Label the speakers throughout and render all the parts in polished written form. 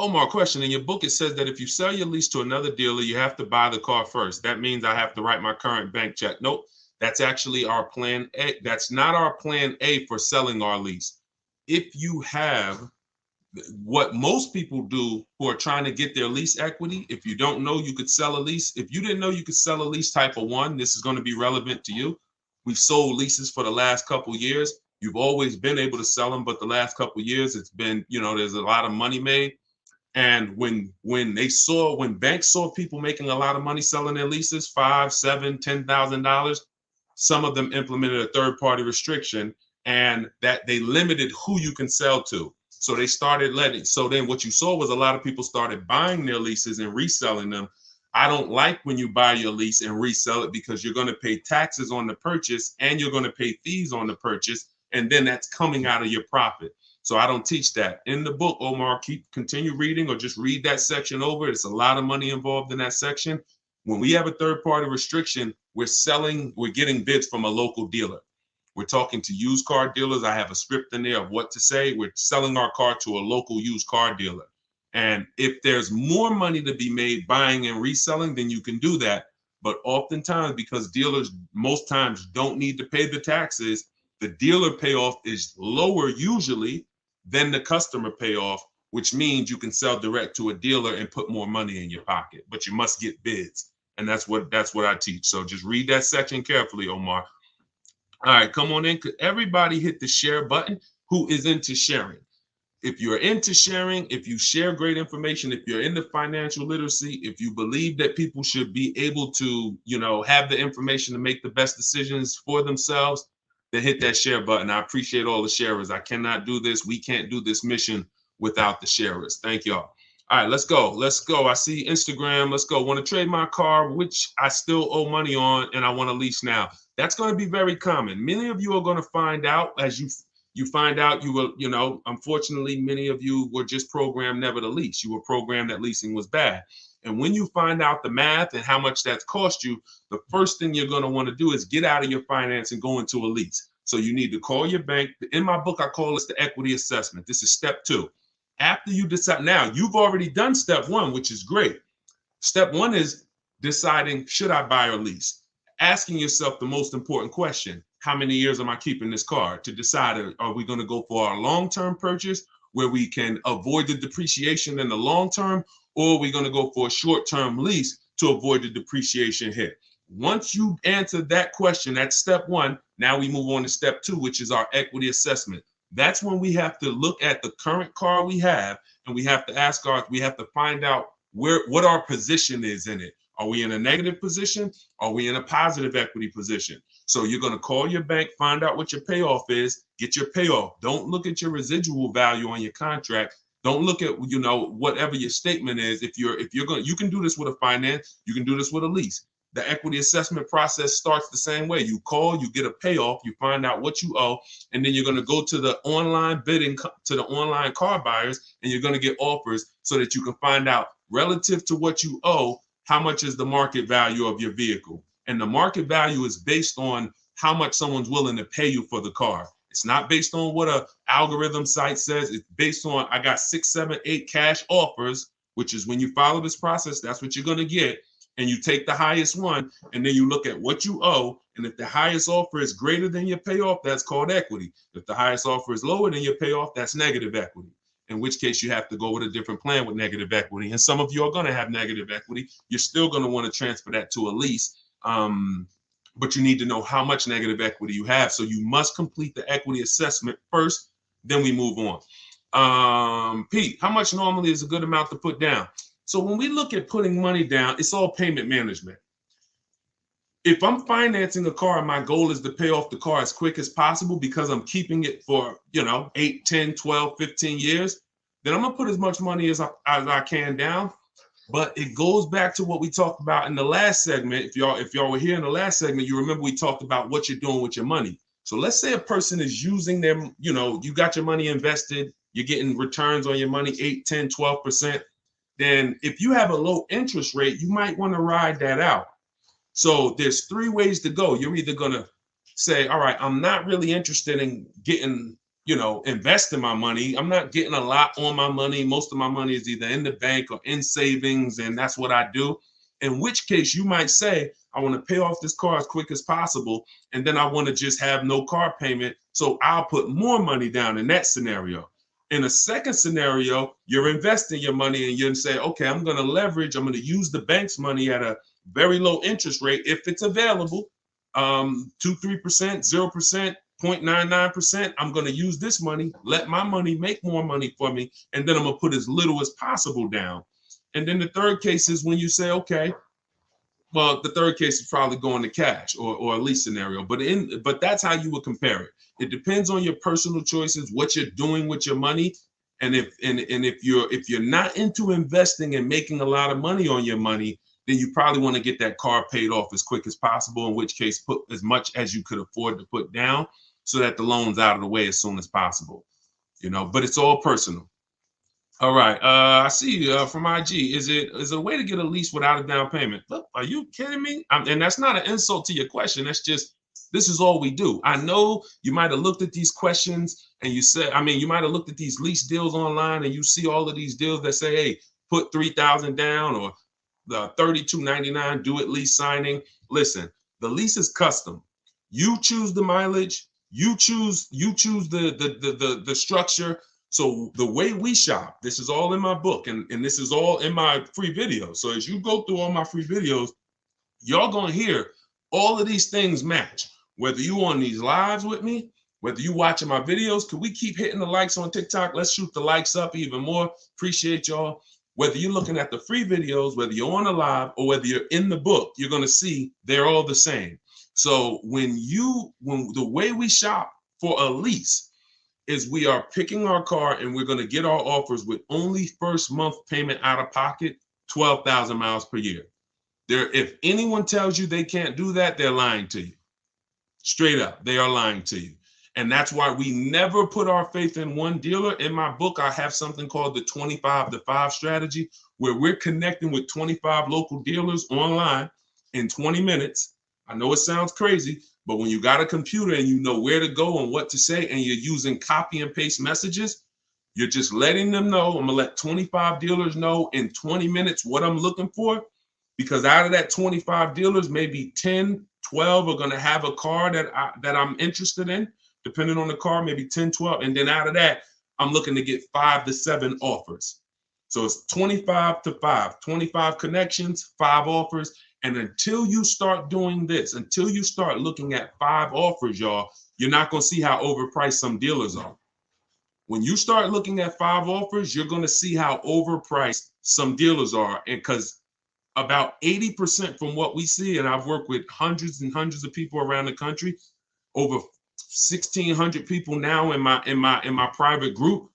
Speaker 1: Omar, question. In your book, it says that if you sell your lease to another dealer, you have to buy the car first. That means I have to write my current bank check. Nope. That's actually our plan A. That's not our plan A for selling our lease. If you have what most people do who are trying to get their lease equity, if you don't know you could sell a lease, if you didn't know you could sell a lease type of one, this is going to be relevant to you. We've sold leases for the last couple of years. You've always been able to sell them, but the last couple of years, it's been, there's a lot of money made. And when banks saw people making a lot of money selling their leases, $5, $7, $10,000, some of them implemented a third-party restriction, and that they limited who you can sell to. So they started letting. So then what you saw was a lot of people started buying their leases and reselling them. I don't like when you buy your lease and resell it, because you're going to pay taxes on the purchase and you're going to pay fees on the purchase, and then that's coming out of your profit. So I don't teach that. In the book, Omar, continue reading or just read that section over. It's a lot of money involved in that section. When we have a third-party restriction, we're getting bids from a local dealer. We're talking to used car dealers. I have a script in there of what to say. We're selling our car to a local used car dealer. And if there's more money to be made buying and reselling, then you can do that. But oftentimes, because dealers most times don't need to pay the taxes, the dealer payoff is lower usually than the customer payoff, which means you can sell direct to a dealer and put more money in your pocket, but you must get bids. And that's what I teach. So just read that section carefully, Omar. All right, come on in. Could everybody hit the share button who is into sharing? If you're into sharing, if you share great information, if you're into financial literacy, if you believe that people should be able to, have the information to make the best decisions for themselves, then hit that share button. I appreciate all the sharers. I cannot do this. We can't do this mission without the sharers. Thank y'all. All right, let's go. I see Instagram. Let's go. Want to trade my car, which I still owe money on, and I want to lease now. That's going to be very common. Many of you are going to find out as you find out you will, unfortunately, many of you were just programmed never to lease. You were programmed that leasing was bad. And when you find out the math and how much that's cost you, the first thing you're going to want to do is get out of your finance and go into a lease. So you need to call your bank. In my book, I call this the equity assessment. This is step 2. After you decide, now you've already done step 1, which is great. Step 1 is deciding, should I buy or lease? Asking yourself the most important question: how many years am I keeping this car? To decide, are we going to go for our long-term purchase where we can avoid the depreciation in the long term, or are we going to go for a short-term lease to avoid the depreciation hit? Once you answer that question, that's step 1. Now we move on to step 2, which is our equity assessment. That's when we have to look at the current car we have, and we have to find out what our position is in it. Are we in a negative position? Are we in a positive equity position? So you're going to call your bank, find out what your payoff is, get your payoff. Don't look at your residual value on your contract. Don't look at, whatever your statement is. If you're going, you can do this with a finance, you can do this with a lease. The equity assessment process starts the same way. You call, you get a payoff, you find out what you owe, and then you're going to go to the online bidding, to the online car buyers, and you're going to get offers so that you can find out relative to what you owe, how much is the market value of your vehicle. And the market value is based on how much someone's willing to pay you for the car. It's not based on what an algorithm site says. It's based on, I got 6, 7, 8 cash offers, which is when you follow this process, that's what you're going to get. And you take the highest one, and then you look at what you owe. And if the highest offer is greater than your payoff, that's called equity. If the highest offer is lower than your payoff, that's negative equity. In which case you have to go with a different plan with negative equity. And some of you are going to have negative equity. You're still going to want to transfer that to a lease. But you need to know how much negative equity you have. So you must complete the equity assessment first, then we move on. Pete, how much normally is a good amount to put down? So when we look at putting money down, it's all payment management. If I'm financing a car and my goal is to pay off the car as quick as possible because I'm keeping it for, 8, 10, 12, 15 years, then I'm going to put as much money as I can down. But it goes back to what we talked about in the last segment. If y'all were here in the last segment, you remember we talked about what you're doing with your money. So let's say a person is using them, you got your money invested, you're getting returns on your money, 8, 10, 12%. Then if you have a low interest rate, you might want to ride that out. So there's 3 ways to go. You're either going to say, all right, I'm not really interested in getting investing my money. I'm not getting a lot on my money. Most of my money is either in the bank or in savings, and that's what I do. In which case you might say, I want to pay off this car as quick as possible, and then I want to just have no car payment. So I'll put more money down in that scenario. In a second scenario, you're investing your money and you say, okay, I'm going to leverage, I'm going to use the bank's money at a very low interest rate if it's available, 2-3%, 0%, 0.99%. I'm going to use this money, let my money make more money for me, and then I'm going to put as little as possible down. And then the third case is when you say, okay, well, the third case is probably going to cash or a lease scenario, but that's how you would compare it. It depends on your personal choices, what you're doing with your money, and if you're not into investing and making a lot of money on your money, then you probably want to get that car paid off as quick as possible. In which case, put as much as you could afford to put down so that the loan's out of the way as soon as possible. But it's all personal. All right. I see from IG. Is it a way to get a lease without a down payment? Look, are you kidding me? And that's not an insult to your question. That's just, this is all we do. I know you might have looked at these questions and you said, you might have looked at these lease deals online and you see all of these deals that say, hey, put 3,000 down or the $32.99 do it lease signing. Listen, the lease is custom. You choose the mileage. You choose the structure. So the way we shop, this is all in my book and this is all in my free videos. So as you go through all my free videos, y'all gonna hear all of these things match. Whether you on these lives with me, whether you watching my videos, could we keep hitting the likes on TikTok? Let's shoot the likes up even more. Appreciate y'all. Whether you're looking at the free videos, whether you're on a live or whether you're in the book, you're gonna see they're all the same. So when the way we shop for a lease is we are picking our car and we're going to get our offers with only first month payment out of pocket, 12,000 miles per year. If anyone tells you they can't do that, they're lying to you. Straight up, they are lying to you. And that's why we never put our faith in one dealer. In my book, I have something called the 25-to-5 strategy, where we're connecting with 25 local dealers online in 20 minutes. I know it sounds crazy, but when you got a computer and you know where to go and what to say, and you're using copy and paste messages, you're just letting them know. I'm gonna let 25 dealers know in 20 minutes what I'm looking for, because out of that 25 dealers, maybe 10, 12 are gonna have a car that I'm interested in, depending on the car, maybe 10, 12. And then out of that, I'm looking to get 5 to 7 offers. So it's 25-to-5, 25 connections, 5 offers. And until you start doing this, until you start looking at 5 offers, y'all, you're not going to see how overpriced some dealers are. When you start looking at 5 offers, you're going to see how overpriced some dealers are. And because about 80% from what we see, and I've worked with hundreds and hundreds of people around the country, over 1,600 people now in my private group,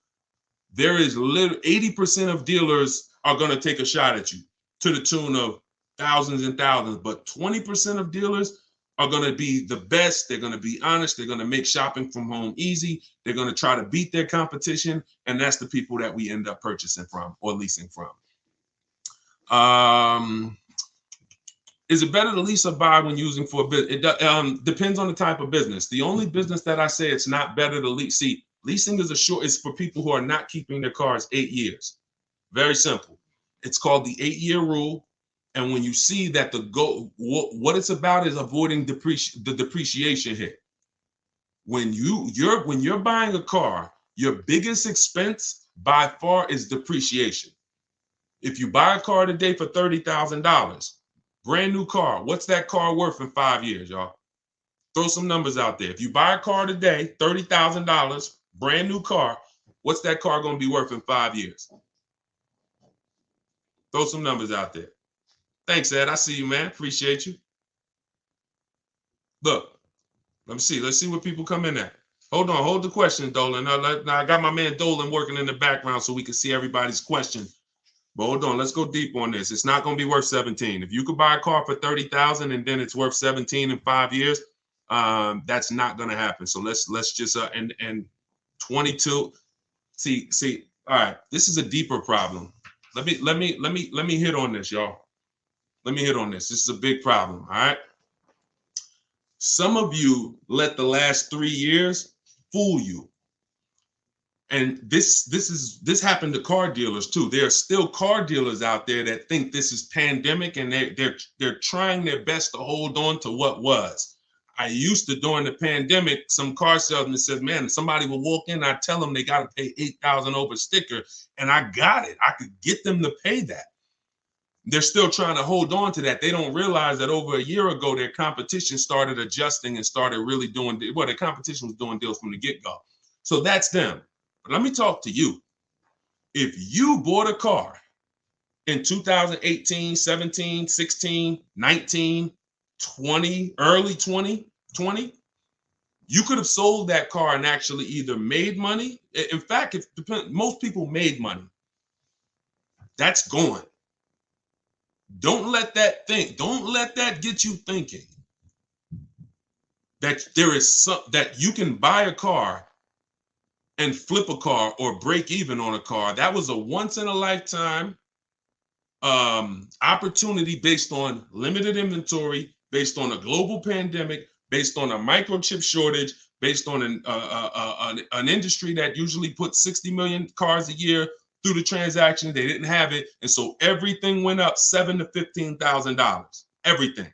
Speaker 1: there is 80% of dealers are going to take a shot at you to the tune of thousands and thousands, but 20% of dealers are going to be the best. They're going to be honest. They're going to make shopping from home easy. They're going to try to beat their competition. And that's the people that we end up purchasing from or leasing from. Is it better to lease or buy when using for a business? It depends on the type of business. The only business that I say it's not better to lease. See, leasing is for people who are not keeping their cars 8 years. Very simple. It's called the 8-year rule. And when you see that what it's about is avoiding the depreciation hit. When you're buying a car, your biggest expense by far is depreciation. If you buy a car today for $30,000, brand new car, what's that car worth in 5 years, y'all? Throw some numbers out there. If you buy a car today, $30,000, brand new car, what's that car going to be worth in 5 years? Throw some numbers out there. Thanks, Ed. I see you, man. Appreciate you. Look, let's see what people come in at. Hold on, hold the question, Dolan. Now I got my man Dolan working in the background so we can see everybody's question. But hold on, let's go deep on this. It's not going to be worth 17. If you could buy a car for 30,000 and then it's worth 17 in 5 years, that's not going to happen. So let's just and 22. See. All right, this is a deeper problem. Let me hit on this, y'all. Let me hit on this. This is a big problem. All right. Some of you let the last 3 years fool you. And this happened to car dealers too. There are still car dealers out there that think this is pandemic, and they're trying their best to hold on to what was. I used to, during the pandemic, some car salesman said, man, somebody will walk in, I tell them they got to pay $8,000 over sticker, and I got it. I could get them to pay that. They're still trying to hold on to that. They don't realize that over a year ago, their competition started adjusting and started really doing, well, their competition was doing deals from the get-go. So that's them. But let me talk to you. If you bought a car in 2018, 17, 16, 19, 20, early 2020, you could have sold that car and actually either made money. In fact, most people made money. That's gone. Don't let that get you thinking that there is that you can buy a car and flip a car or break even on a car. That was a once in a lifetime opportunity based on limited inventory, based on a global pandemic, based on a microchip shortage, based on an industry that usually puts 60 million cars a year through the transaction. They didn't have it, and so everything went up $7,000 to $15,000.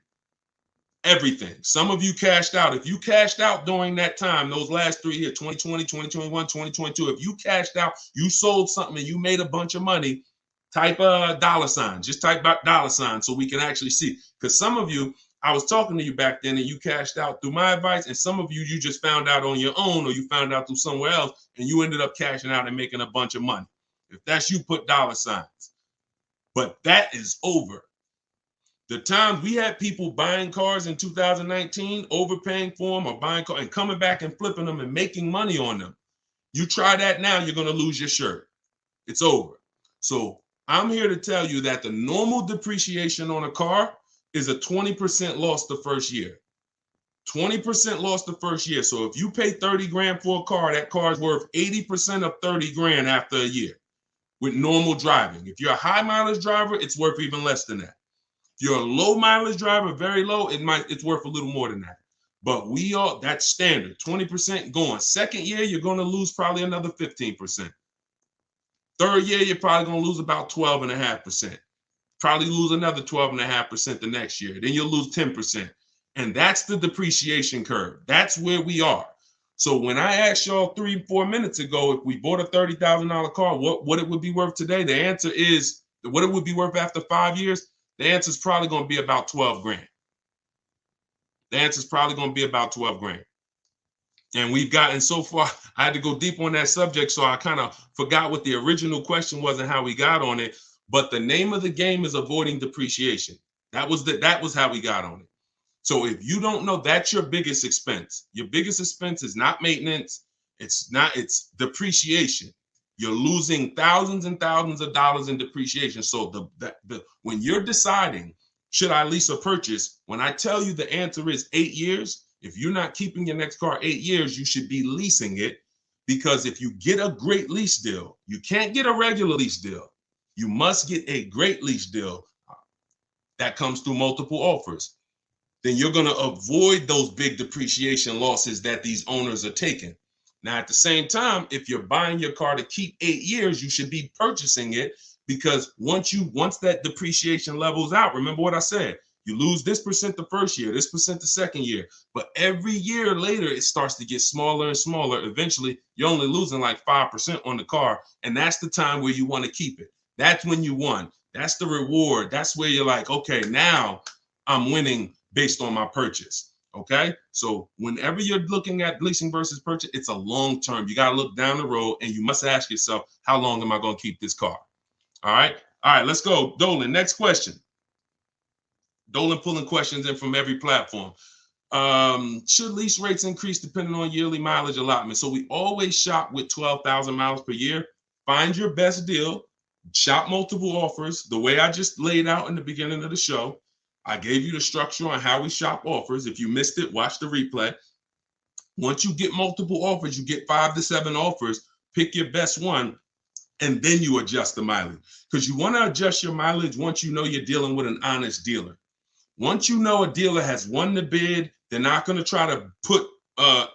Speaker 1: Everything. Some of you cashed out. If you cashed out during that time, those last 3 years, 2020, 2021, 2022, if you cashed out, you sold something and you made a bunch of money, type a $sign. Just type $sign so we can actually see. Because some of you, I was talking to you back then and you cashed out through my advice, and some of you, you just found out on your own, or you found out through somewhere else, and you ended up cashing out and making a bunch of money. If that's you, put $signs. But that is over. The times we had people buying cars in 2019, overpaying for them, or buying cars and coming back and flipping them and making money on them. You try that now, you're going to lose your shirt. It's over. So I'm here to tell you that the normal depreciation on a car is a 20% loss the first year. 20% loss the first year. So if you pay 30 grand for a car, that car is worth 80% of 30 grand after a year with normal driving. If you're a high mileage driver, it's worth even less than that. If you're a low mileage driver, very low, it's worth a little more than that. But that's standard, 20% going. Second year, you're going to lose probably another 15%. Third year, you're probably going to lose about 12.5%. Probably lose another 12.5% the next year. Then you'll lose 10%. And that's the depreciation curve. That's where we are. So when I asked y'all 3-4 minutes ago, if we bought a $30,000 car, what it would be worth today, the answer is what it would be worth after 5 years. The answer is probably going to be about 12 grand. The answer is probably going to be about 12 grand. And we've gotten so far, I had to go deep on that subject, so I kind of forgot what the original question was and how we got on it. But the name of the game is avoiding depreciation. That was how we got on it. So if you don't know, that's your biggest expense. Your biggest expense is not maintenance. It's depreciation. You're losing thousands and thousands of dollars in depreciation. So when you're deciding, should I lease or purchase? When I tell you the answer is 8 years, if you're not keeping your next car 8 years, you should be leasing it, because if you get a great lease deal, you can't get a regular lease deal. You must get a great lease deal that comes through multiple offers. Then you're going to avoid those big depreciation losses that these owners are taking. Now, at the same time, if you're buying your car to keep 8 years, you should be purchasing it, because once that depreciation levels out, remember what I said, you lose this percent the first year, this percent the second year, but every year later, it starts to get smaller and smaller. Eventually, you're only losing like 5% on the car, and that's the time where you want to keep it. That's when you won. That's the reward. That's where you're like, okay, now I'm winning based on my purchase. Okay, so whenever you're looking at leasing versus purchase, it's a long term. You got to look down the road, and you must ask yourself, how long am I going to keep this car? All right, let's go. Dolan, next question. Dolan pulling questions in from every platform. Should lease rates increase depending on yearly mileage allotment? So we always shop with 12,000 miles per year. Find your best deal. Shop multiple offers. The way I just laid out in the beginning of the show, I gave you the structure on how we shop offers. If you missed it, watch the replay. Once you get multiple offers, you get 5 to 7 offers. Pick your best one, and then you adjust the mileage. Because you want to adjust your mileage once you know you're dealing with an honest dealer. Once you know a dealer has won the bid, they're not going to try to put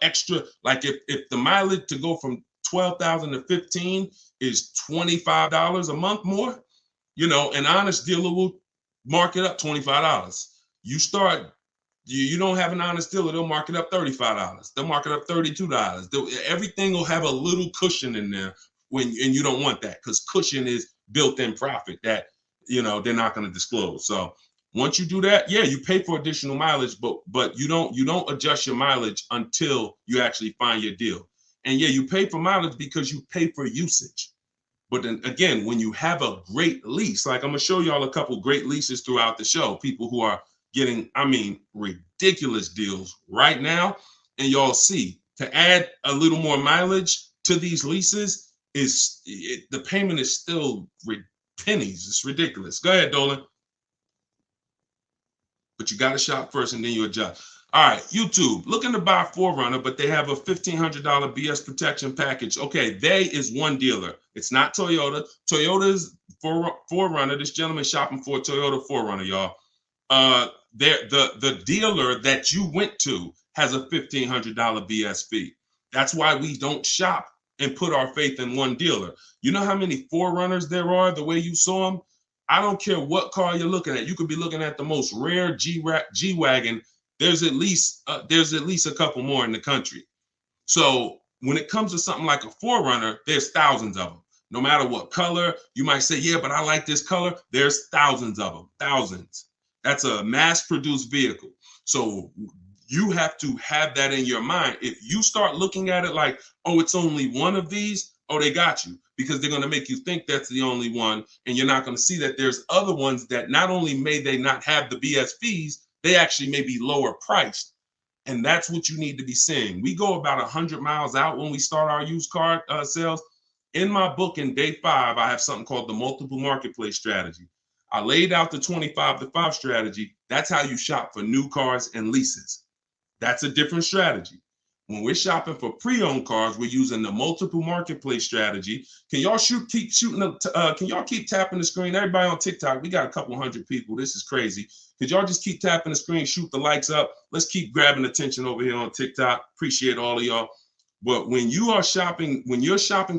Speaker 1: extra, like if the mileage to go from 12,000 to 15 is $25 a month more. You know, an honest dealer will mark it up $25. You don't have an honest dealer, they'll mark it up $35. They'll mark it up $32. Everything will have a little cushion in there and you don't want that, because cushion is built-in profit that, you know, they're not going to disclose. So once you do that, yeah, you pay for additional mileage, but you don't adjust your mileage until you actually find your deal. And yeah, you pay for mileage because you pay for usage. But then again, when you have a great lease, like I'm gonna show y'all a couple great leases throughout the show, people who are getting, I mean, ridiculous deals right now. And y'all see, to add a little more mileage to these leases the payment is still pennies. It's ridiculous. Go ahead, Dolan. But you got to shop first and then you adjust. All right, YouTube, looking to buy 4Runner, but they have a $1,500 BS protection package. Okay, they is one dealer. It's not Toyota. Toyota's 4Runner. This gentleman shopping for a Toyota 4Runner, y'all. The dealer that you went to has a $1,500 BS fee. That's why we don't shop and put our faith in one dealer. You know how many 4Runners there are the way you saw them? I don't care what car you're looking at. You could be looking at the most rare G-Wagon. There's at least a couple more in the country. So when it comes to something like a 4Runner, there's thousands of them. No matter what color, you might say, yeah, but I like this color. There's thousands of them, thousands. That's a mass-produced vehicle. So you have to have that in your mind. If you start looking at it like, oh, it's only one of these, oh, they got you, because they're going to make you think that's the only one. And you're not going to see that there's other ones that not only may they not have the BS fees, they actually may be lower priced. And that's what you need to be seeing. We go about 100 miles out when we start our used car sales. In my book, in day 5, I have something called the multiple marketplace strategy. I laid out the 25 to 5 strategy. That's how you shop for new cars and leases. That's a different strategy. When we're shopping for pre-owned cars, we're using the multiple marketplace strategy. Can y'all keep shooting? Can y'all keep tapping the screen? Everybody on TikTok, we got a couple hundred people. This is crazy. Could y'all just keep tapping the screen, shoot the likes up? Let's keep grabbing attention over here on TikTok. Appreciate all of y'all. But when you're shopping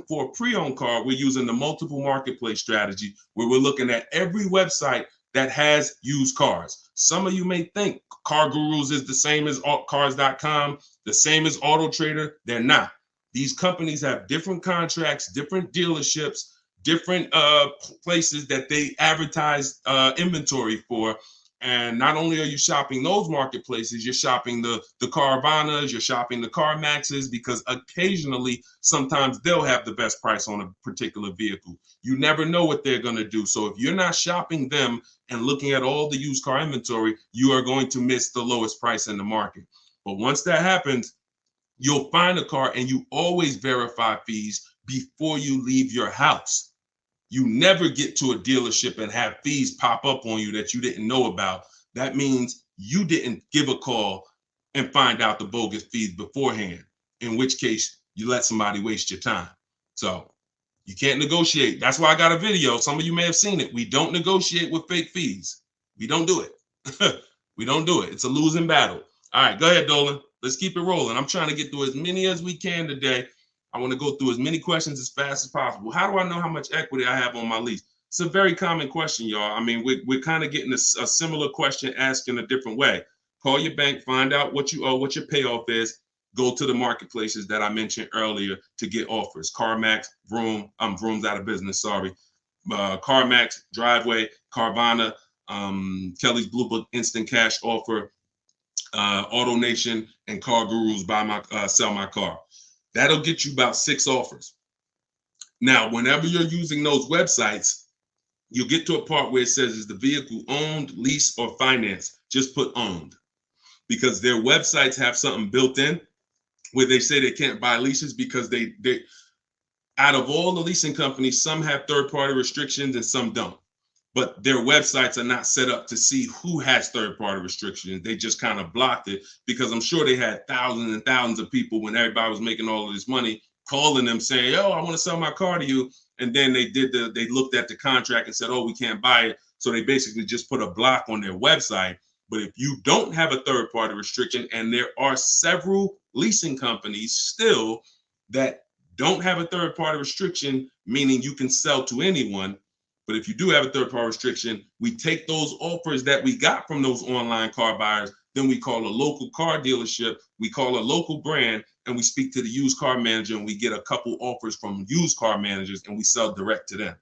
Speaker 1: for a pre-owned car, we're using the multiple marketplace strategy, where we're looking at every website that has used cars. Some of you may think Car Gurus is the same as cars.com, the same as Auto Trader. They're not. These companies have different contracts, different dealerships, different places that they advertise inventory for. And not only are you shopping those marketplaces, you're shopping the Carvanas, you're shopping the CarMaxes, because occasionally, sometimes they'll have the best price on a particular vehicle. You never know what they're going to do. So if you're not shopping them and looking at all the used car inventory, you are going to miss the lowest price in the market. But once that happens, you'll find a car, and you always verify fees before you leave your house. You never get to a dealership and have fees pop up on you that you didn't know about. That means you didn't give a call and find out the bogus fees beforehand, in which case you let somebody waste your time. So you can't negotiate. That's why I got a video. Some of you may have seen it. We don't negotiate with fake fees. We don't do it. We don't do it. It's a losing battle. All right, go ahead, Dolan. Let's keep it rolling. I'm trying to get through as many as we can today. I want to go through as many questions as fast as possible. How do I know how much equity I have on my lease? It's a very common question, y'all. I mean, we're kind of getting a similar question asked in a different way. Call your bank, find out what you owe, what your payoff is. Go to the marketplaces that I mentioned earlier to get offers. CarMax, Vroom, Vroom's out of business, sorry. CarMax, Driveway, Carvana, Kelly's Blue Book Instant Cash Offer, AutoNation, and Car Gurus, Sell My Car. That'll get you about 6 offers. Now, whenever you're using those websites, you'll get to a part where it says, is the vehicle owned, leased, or financed? Just put owned, because their websites have something built in where they say they can't buy leases, because they out of all the leasing companies, some have third-party restrictions and some don't. But their websites are not set up to see who has third-party restrictions. They just kind of blocked it, because I'm sure they had thousands and thousands of people, when everybody was making all of this money, calling them saying, "Oh, I want to sell my car to you." And then they looked at the contract and said, "Oh, we can't buy it." So they basically just put a block on their website. But if you don't have a third-party restriction, and there are several leasing companies still that don't have a third-party restriction, meaning you can sell to anyone, but if you do have a third-party restriction, we take those offers that we got from those online car buyers, then we call a local car dealership, we call a local brand, and we speak to the used car manager, and we get a couple offers from used car managers, and we sell direct to them.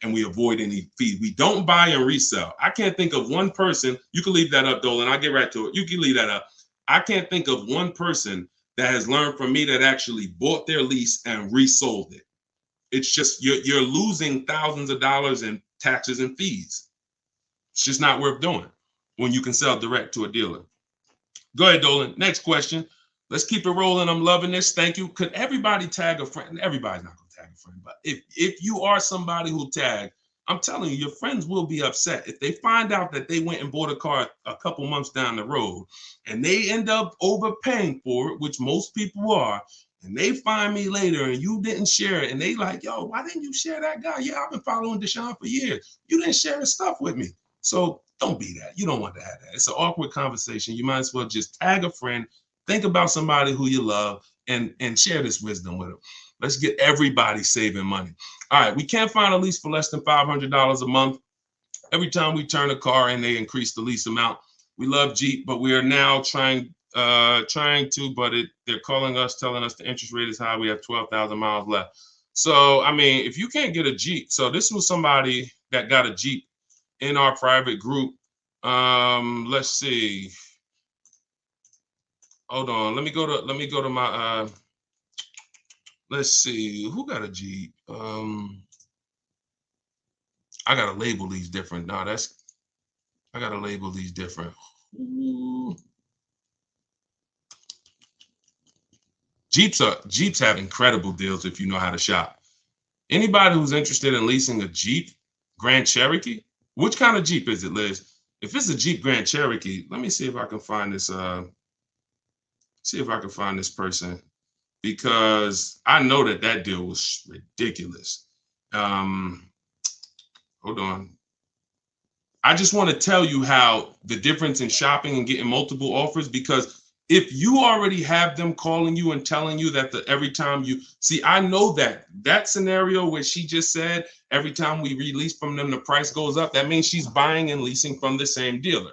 Speaker 1: And we avoid any fees. We don't buy and resell. I can't think of one person, you can leave that up, Dolan, I'll get right to it. You can leave that up. I can't think of one person that has learned from me that actually bought their lease and resold it. It's just, you're losing thousands of dollars in taxes and fees. It's just not worth doing when you can sell direct to a dealer. Go ahead, Dolan. Next question. Let's keep it rolling. I'm loving this. Thank you. Could everybody tag a friend? Everybody's not going to tag a friend, but if you are somebody who tagged, I'm telling you, your friends will be upset if they find out that they went and bought a car a couple months down the road and they end up overpaying for it, which most people are, and they find me later and you didn't share it, and they like, yo, why didn't you share that guy? Yeah, I've been following Deshone for years. You didn't share his stuff with me. So don't be that. You don't want to have that. It's an awkward conversation. You might as well just tag a friend, think about somebody who you love, and share this wisdom with them. Let's get everybody saving money. All right, we can't find a lease for less than $500 a month. Every time we turn a car in, they increase the lease amount. We love Jeep, but we are now trying to, but they're calling us, telling us the interest rate is high. We have 12,000 miles left. So, I mean, if you can't get a Jeep, so this was somebody that got a Jeep in our private group. Let's see. Hold on. Let me go to my let's see, who got a Jeep? I gotta label these different. No, I gotta label these different. Ooh. Jeeps have incredible deals if you know how to shop. Anybody who's interested in leasing a Jeep Grand Cherokee, which kind of Jeep is it, Liz? If it's a Jeep Grand Cherokee, let me see if I can find this. See if I can find this person, because I know that deal was ridiculous. Hold on. I just want to tell you how the difference in shopping and getting multiple offers, because if you already have them calling you and telling you that every time you see, I know that scenario where she just said every time we release from them, the price goes up. That means she's buying and leasing from the same dealer.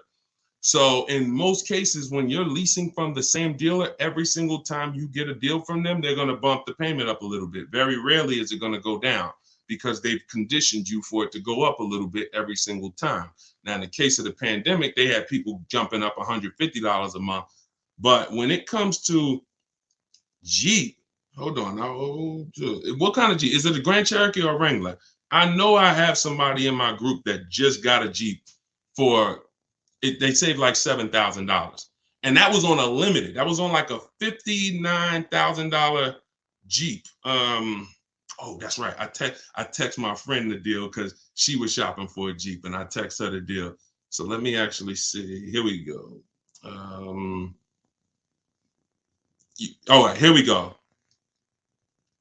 Speaker 1: So in most cases, when you're leasing from the same dealer, every single time you get a deal from them, they're going to bump the payment up a little bit. Very rarely is it going to go down, because they've conditioned you for it to go up a little bit every single time. Now, in the case of the pandemic, they had people jumping up $150 a month. But when it comes to Jeep, hold on. What kind of Jeep? Is it a Grand Cherokee or a Wrangler? I know I have somebody in my group that just got a Jeep for it. They saved like $7,000. And that was on a limited. That was on like a $59,000 Jeep. Oh, that's right. I text my friend the deal because she was shopping for a Jeep, and I text her the deal. So let me actually see. Here we go. All right, here we go.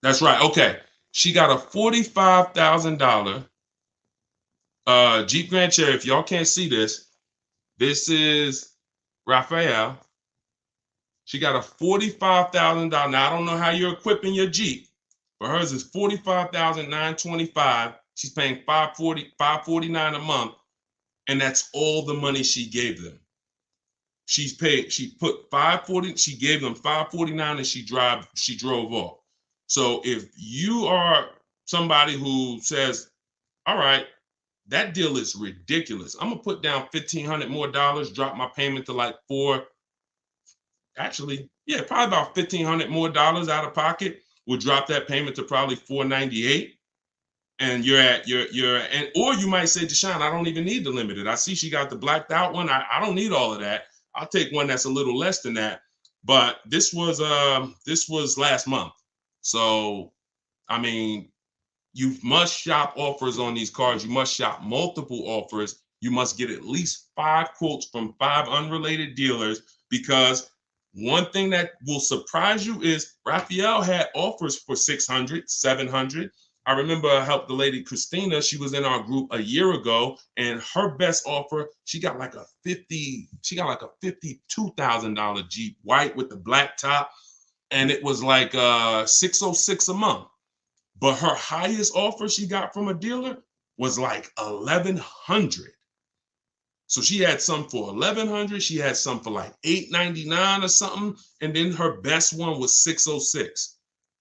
Speaker 1: That's right. Okay. She got a $45,000 Jeep Grand Cherokee. If y'all can't see this, this is Raphael. She got a $45,000. Now, I don't know how you're equipping your Jeep, but hers is $45,925. She's paying $549 a month, and that's all the money she gave them. She put $540, she gave them $549, and she drove off. So if you are somebody who says, all right, that deal is ridiculous, I'm gonna put down $1,500 more, drop my payment to like probably about $1,500 more out of pocket, will drop that payment to probably $498. And or you might say, Deshone, I don't even need the limited. I see she got the blacked out one. I don't need all of that. I'll take one that's a little less than that. But this was last month. So, I mean, you must shop offers on these cars. You must shop multiple offers. You must get at least 5 quotes from 5 unrelated dealers, because one thing that will surprise you is Raphael had offers for $600, $700. I remember I helped the lady Christina. She was in our group a year ago, and her best offer, she got like a $52,000 Jeep, white with the black top. and it was like $606 a month. But her highest offer she got from a dealer was like $1,100. So she had some for $1,100. She had some for like $899 or something, and then her best one was $606.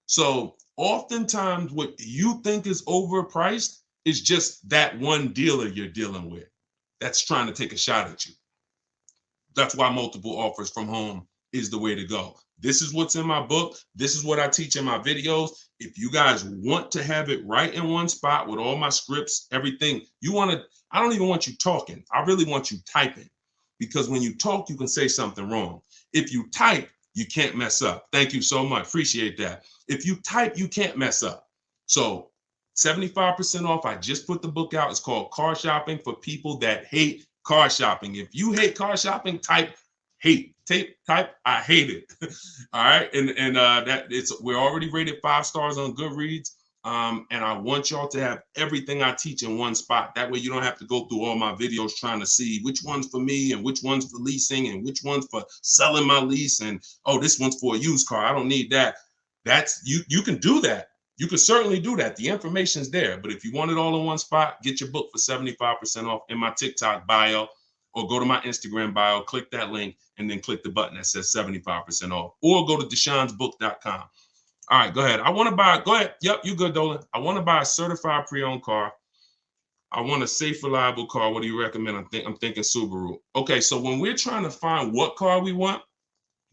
Speaker 1: So oftentimes, what you think is overpriced is just that one dealer you're dealing with that's trying to take a shot at you. That's why multiple offers from home is the way to go. This is what's in my book. This is what I teach in my videos. If you guys want to have it right in one spot with all my scripts, everything, I don't even want you talking. I really want you typing, because when you talk, you can say something wrong. If you type, you can't mess up. Thank you so much. Appreciate that. If you type, you can't mess up. So 75% off. I just put the book out. It's called Car Shopping for People That Hate Car Shopping. If you hate car shopping, type hate. Type I hate it. All right. And we're already rated 5 stars on Goodreads. And I want y'all to have everything I teach in one spot. That way you don't have to go through all my videos trying to see which one's for me and which one's for leasing and which one's for selling my lease. And oh, this one's for a used car. I don't need that. That's you can do that. You can certainly do that. The information's there. But if you want it all in one spot, get your book for 75% off in my TikTok bio, or go to my Instagram bio, click that link, and then click the button that says 75% off, or go to deshonsbook.com. All right, go ahead. Go ahead. Yep, you good, Dolan. I want to buy a certified pre-owned car. I want a safe, reliable car. What do you recommend? I'm thinking Subaru. Okay, so when we're trying to find what car we want,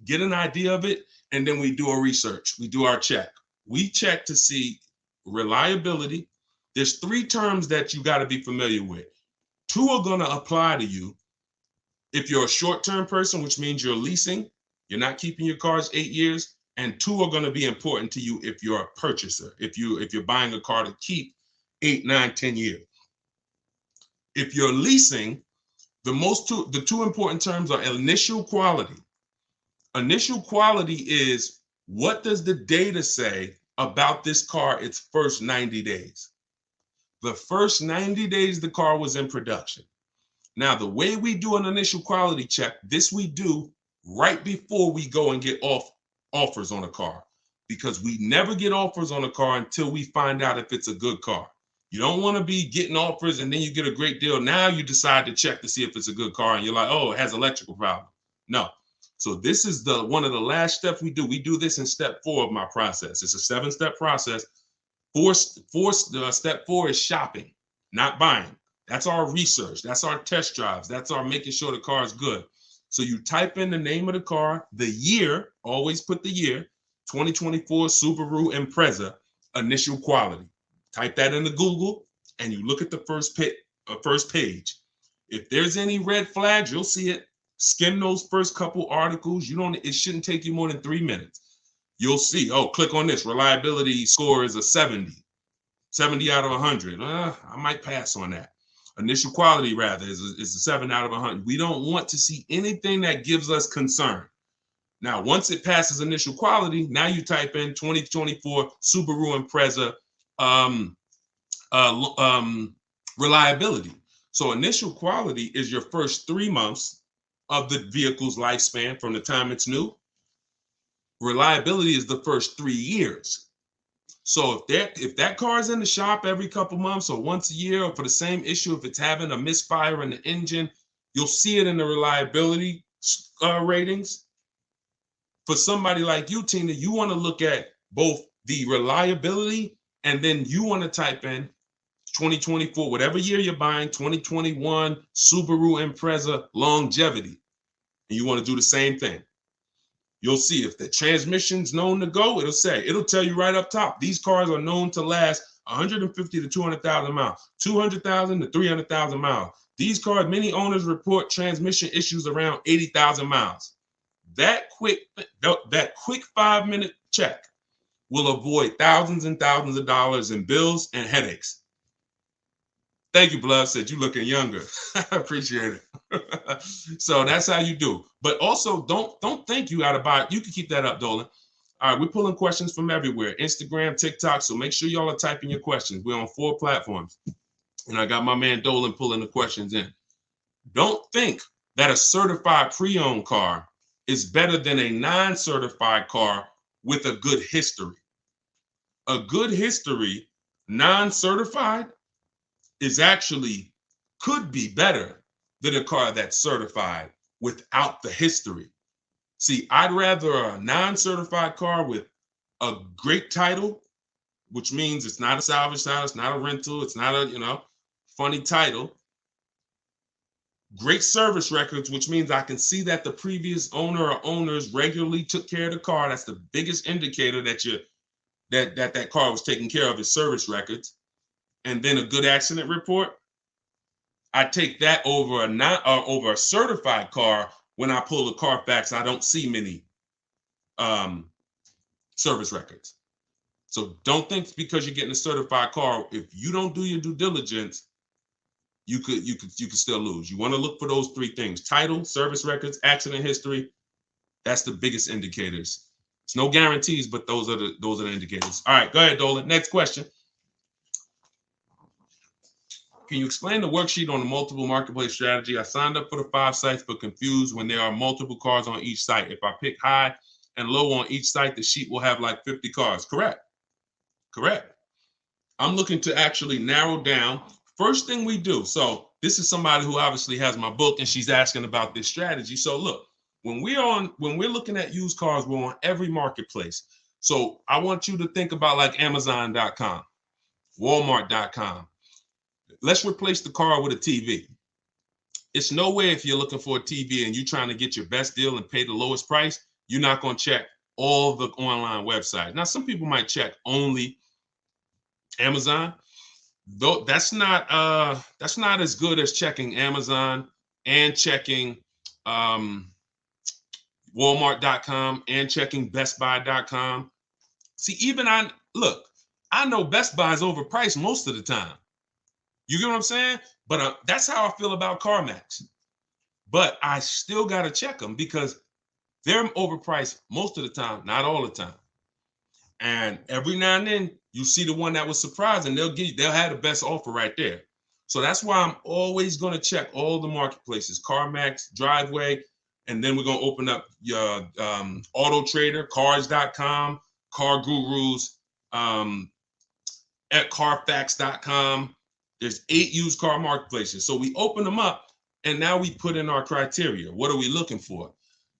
Speaker 1: get an idea of it, and then we do a research. We do our check. We check to see reliability. There's 3 terms that you got to be familiar with. 2 are going to apply to you if you're a short-term person, which means you're leasing, you're not keeping your cars 8 years, and 2 are going to be important to you if you're a purchaser, if you're buying a car to keep 8, 9, 10 years. If you're leasing, the 2 important terms are initial quality. Initial quality is, what does the data say about this car its first 90 days? The first 90 days the car was in production. Now, the way we do an initial quality check, this we do right before we go and get offers on a car, because we never get offers on a car until we find out if it's a good car. You don't want to be getting offers and then you get a great deal. Now you decide to check to see if it's a good car and you're like, oh, it has electrical problem. No. So this is one of the last steps we do. We do this in step 4 of my process. It's a 7-step process. Step 4 is shopping, not buying. That's our research. That's our test drives. That's our making sure the car is good. So you type in the name of the car, the year, always put the year, 2024 Subaru Impreza, initial quality. Type that into Google and you look at the first page. If there's any red flags, you'll see it. Skim those first couple articles. It shouldn't take you more than 3 minutes. You'll see, oh, click on this. Reliability score is a 70 out of 100. I might pass on that. Initial quality, rather, is a 7 out of 100. We don't want to see anything that gives us concern. Now, once it passes initial quality, now you type in 2024 Subaru Impreza reliability. So initial quality is your first 3 months of the vehicle's lifespan from the time it's new. Reliability is the first 3 years. So if that car is in the shop every couple months or once a year, or for the same issue, if it's having a misfire in the engine, you'll see it in the reliability ratings. For somebody like you, Tina, you want to look at both the reliability, and then you want to type in 2024, whatever year you're buying, 2021 Subaru Impreza longevity, and you want to do the same thing. You'll see if the transmission's known to go, it'll tell you right up top. These cars are known to last 150 to 200,000 miles, 200,000 to 300,000 miles. These cars, many owners report transmission issues around 80,000 miles. That quick 5-minute check will avoid thousands and thousands of dollars in bills and headaches. Thank you, Blood. Said you looking younger. I appreciate it. So that's how you do. But also, don't think you got to buy it. You can keep that up, Dolan. All right, we're pulling questions from everywhere. Instagram, TikTok. So make sure y'all are typing your questions. We're on 4 platforms. And I got my man Dolan pulling the questions in. Don't think that a certified pre-owned car is better than a non-certified car with a good history. A good history, non-certified, could be better than a car that's certified without the history. See, I'd rather a non-certified car with a great title, which means it's not a salvage title, it's not a rental, it's not a, funny title. Great service records, which means I can see that the previous owner or owners regularly took care of the car. That's the biggest indicator that car was taken care of, is service records. And then a good accident report. I take that over a certified car. When I pull the Carfax, I don't see many service records. So don't think because you're getting a certified car, if you don't do your due diligence, you could still lose. You want to look for those three things: title, service records, accident history. That's the biggest indicators. It's no guarantees, but those are the indicators. All right, go ahead, Dolan. Next question. Can you explain the worksheet on the multiple marketplace strategy? I signed up for the 5 sites, but confused when there are multiple cars on each site. If I pick high and low on each site, the sheet will have like 50 cars. Correct. I'm looking to actually narrow down. First thing we do. So this is somebody who obviously has my book, and she's asking about this strategy. So look, when we're looking at used cars, we're on every marketplace. So I want you to think about like Amazon.com, Walmart.com. Let's replace the car with a TV. It's no way, if you're looking for a TV and you're trying to get your best deal and pay the lowest price, you're not going to check all the online websites. Now, some people might check only Amazon. Though that's not as good as checking Amazon and checking Walmart.com and checking BestBuy.com. See, I know Best Buy is overpriced most of the time. You get what I'm saying? But that's how I feel about CarMax. But I still got to check them because they're overpriced most of the time, not all the time. And every now and then you see the one that was surprising, they'll have the best offer right there. So that's why I'm always going to check all the marketplaces: CarMax, Driveway, and then we're going to open up your Auto Trader, Cars.com, Car Gurus, at Carfax.com. There's 8 used car marketplaces. So we open them up, and now we put in our criteria. What are we looking for?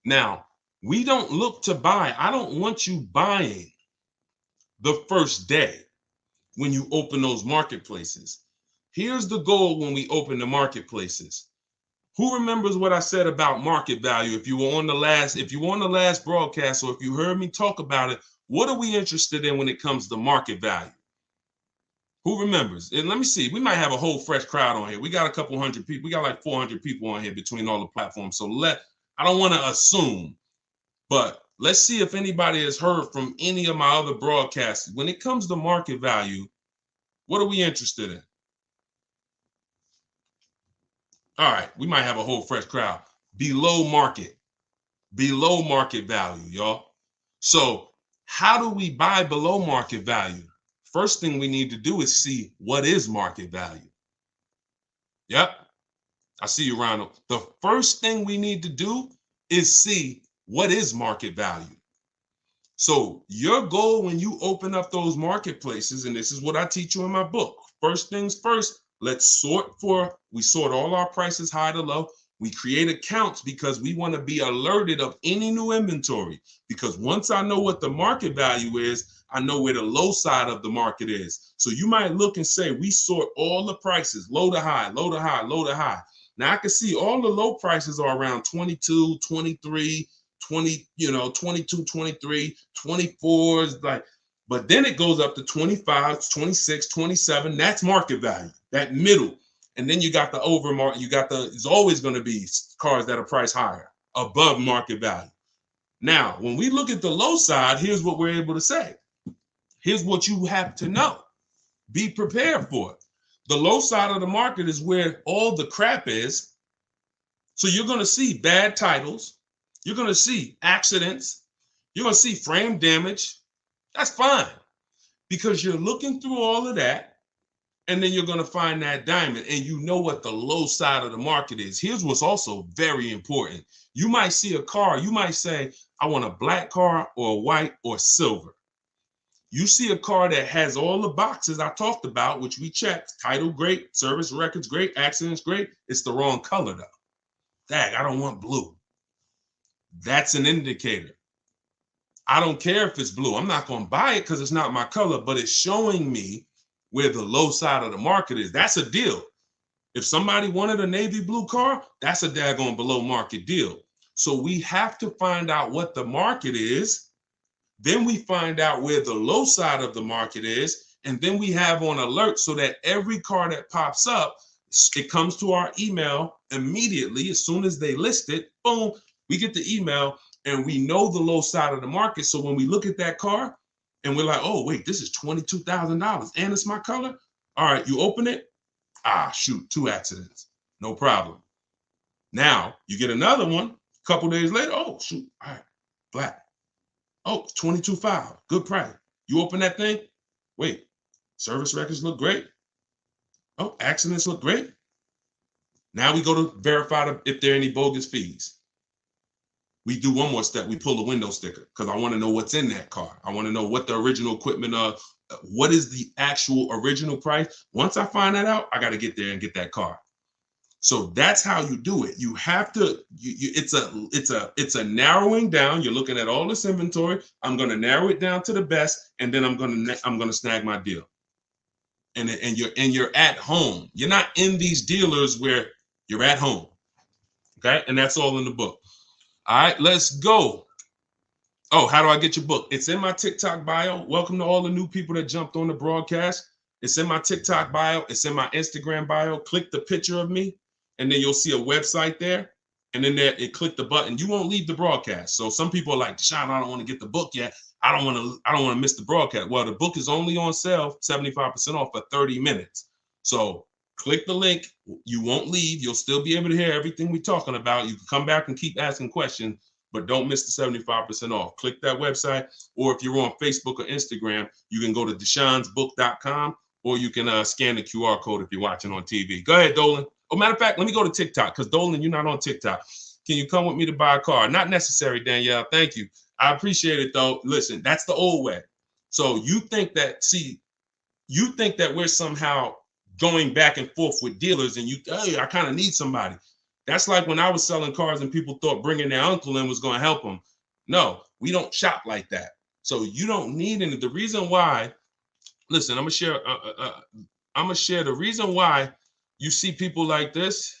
Speaker 1: Now, we don't look to buy. I don't want you buying the first day when you open those marketplaces. Here's the goal when we open the marketplaces. Who remembers what I said about market value? If you were on the last broadcast, or if you heard me talk about it, what are we interested in when it comes to market value? Who remembers? And let me see, we might have a whole fresh crowd on here. We got a couple hundred people. We got like 400 people on here between all the platforms. So I don't want to assume, but let's see if anybody has heard from any of my other broadcasts. When it comes to market value, what are we interested in? All right, we might have a whole fresh crowd. Below market value, y'all. So how do we buy below market value? First thing we need to do is see what is market value. Yep, I see you, Ronald. The first thing we need to do is see what is market value. So your goal when you open up those marketplaces, and this is what I teach you in my book. First things first, we sort all our prices high to low. We create accounts because we want to be alerted of any new inventory. Because once I know what the market value is, I know where the low side of the market is. So you might look and say, we sort all the prices, low to high, low to high, low to high. Now I can see all the low prices are around 22, 23, 20, 22, 23, 24s, but then it goes up to 25, 26, 27. That's market value, that middle. And then you got the overmarket, it's always going to be cars that are priced higher, above market value. Now, when we look at the low side, here's what we're able to say. Here's what you have to know. Be prepared for it. The low side of the market is where all the crap is. So you're going to see bad titles. You're going to see accidents. You're going to see frame damage. That's fine, because you're looking through all of that And then you're going to find that diamond, and you know what the low side of the market is. Here's what's also very important. You might see a car, you might say, I want a black car or a white or silver. You see a car that has all the boxes I talked about, which we checked: title great, service records great, accidents great. It's the wrong color though. Dang, I don't want blue. That's an indicator. I don't care if it's blue. I'm not going to buy it because it's not my color, but it's showing me where the low side of the market is. That's a deal. If somebody wanted a navy blue car, that's a daggone below market deal. So we have to find out what the market is. Then we find out where the low side of the market is. And then we have on alert so that every car that pops up, it comes to our email immediately. As soon as they list it, boom, we get the email and we know the low side of the market. So when we look at that car and we're like, oh, wait, this is $22,000 and it's my color. All right, you open it. Ah, shoot, 2 accidents. No problem. Now you get another one a couple days later. Oh, shoot. All right, black. Oh, 22.5. Good price. You open that thing. Wait, service records look great. Oh, accidents look great. Now we go to verify if there are any bogus fees. We do one more step. We pull the window sticker because I want to know what's in that car. I want to know what the original equipment what is the actual original price. Once I find that out, I got to get there and get that car. So that's how you do it. You have to. It's a narrowing down. You're looking at all this inventory. I'm going to narrow it down to the best, and then I'm going to snag my deal. And you're at home. You're not in these dealers where you're at home. Okay, and that's all in the book. All right, let's go. Oh, how do I get your book? It's in my TikTok bio. Welcome to all the new people that jumped on the broadcast. It's in my TikTok bio. It's in my Instagram bio. Click the picture of me, and then you'll see a website there. And then there, click the button. You won't leave the broadcast. So some people are like, Deshone, I don't want to get the book yet. I don't want to miss the broadcast. Well, the book is only on sale, 75% off for 30 minutes. So click the link. You won't leave. You'll still be able to hear everything we're talking about. You can come back and keep asking questions, but don't miss the 75% off. Click that website, or if you're on Facebook or Instagram, you can go to deshonesbook.com, or you can scan the QR code if you're watching on TV. Go ahead, Dolan. Oh, matter of fact, let me go to TikTok because Dolan, you're not on TikTok. Can you come with me to buy a car? Not necessary, Danielle. Thank you. I appreciate it, though. Listen, that's the old way. So you think that we're somehow going back and forth with dealers and hey, I kind of need somebody. That's like when I was selling cars and people thought bringing their uncle in was going to help them. No, we don't shop like that. So you don't need any. The reason why, listen, I'm gonna share the reason why you see people like this.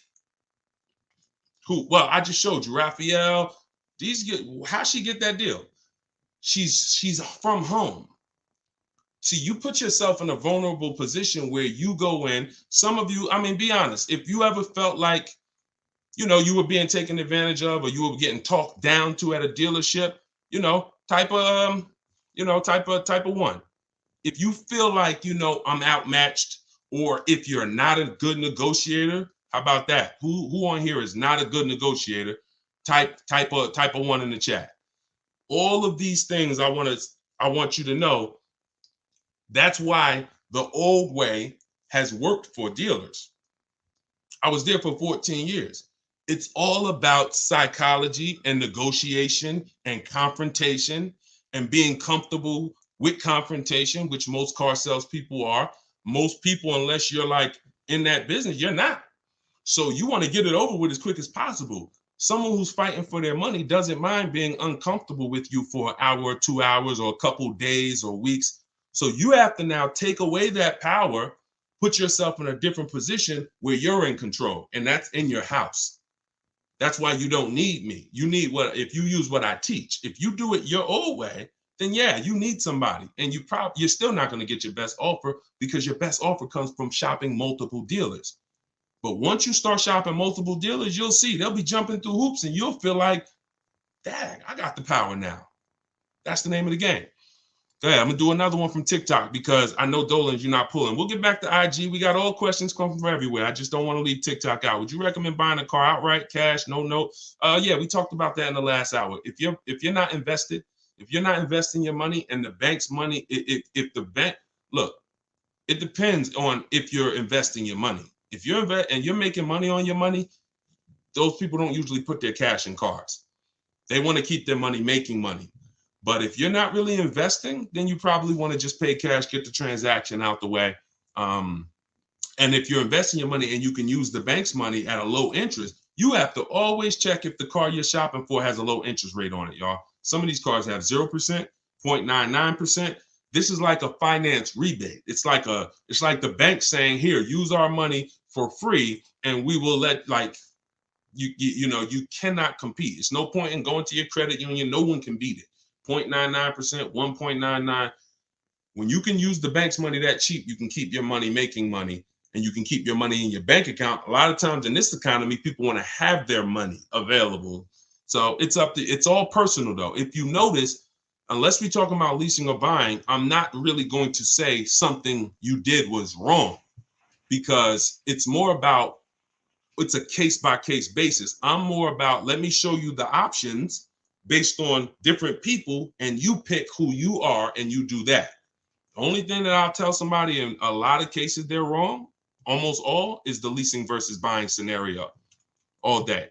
Speaker 1: Well, I just showed you Raphael. How she get that deal? She's from home. See, you put yourself in a vulnerable position where you go in. Some of you, I mean, be honest. If you ever felt like, you were being taken advantage of, or you were getting talked down to at a dealership, type of one. If you feel like, I'm outmatched, or if you're not a good negotiator, how about that? Who on here is not a good negotiator? Type of one in the chat. All of these things I want you to know. That's why the old way has worked for dealers. I was there for 14 years. It's all about psychology and negotiation and confrontation and being comfortable with confrontation, which most car salespeople are. Most people, unless you're like in that business, you're not. So you want to get it over with as quick as possible. Someone who's fighting for their money doesn't mind being uncomfortable with you for an hour or 2 hours or a couple days or weeks. So you have to now take away that power, put yourself in a different position where you're in control, and that's in your house. That's why you don't need me. You need if you use what I teach. If you do it your old way, then yeah, you need somebody, and you're still not going to get your best offer because your best offer comes from shopping multiple dealers. But once you start shopping multiple dealers, you'll see they'll be jumping through hoops, and you'll feel like, dang, I got the power now. That's the name of the game. Go ahead. I'm going to do another one from TikTok because I know Dolan, you're not pulling. We'll get back to IG. We got all questions coming from everywhere. I just don't want to leave TikTok out. Would you recommend buying a car outright, cash, no note? Yeah, we talked about that in the last hour. If you're not invested, if you're not investing your money and the bank's money, if the bank, look, It depends on if you're investing your money. If you're and you're making money on your money, those people don't usually put their cash in cars. They want to keep their money making money. But if you're not really investing, then you probably want to just pay cash, get the transaction out the way. And if you're investing your money and you can use the bank's money at a low interest, you have to always check if the car you're shopping for has a low interest rate on it, y'all. Some of these cars have 0%, 0.99%. This is like a finance rebate. It's like the bank saying, here, use our money for free, and we will let, like, you cannot compete. It's no point in going to your credit union. No one can beat it. 0.99%, 1.99. When you can use the bank's money that cheap, you can keep your money making money, and you can keep your money in your bank account. A lot of times in this economy, people want to have their money available. So it's all personal though. If you notice, unless we're talking about leasing or buying, I'm not really going to say something you did was wrong, because it's a case-by-case basis. I'm more about, let me show you the options based on different people, and you pick who you are and you do that. The only thing that I'll tell somebody in a lot of cases they're wrong, almost all, is the leasing versus buying scenario all day.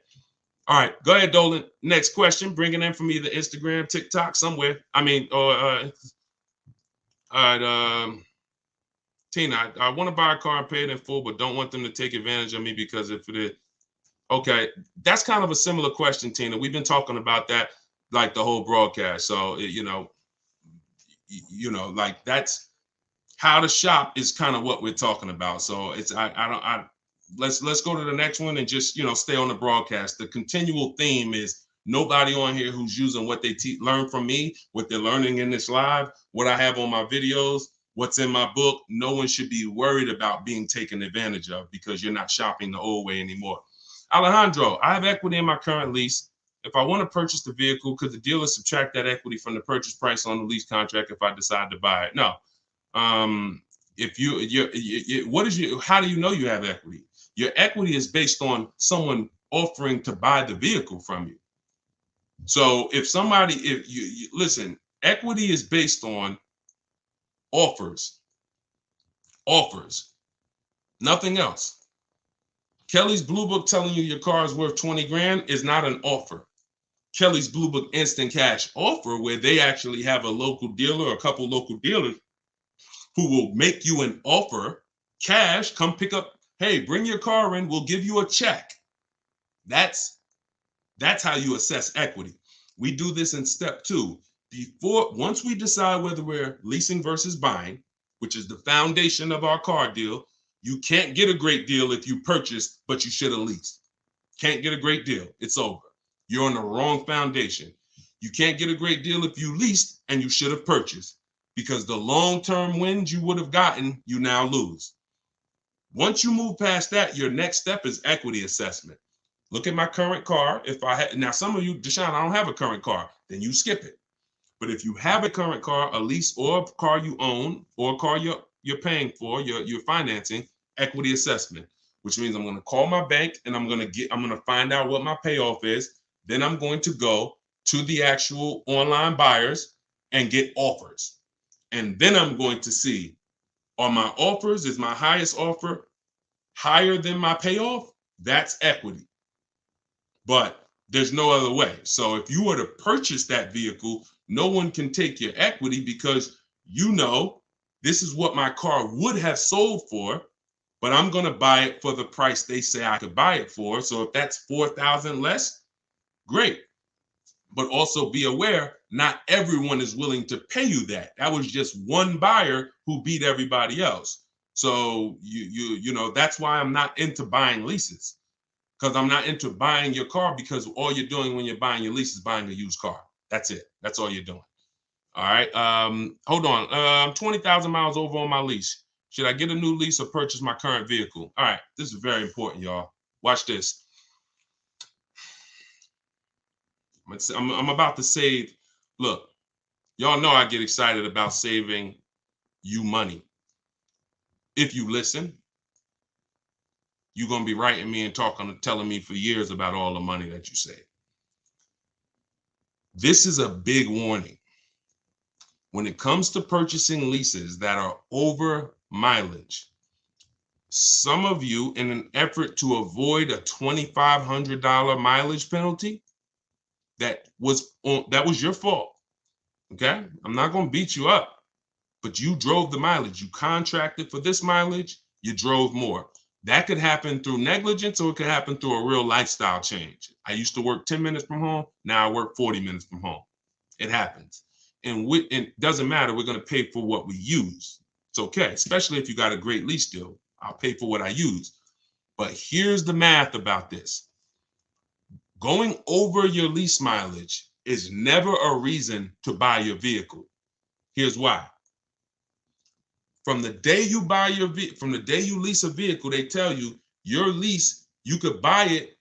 Speaker 1: All right, go ahead, Dolan. Next question. Bring it in from either Instagram, TikTok, somewhere. All right, Tina, I want to buy a car and pay it in full, but don't want them to take advantage of me because if it is. Okay, that's kind of a similar question, Tina. We've been talking about that like the whole broadcast. So, like that's how to shop is kind of what we're talking about. So let's go to the next one and just, stay on the broadcast. The continual theme is nobody on here who's using what they learn from me, what they're learning in this live, what I have on my videos, what's in my book. No one should be worried about being taken advantage of because you're not shopping the old way anymore. Alejandro, I have equity in my current lease. If I want to purchase the vehicle, could the dealer subtract that equity from the purchase price on the lease contract if I decide to buy it? No. How do you know you have equity? Your equity is based on someone offering to buy the vehicle from you. So listen, equity is based on offers, nothing else. Kelly's Blue Book telling you your car is worth 20 grand is not an offer. Kelly's Blue Book instant cash offer, where they actually have a local dealer or a couple local dealers who will make you an offer, cash, come pick up, hey, bring your car in, we'll give you a check. That's how you assess equity. We do this in step 2. Once we decide whether we're leasing versus buying, which is the foundation of our car deal, you can't get a great deal if you purchased, but you should have leased. Can't get a great deal. It's over. You're on the wrong foundation. You can't get a great deal if you leased and you should have purchased, because the long-term wins you would have gotten, you now lose. Once you move past that, your next step is equity assessment. Look at my current car. Now some of you, Deshone, I don't have a current car, then you skip it. But if you have a current car, a lease, or a car you own, or a car you're paying for, you're financing, equity assessment, which means I'm going to call my bank and I'm going to find out what my payoff is. Then I'm going to go to the actual online buyers and get offers. And then I'm going to see, are my offers, is my highest offer higher than my payoff? That's equity. But there's no other way. So if you were to purchase that vehicle, no one can take your equity, because this is what my car would have sold for, but I'm going to buy it for the price they say I could buy it for. So if that's $4,000 less, great. But also be aware, not everyone is willing to pay you that. That was just one buyer who beat everybody else. So that's why I'm not into buying leases, because I'm not into buying your car, because all you're doing when you're buying your lease is buying a used car. That's it. That's all you're doing. All right. Hold on. I'm 20,000 miles over on my lease. Should I get a new lease or purchase my current vehicle? All right. This is very important, y'all. Watch this. I'm about to save. Look, y'all know I get excited about saving you money. If you listen, you're going to be writing me and telling me for years about all the money that you save. This is a big warning. When it comes to purchasing leases that are over mileage, some of you, in an effort to avoid a $2,500 mileage penalty, that was your fault. Okay, I'm not going to beat you up, but you drove the mileage. You contracted for this mileage, you drove more. That could happen through negligence, or it could happen through a real lifestyle change. I used to work 10 minutes from home. Now I work 40 minutes from home. It happens. And it doesn't matter. We're going to pay for what we use. It's okay, especially if you got a great lease deal. I'll pay for what I use. But here's the math about this. Going over your lease mileage is never a reason to buy your vehicle. Here's why. From the day you lease a vehicle, they tell you your lease, you could buy it.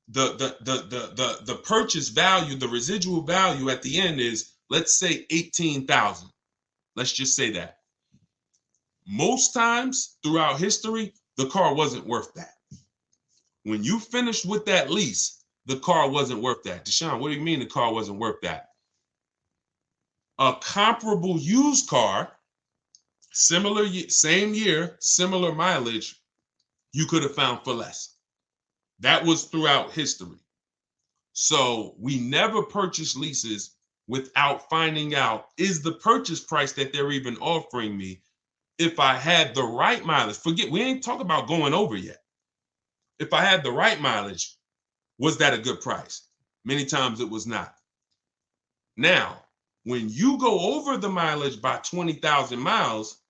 Speaker 1: The purchase value, the residual value at the end is, let's say, $18,000. Let's just say that. Most times throughout history, the car wasn't worth that. When you finished with that lease, the car wasn't worth that. Deshone, what do you mean the car wasn't worth that? A comparable used car, similar, same year, similar mileage, you could have found for less. That was throughout history. So we never purchase leases without finding out, is the purchase price that they're even offering me, if I had the right mileage? Forget, we ain't talking about going over yet. If I had the right mileage, was that a good price? Many times it was not. Now, when you go over the mileage by 20,000 miles,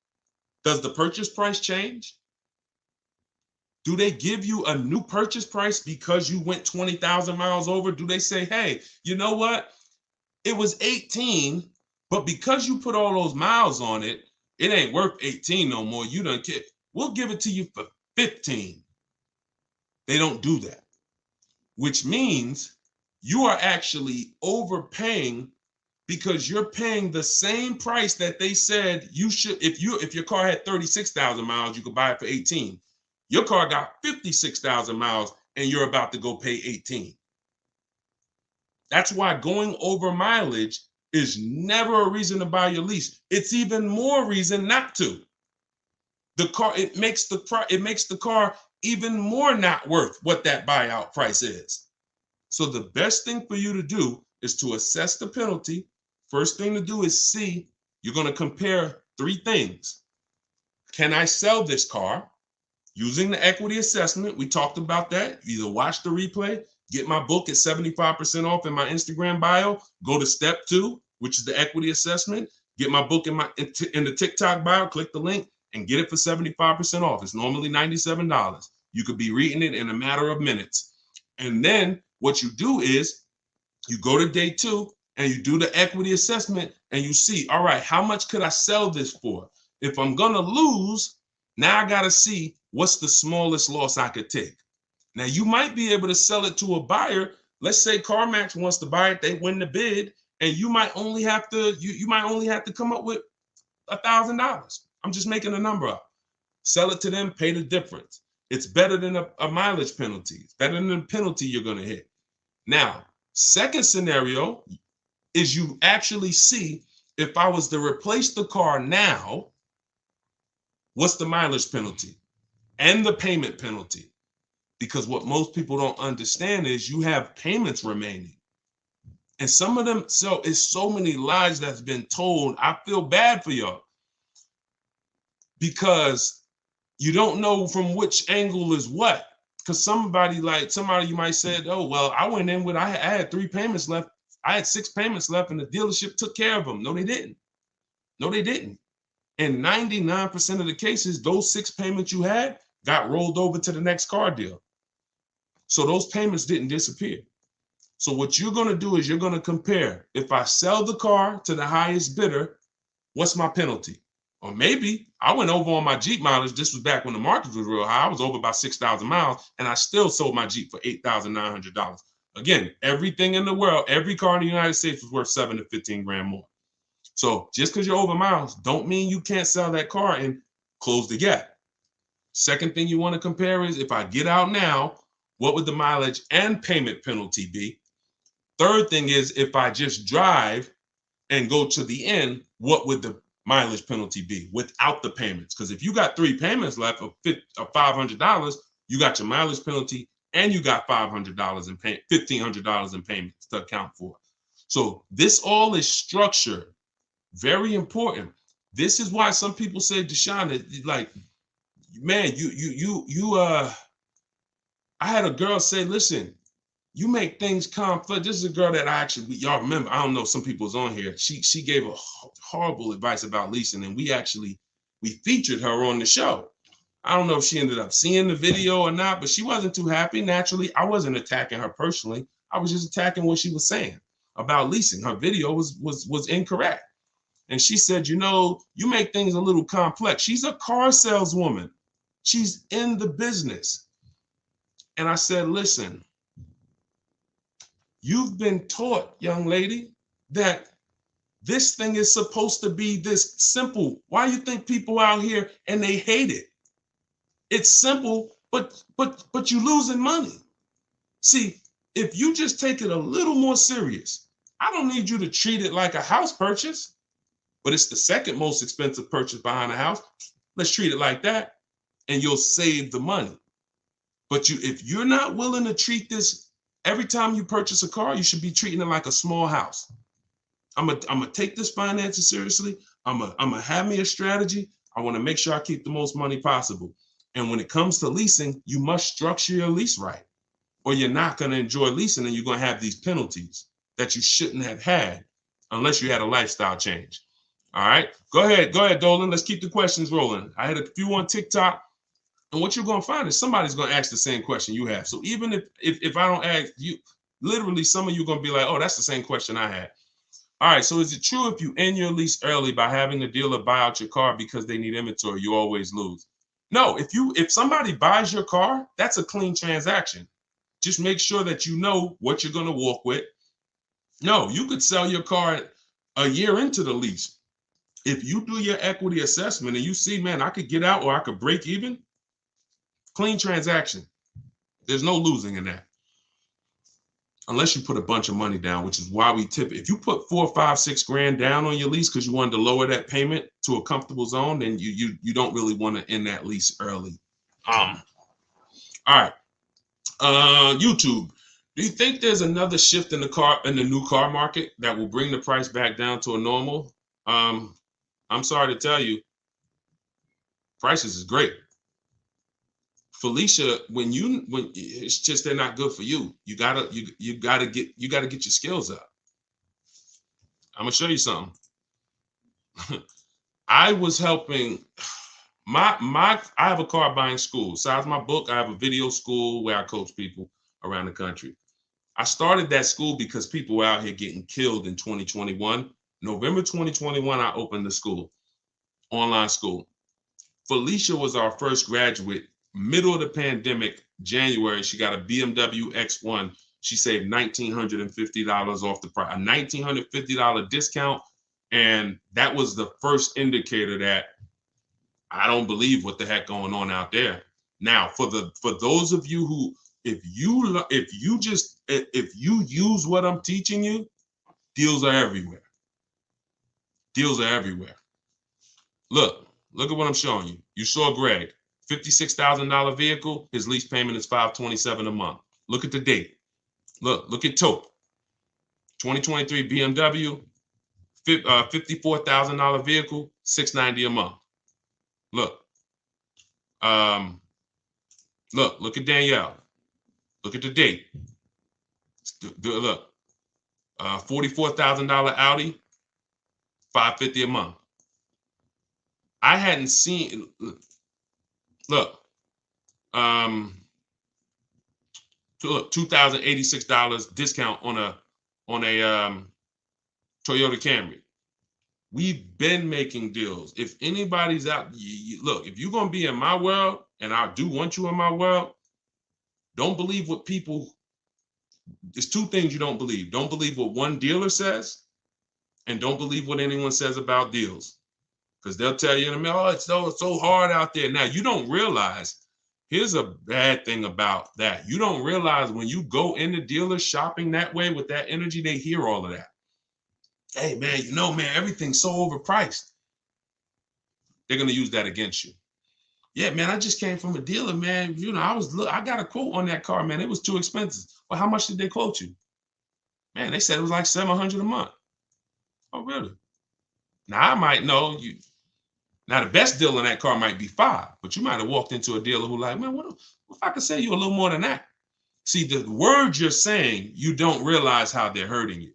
Speaker 1: does the purchase price change? Do they give you a new purchase price because you went 20,000 miles over? Do they say, hey, you know what? It was 18, but because you put all those miles on it, it ain't worth 18 no more. You don't care. We'll give it to you for 15. They don't do that, which means you are actually overpaying, because you're paying the same price that they said you should. If your car had 36,000 miles, you could buy it for 18. Your car got 56,000 miles and you're about to go pay 18. That's why going over mileage is never a reason to buy your lease. It's even more reason not to. It makes the car even more not worth what that buyout price is. So the best thing for you to do is to assess the penalty. First thing to do is see, you're going to compare three things. Can I sell this car? Using the equity assessment, we talked about that. Either watch the replay, get my book at 75% off in my Instagram bio, go to step 2, which is the equity assessment, get my book in the TikTok bio, click the link and get it for 75% off. It's normally $97. You could be reading it in a matter of minutes. And then what you do is you go to day 2 and you do the equity assessment and you see, all right, how much could I sell this for? If I'm going to lose, now I got to see what's the smallest loss I could take. Now, you might be able to sell it to a buyer. Let's say CarMax wants to buy it. They win the bid, and you might only have to come up with $1,000. I'm just making a number up. Sell it to them, pay the difference. It's better than a mileage penalty. It's better than the penalty you're going to hit. Now, second scenario is you actually see, if I was to replace the car now, what's the mileage penalty and the payment penalty? Because what most people don't understand is you have payments remaining. And some of them, so it's so many lies that's been told. I feel bad for y'all, because you don't know from which angle is what. Because somebody you might say, oh, well, I went in with, I had 3 payments left. I had 6 payments left and the dealership took care of them. No, they didn't. No, they didn't. In 99% of the cases, those 6 payments you had got rolled over to the next car deal. So those payments didn't disappear. So what you're going to do is you're going to compare. If I sell the car to the highest bidder, what's my penalty? Or maybe I went over on my Jeep mileage. This was back when the market was real high. I was over about 6,000 miles and I still sold my Jeep for $8,900. Again, everything in the world, every car in the United States was worth 7 to 15 grand more. So just because you're over miles don't mean you can't sell that car and close the gap. Second thing you want to compare is, if I get out now, what would the mileage and payment penalty be? Third thing is, if I just drive, and go to the end, what would the mileage penalty be without the payments? Because if you got 3 payments left of $500, you got your mileage penalty and you got $500 in pay, $1,500 in payments to account for. So this all is structured. Very important. This is why some people say, Deshone, like, man, I had a girl say, listen, you make things complex. This is a girl that y'all remember, I don't know, some people's on here. She gave a horrible advice about leasing, and we featured her on the show. I don't know if she ended up seeing the video or not, but she wasn't too happy. Naturally, I wasn't attacking her personally. I was just attacking what she was saying about leasing. Her video was incorrect. And she said, you know, you make things a little complex. She's a car saleswoman. She's in the business. And I said, listen, you've been taught, young lady, that this thing is supposed to be this simple. Why do you think people out here and they hate it? It's simple, but you're losing money. See, if you just take it a little more serious, I don't need you to treat it like a house purchase, but it's the second most expensive purchase behind a house. Let's treat it like that, and you'll save the money. But if you're not willing to treat this, every time you purchase a car, you should be treating it like a small house. I'm gonna take this finances seriously. I'm gonna have me a strategy. I want to make sure I keep the most money possible. And when it comes to leasing, you must structure your lease right, or you're not going to enjoy leasing, and you're going to have these penalties that you shouldn't have had unless you had a lifestyle change. All right, go ahead, Dolan. Let's keep the questions rolling. I had a few on TikTok, and what you're going to find is somebody's going to ask the same question you have. So even if I don't ask you, literally some of you are going to be like, oh, that's the same question I had. All right, so is it true if you end your lease early by having the dealer buy out your car because they need inventory, you always lose? No, if somebody buys your car, that's a clean transaction. Just make sure that you know what you're going to walk with. No, you could sell your car a year into the lease. If you do your equity assessment and you see, man, I could get out or I could break even, clean transaction. There's no losing in that. Unless you put a bunch of money down, which is why we tip it. If you put $4, $5, $6 grand down on your lease because you wanted to lower that payment to a comfortable zone, then you don't really want to end that lease early. All right. YouTube. Do you think there's another shift in the new car market that will bring the price back down to a normal? I'm sorry to tell you, prices is great. Felicia, when it's just they're not good for you. You gotta get your skills up. I'm gonna show you something. I was helping I have a car buying school. Besides my book, I have a video school where I coach people around the country. I started that school because people were out here getting killed in 2021. November 2021, I opened the school, online school. Felicia was our first graduate. Middle of the pandemic, January, she got a BMW X1. She saved $1,950 off the price, a $1,950 discount. And that was the first indicator that I don't believe what the heck going on out there. Now, for those of you who, if you use what I'm teaching you, deals are everywhere. Deals are everywhere. Look at what I'm showing you. You saw Greg. $56,000 vehicle, his lease payment is $527 a month. Look at the date. Look at Taupe. 2023 BMW, $54,000 vehicle, $690 a month. Look at Danielle. Look at the date. Look, $44,000 Audi, $550 a month. I hadn't seen. Look, $2,086 discount on a Toyota Camry. We've been making deals. If anybody's out, look, if you're gonna be in my world, and I do want you in my world, don't believe what people. There's two things you don't believe. Don't believe what one dealer says, and don't believe what anyone says about deals. Because they'll tell you in a minute, oh, it's so hard out there. Now, you don't realize, here's a bad thing about that. You don't realize when you go into dealers shopping that way with that energy, they hear all of that. Hey, man, man, everything's so overpriced. They're going to use that against you. Yeah, man, I just came from a dealer, man. I got a quote on that car, man. It was too expensive. Well, how much did they quote you? Man, they said it was like $700 a month. Oh, really? Now, I might know you. Now, the best deal on that car might be $5, but you might have walked into a dealer who like, man, what if I could sell you a little more than that? See, the words you're saying, you don't realize how they're hurting you.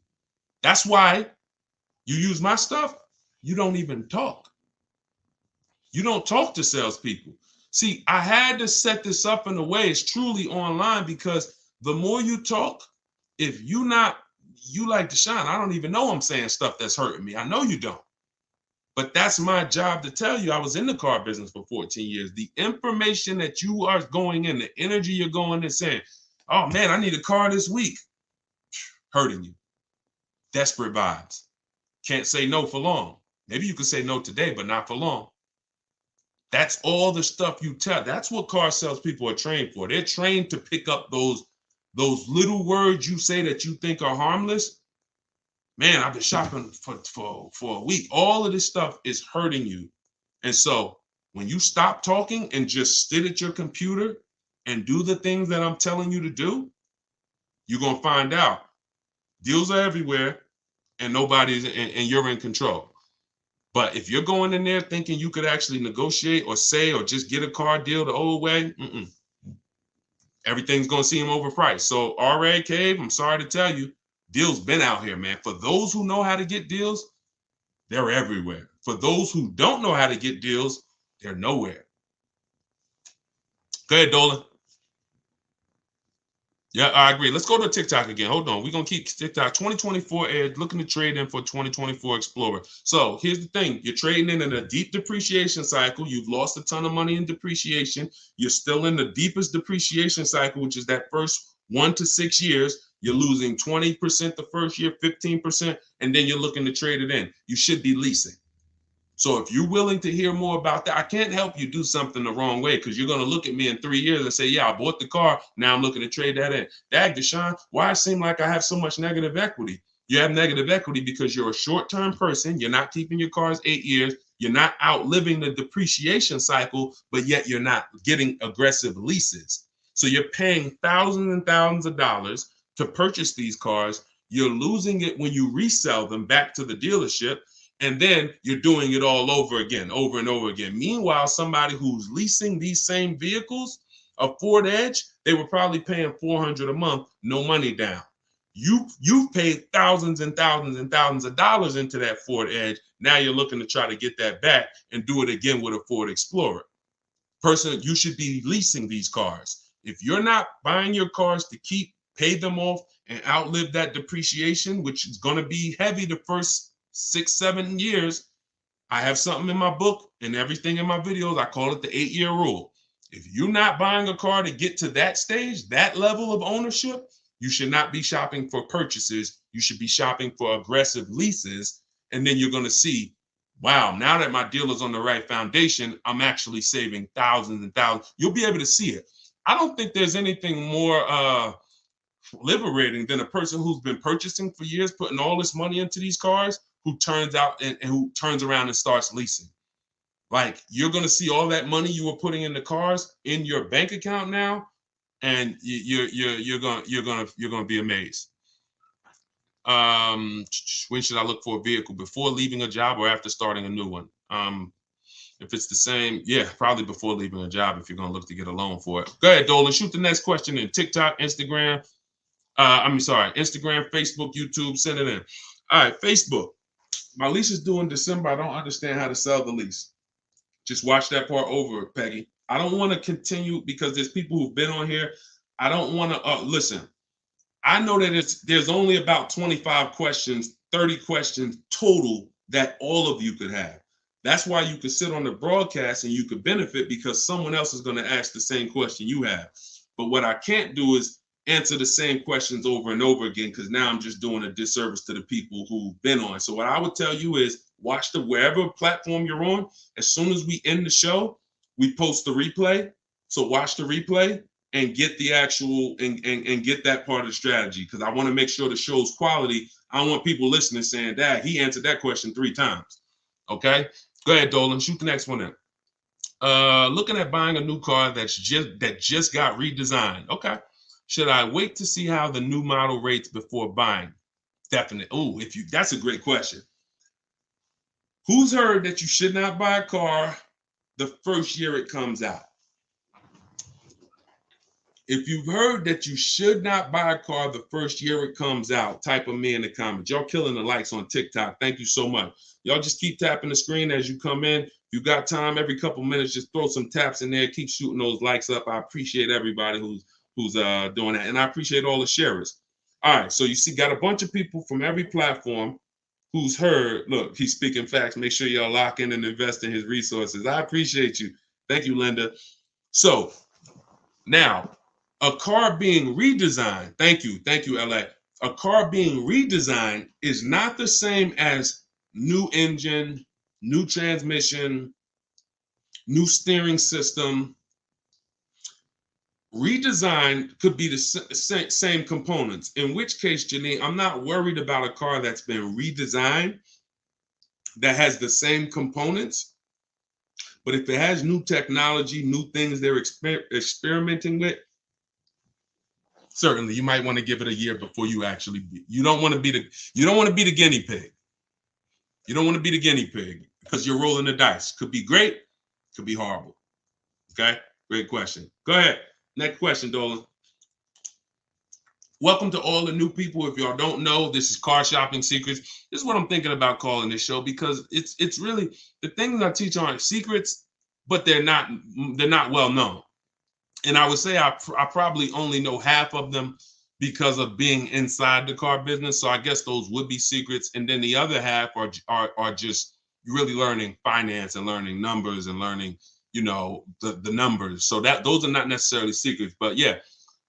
Speaker 1: That's why you use my stuff. You don't even talk. You don't talk to salespeople. See, I had to set this up in a way it's truly online, because the more you talk, if you like Deshone, I don't even know I'm saying stuff that's hurting me. I know you don't. But that's my job to tell you. I was in the car business for 14 years. The information that you are going in, the energy you're going in saying, oh man, I need a car this week, hurting you. Desperate vibes. Can't say no for long. Maybe you could say no today, but not for long. That's all the stuff you tell. That's what car salespeople are trained for. They're trained to pick up those little words you say that you think are harmless. Man, I've been shopping for a week. All of this stuff is hurting you. And so when you stop talking and just sit at your computer and do the things that I'm telling you to do, you're going to find out deals are everywhere and you're in control. But if you're going in there thinking you could actually negotiate or just get a car deal the old way, everything's going to seem overpriced. So RA Cave, I'm sorry to tell you, deals been out here, man. For those who know how to get deals, they're everywhere. For those who don't know how to get deals, they're nowhere. Go ahead, Dolan. Yeah, I agree. Let's go to TikTok again. Hold on. We're going to keep TikTok. 2024 Edge, looking to trade in for 2024 Explorer. So here's the thing. You're trading in a deep depreciation cycle. You've lost a ton of money in depreciation. You're still in the deepest depreciation cycle, which is that first 1 to 6 years. You're losing 20% the first year, 15%, and then you're looking to trade it in. You should be leasing. So if you're willing to hear more about that, I can't help you do something the wrong way, because you're going to look at me in 3 years and say, yeah, I bought the car. Now I'm looking to trade that in. Dag, Deshone, why it seem like I have so much negative equity? You have negative equity because you're a short-term person. You're not keeping your cars 8 years. You're not outliving the depreciation cycle, but yet you're not getting aggressive leases. So you're paying thousands and thousands of dollars to purchase these cars. You're losing it when you resell them back to the dealership. And then you're doing it all over again, over and over again. Meanwhile, somebody who's leasing these same vehicles, a Ford Edge, they were probably paying $400 a month, no money down. You've paid thousands and thousands and thousands of dollars into that Ford Edge. Now you're looking to try to get that back and do it again with a Ford Explorer. Person, you should be leasing these cars. If you're not buying your cars to pay them off and outlive that depreciation, which is going to be heavy the first 6-7 years, I have something in my book and everything in my videos. I call it the 8-year rule. If you're not buying a car to get to that stage, that level of ownership, you should not be shopping for purchases. You should be shopping for aggressive leases. And then you're going to see, wow, now that my deal is on the right foundation, I'm actually saving thousands and thousands. You'll be able to see it. I don't think there's anything more liberating than a person who's been purchasing for years, putting all this money into these cars, who turns around and starts leasing. Like, you're going to see all that money you were putting in the cars in your bank account now, and you're going to be amazed. When should I look for a vehicle? Before leaving a job or after starting a new one? If it's the same, yeah, probably before leaving a job if you're going to look to get a loan for it. Go ahead, Dolan. Shoot the next question in TikTok, Instagram. Instagram, Facebook, YouTube. Send it in. All right, Facebook. My lease is due in December. I don't understand how to sell the lease. Just watch that part over, Peggy. I don't want to continue because there's people who've been on here. I don't want to listen. I know that there's only about 25 questions, 30 questions total that all of you could have. That's why you could sit on the broadcast and you could benefit, because someone else is going to ask the same question you have. But what I can't do is answer the same questions over and over again, because now I'm just doing a disservice to the people who've been on. So what I would tell you is watch wherever platform you're on. As soon as we end the show, we post the replay. So watch the replay and get the actual and get that part of the strategy, because I want to make sure the show's quality. I don't want people listening saying that he answered that question 3 times. Okay, go ahead, Dolan. Shoot the next one in. Looking at buying a new car that just got redesigned. Okay, should I wait to see how the new model rates before buying? Definitely. Oh, that's a great question. Who's heard that you should not buy a car the first year it comes out? If you've heard that you should not buy a car the first year it comes out, type of me in the comments. Y'all killing the likes on TikTok. Thank you so much. Y'all just keep tapping the screen as you come in. If you got time, every couple minutes, just throw some taps in there. Keep shooting those likes up. I appreciate everybody who's doing that. And I appreciate all the sharers. All right, so you see, got a bunch of people from every platform who's heard. Look, he's speaking facts. Make sure y'all lock in and invest in his resources. I appreciate you. Thank you, Linda. So now, a car being redesigned, thank you, LA. A car being redesigned is not the same as new engine, new transmission, new steering system. Redesign could be the same components, in which case, Janine, I'm not worried about a car that's been redesigned that has the same components. But if it has new technology, new things they're experimenting with, certainly you might want to give it a year before you actually you don't want to be the guinea pig. You don't want to be the guinea pig because you're rolling the dice. Could be great, could be horrible. Okay, great question. Go ahead. Next question, Dolan. Welcome to all the new people. If y'all don't know, this is Car Shopping Secrets. This is what I'm thinking about calling this show, because it's really, the things I teach aren't secrets, but they're not well known. And I would say I probably only know half of them because of being inside the car business. So I guess those would be secrets. And then the other half are just really learning finance and learning numbers and learning, the numbers. So those are not necessarily secrets. But yeah,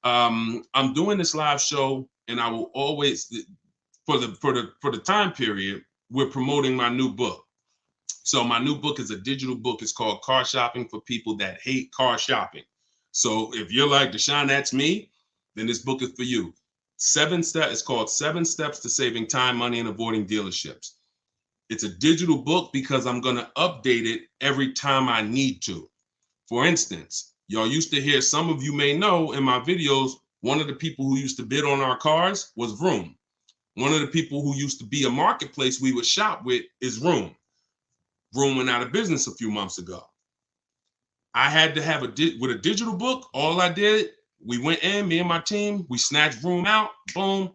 Speaker 1: I'm doing this live show, and I will always, for the time period, we're promoting my new book. So my new book is a digital book. It's called Car Shopping for People That Hate Car Shopping. So if you're like, Deshone, that's me, then this book is for you. 7 steps. It's called 7 Steps to Saving Time, Money, and Avoiding Dealerships. It's a digital book because I'm going to update it every time I need to. For instance, y'all used to hear, some of you may know in my videos, one of the people who used to bid on our cars was Vroom. One of the people who used to be a marketplace we would shop with is Vroom. Vroom went out of business a few months ago. I had to have with a digital book. All I did, we went in, me and my team, we snatched Vroom out, boom.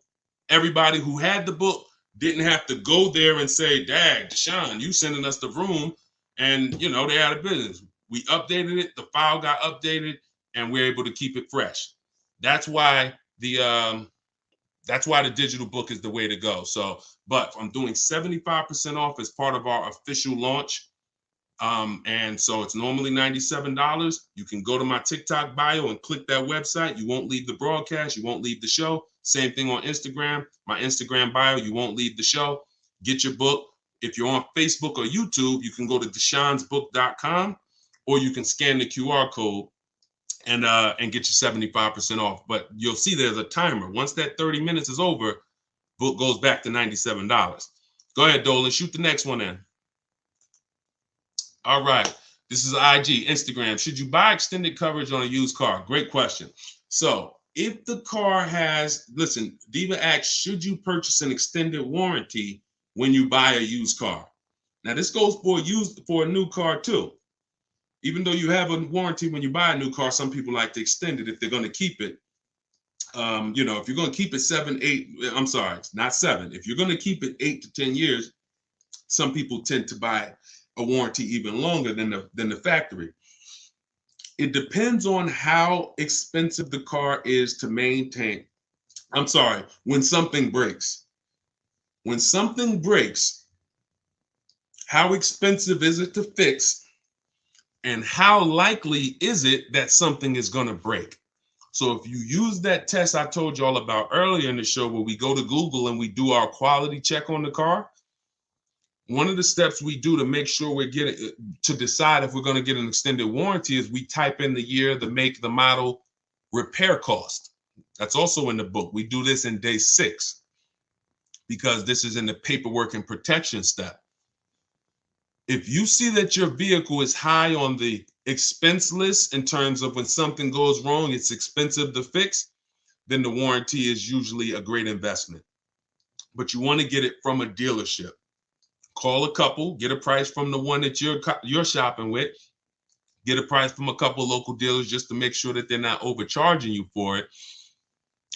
Speaker 1: Everybody who had the book didn't have to go there and say, "Dag, Deshone, you sending us the Vroom," and they're out of business. We updated it, the file got updated, and we're able to keep it fresh. That's why the digital book is the way to go. So, but I'm doing 75% off as part of our official launch. And so it's normally $97. You can go to my TikTok bio and click that website. You won't leave the broadcast. You won't leave the show. Same thing on Instagram. My Instagram bio, you won't leave the show. Get your book. If you're on Facebook or YouTube, you can go to deshonesbook.com, or you can scan the QR code and get your 75% off. But you'll see there's a timer. Once that 30 minutes is over, book goes back to $97. Go ahead, Dolan. Shoot the next one in. All right. This is IG, Instagram. Should you buy extended coverage on a used car? Great question. So if the car has, listen, Diva asks, should you purchase an extended warranty when you buy a used car? Now this goes for a new car too. Even though you have a warranty when you buy a new car, some people like to extend it if they're going to keep it. If you're going to keep it not 7. If you're going to keep it 8 to 10 years, some people tend to buy a warranty even longer than the factory. It depends on how expensive the car is to maintain. When something breaks. When something breaks, how expensive is it to fix? And how likely is it that something is going to break? So if you use that test I told you all about earlier in the show, where we go to Google and we do our quality check on the car, one of the steps we do to make sure to decide if we're going to get an extended warranty is we type in the year, the make, the model, repair cost. That's also in the book. We do this in day 6. because this is in the paperwork and protection step. If you see that your vehicle is high on the expense list in terms of when something goes wrong, it's expensive to fix, then the warranty is usually a great investment. But you want to get it from a dealership. Call a couple, get a price from the one that you're shopping with, get a price from a couple local dealers just to make sure that they're not overcharging you for it.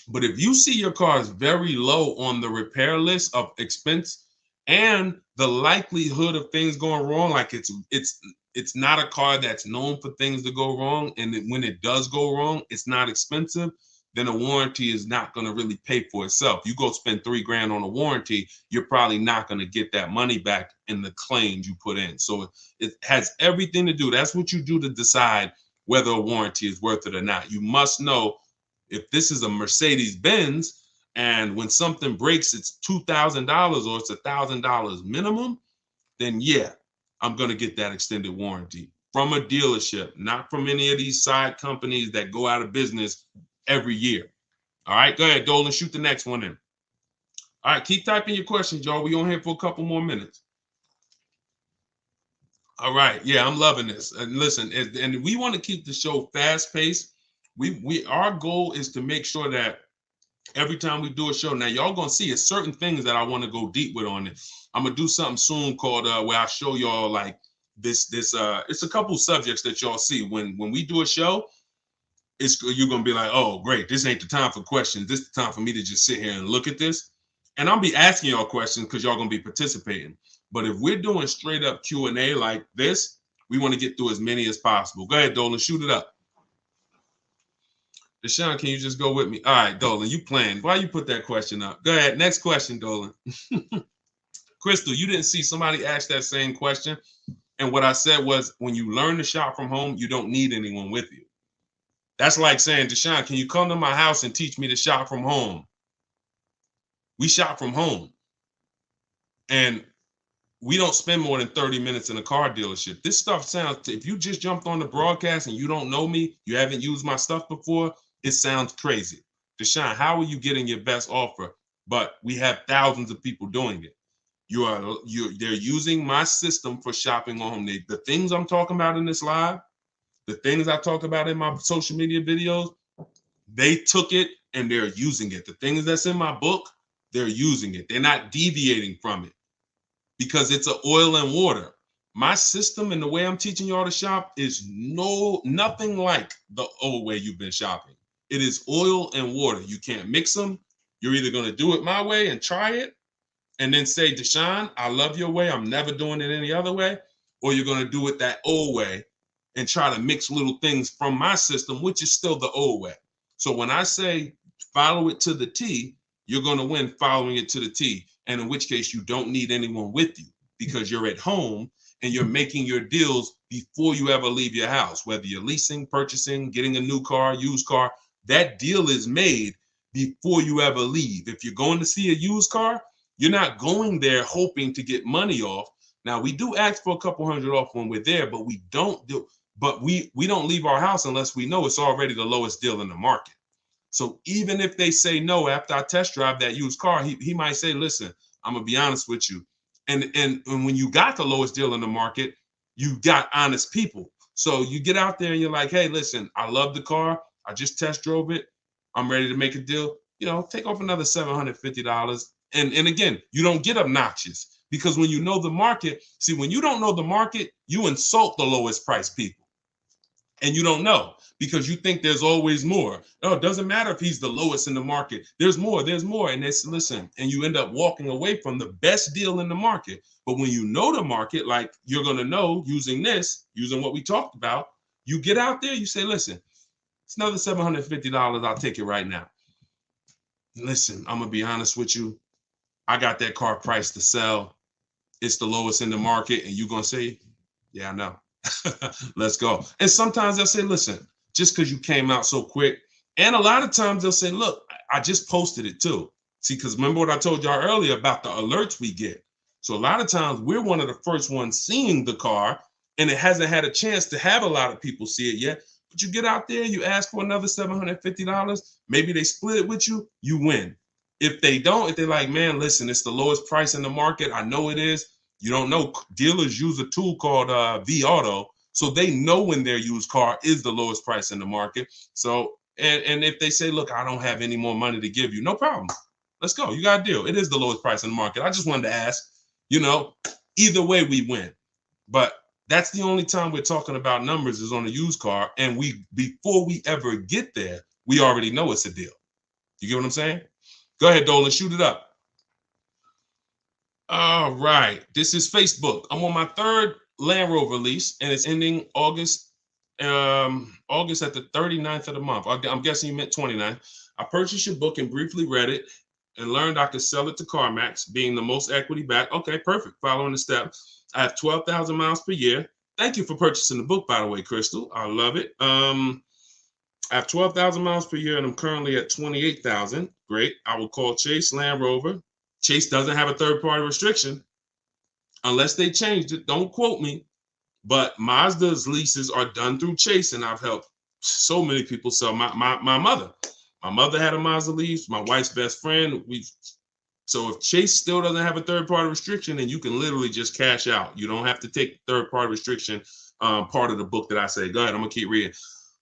Speaker 1: But if you see your car is very low on the repair list of expense and the likelihood of things going wrong, like it's not a car that's known for things to go wrong, and when it does go wrong, it's not expensive, then a warranty is not going to really pay for itself. You go spend $3,000 on a warranty, you're probably not going to get that money back in the claims you put in. So it has everything to do. That's what you do to decide whether a warranty is worth it or not. You must know if this is a Mercedes Benz and when something breaks, it's $2,000 or it's $1,000 minimum, then yeah, I'm going to get that extended warranty from a dealership, not from any of these side companies that go out of business every year. All right, go ahead, Dolan, shoot the next one in. All right, keep typing your questions, y'all. We on here for a couple more minutes. All right, yeah, I'm loving this. And listen, and we want to keep the show fast paced. Our goal is to make sure that every time we do a show, now y'all gonna see it's certain things that I want to go deep with on it. I'm gonna do something soon called where I show y'all like this it's a couple subjects that y'all see when we do a show. You're gonna be like, oh great, this ain't the time for questions. This is the time for me to just sit here and look at this. And I'll be asking y'all questions because y'all gonna be participating. But if we're doing straight up Q&A like this, we want to get through as many as possible. Go ahead, Dolan, shoot it up. Deshone, can you just go with me? All right, Dolan, you playing. Why you put that question up? Go ahead, next question, Dolan. Crystal, you didn't see somebody ask that same question. And what I said was, when you learn to shop from home, you don't need anyone with you. That's like saying, Deshone, can you come to my house and teach me to shop from home? We shop from home. And we don't spend more than 30 minutes in a car dealership. This stuff sounds, if you just jumped on the broadcast and you don't know me, you haven't used my stuff before, it sounds crazy. Deshone, how are you getting your best offer? But we have thousands of people doing it. They're using my system for shopping on home. The things I'm talking about in this live, the things I talk about in my social media videos, they took it and they're using it. The things that's in my book, they're using it. They're not deviating from it because it's an oil and water. My system and the way I'm teaching y'all to shop is nothing like the old way you've been shopping. It is oil and water. You can't mix them. You're either going to do it my way and try it and then say, Deshone, I love your way. I'm never doing it any other way. Or you're going to do it that old way and try to mix little things from my system, which is still the old way. So when I say follow it to the T, you're going to win following it to the T. And in which case you don't need anyone with you because you're at home and you're making your deals before you ever leave your house, whether you're leasing, purchasing, getting a new car, used car, that deal is made before you ever leave. If you're going to see a used car, you're not going there hoping to get money off. Now we do ask for a couple $100 off when we're there, but we don't leave our house unless we know it's already the lowest deal in the market. So even if they say no after I test drive that used car, he might say, listen, I'm gonna be honest with you. And when you got the lowest deal in the market, you got honest people. So you get out there and you're like, hey, listen, I love the car. I just test drove it. I'm ready to make a deal. Take off another $750. And again, you don't get obnoxious because when you know the market, see, when you don't know the market, you insult the lowest price people. And you don't know because you think there's always more. No, it doesn't matter if he's the lowest in the market. There's more. And listen, and you end up walking away from the best deal in the market. But when you know the market, like you're going to know using what we talked about, you get out there, you say, listen, it's another $750. I'll take it right now. Listen, I'm going to be honest with you. I got that car priced to sell. It's the lowest in the market. And you're going to say, yeah, I know. Let's go. And sometimes they'll say, listen, just because you came out so quick. And a lot of times they'll say, look, I just posted it too. See, because remember what I told y'all earlier about the alerts we get. So a lot of times we're one of the first ones seeing the car and it hasn't had a chance to have a lot of people see it yet. But you get out there, you ask for another $750. Maybe they split it with you, you win. If they don't, if they're like, man, listen, it's the lowest price in the market. I know it is. You don't know. Dealers use a tool called vAuto, so they know when their used car is the lowest price in the market. So, and if they say, look, I don't have any more money to give you, no problem. Let's go. You got a deal. It is the lowest price in the market. I just wanted to ask, either way we win. But that's the only time we're talking about numbers is on a used car. And before we ever get there, we already know it's a deal. You get what I'm saying? Go ahead, Dolan, shoot it up. All right. This is Facebook. I'm on my third Land Rover lease, and it's ending August at the 39th of the month. I'm guessing you meant 29th. I purchased your book and briefly read it and learned I could sell it to CarMax, being the most equity back. Okay, perfect. Following the steps. I have 12,000 miles per year. Thank you for purchasing the book, by the way, Crystal. I love it. I have 12,000 miles per year, and I'm currently at 28,000. Great. I will call Chase Land Rover. Chase doesn't have a third-party restriction unless they changed it. Don't quote me, but Mazda's leases are done through Chase, and I've helped so many people sell. My mother. My mother had a Mazda lease. My wife's best friend. So if Chase still doesn't have a third-party restriction, then you can literally just cash out. You don't have to take third-party restriction part of the book that I say. Go ahead. I'm gonna keep reading.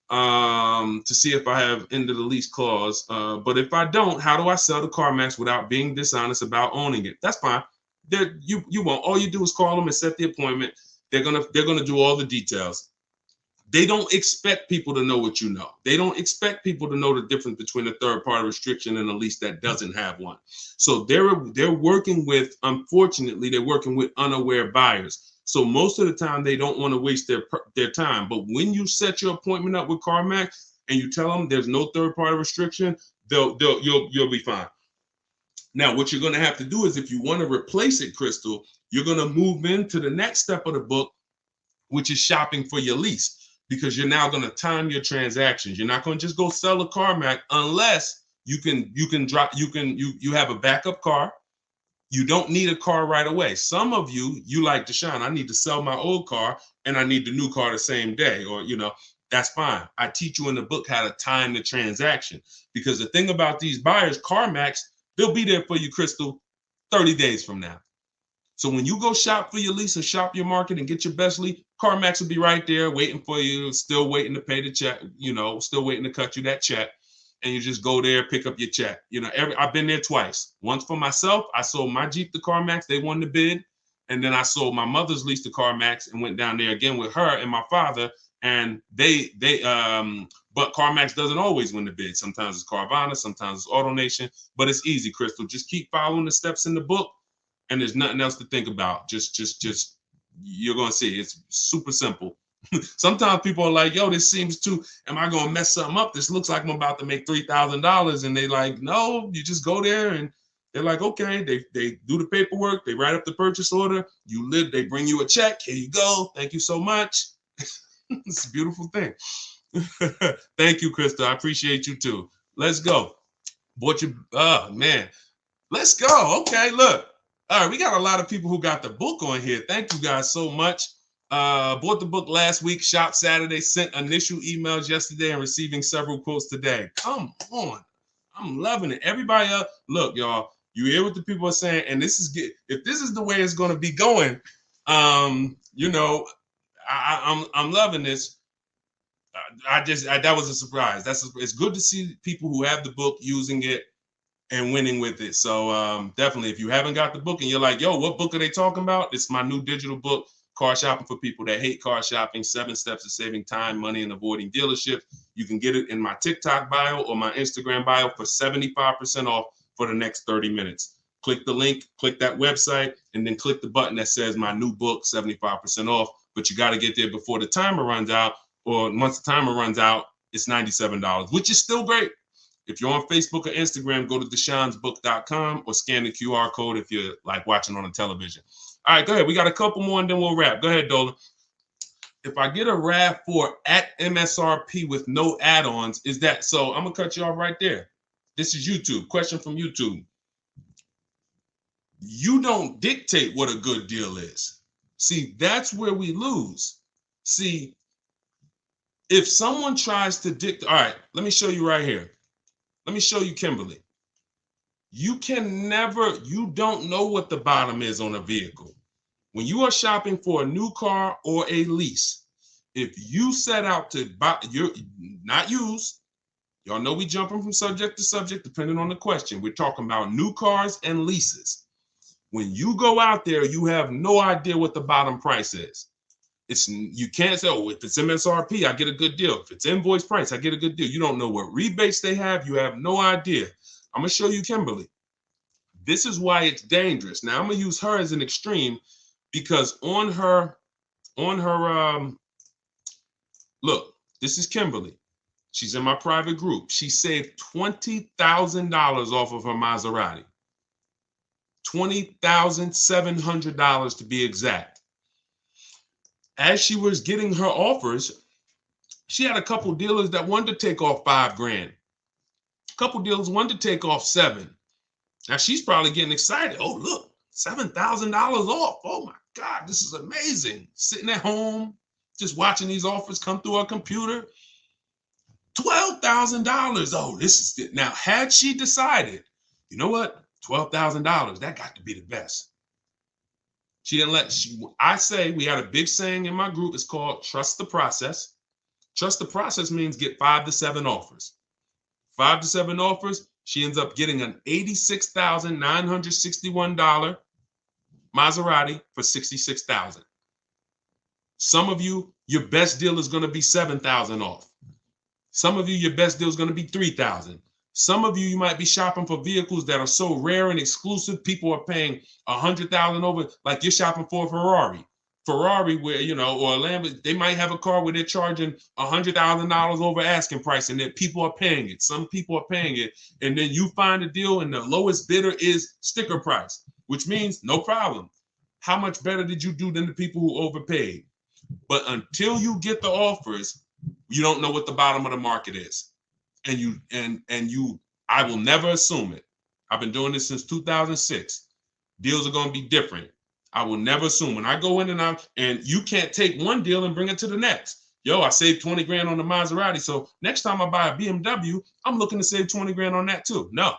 Speaker 1: To see if I have ended the lease clause. But if I don't, how do I sell to CarMax without being dishonest about owning it? That's fine. You won't. All you do is call them and set the appointment. They're gonna do all the details. They don't expect people to know what you know. They don't expect people to know the difference between a third-party restriction and a lease that doesn't have one. So they're working with, unfortunately, they're working with unaware buyers. So most of the time they don't want to waste their time. But when you set your appointment up with CarMax and you tell them there's no third-party restriction, you'll be fine. Now, what you're going to have to do is, if you want to replace it, Crystal, you're going to move into the next step of the book, which is shopping for your lease, because you're now going to time your transactions. You're not going to just go sell a CarMax unless you have a backup car. You don't need a car right away. Some of you like Deshone, I need to sell my old car and I need the new car the same day, or that's fine. I teach you in the book how to time the transaction, because the thing about these buyers, CarMax, they'll be there for you, Crystal, 30 days from now. So when you go shop for your lease and shop your market and get your best lease, CarMax will be right there waiting for you, still waiting to pay the check, still waiting to cut you that check. And you just go there, pick up your check. I've been there twice. Once for myself, I sold my Jeep to CarMax. They won the bid. And then I sold my mother's lease to CarMax and went down there again with her and my father. And but CarMax doesn't always win the bid. Sometimes it's Carvana, sometimes it's AutoNation, but it's easy, Crystal. Just keep following the steps in the book, and there's nothing else to think about. Just you're gonna see it's super simple. Sometimes people are like, yo, this seems too, am I gonna mess something up? This looks like I'm about to make $3,000. And they like, no, you just go there and they're like, okay, they do the paperwork, they write up the purchase order, they bring you a check, here you go, thank you so much. It's a beautiful thing. Thank you, Krista. I appreciate you too. Let's go. Man. Let's go. Okay, look. All right, we got a lot of people who got the book on here. Thank you guys so much. Bought the book last week, shop Saturday, sent initial emails yesterday, and receiving several quotes today. Come on. I'm loving it. Everybody else, look, y'all, you hear what the people are saying, and this is good. If this is the way it's going to be going, I'm loving this. That was a surprise. It's good to see people who have the book using it and winning with it. So definitely, if you haven't got the book and you're like, yo, what book are they talking about? It's my new digital book, Car Shopping for People That Hate Car Shopping, 7 Steps to Saving Time, Money, and Avoiding Dealerships. You can get it in my TikTok bio or my Instagram bio for 75% off for the next 30 minutes. Click the link, click that website, and then click the button that says my new book, 75% off. But you got to get there before the timer runs out, or once the timer runs out, it's $97, which is still great. If you're on Facebook or Instagram, go to deshonesbook.com or scan the QR code if you're like watching on the television. All right, go ahead. We got a couple more and then we'll wrap. Go ahead, Dolan. If I get a RAV4 at MSRP with no add-ons, is that so? I'm going to cut you off right there. This is YouTube. Question from YouTube. You don't dictate what a good deal is. See, that's where we lose. See, if someone tries to dictate, all right, let me show you right here. Let me show you Kimberly. You don't know what the bottom is on a vehicle. When you are shopping for a new car or a lease, if you set out to buy, you're not used. Y'all know we jumping from subject to subject depending on the question. We're talking about new cars and leases. When you go out there, you have no idea what the bottom price is. You can't say, oh, if it's MSRP, I get a good deal. If it's invoice price, I get a good deal. You don't know what rebates they have. You have no idea. I'm gonna show you Kimberly. This is why it's dangerous. Now I'm gonna use her as an extreme because on her look, this is Kimberly. She's in my private group. She saved $20,000 off of her Maserati. $20,700 to be exact. As she was getting her offers, she had a couple dealers that wanted to take off $5,000. A couple dealers wanted to take off $7,000. Now she's probably getting excited. Oh, look, $7,000 off. Oh my God, this is amazing. Sitting at home, just watching these offers come through her computer. $12,000. Oh, this is it. Now, had she decided, you know what? $12,000, that got to be the best. She didn't I say, we had a big saying in my group. It's called trust the process. Trust the process means get 5 to 7 offers. 5 to 7 offers. She ends up getting an $86,961 Maserati for $66,000. Some of you, your best deal is going to be $7,000 off. Some of you, your best deal is going to be $3,000. Some of you might be shopping for vehicles that are so rare and exclusive. People are paying $100,000 over, like you're shopping for a Ferrari. Ferrari, where, or a Lambo, they might have a car where they're charging $100,000 over asking price, and that people are paying it. Some people are paying it, and then you find a deal, and the lowest bidder is sticker price, which means no problem. How much better did you do than the people who overpaid? But until you get the offers, you don't know what the bottom of the market is. I will never assume it. I've been doing this since 2006. Deals are going to be different. I will never assume. When I go in and you can't take one deal and bring it to the next. Yo, I saved 20 grand on the Maserati. So next time I buy a BMW, I'm looking to save 20 grand on that too. No.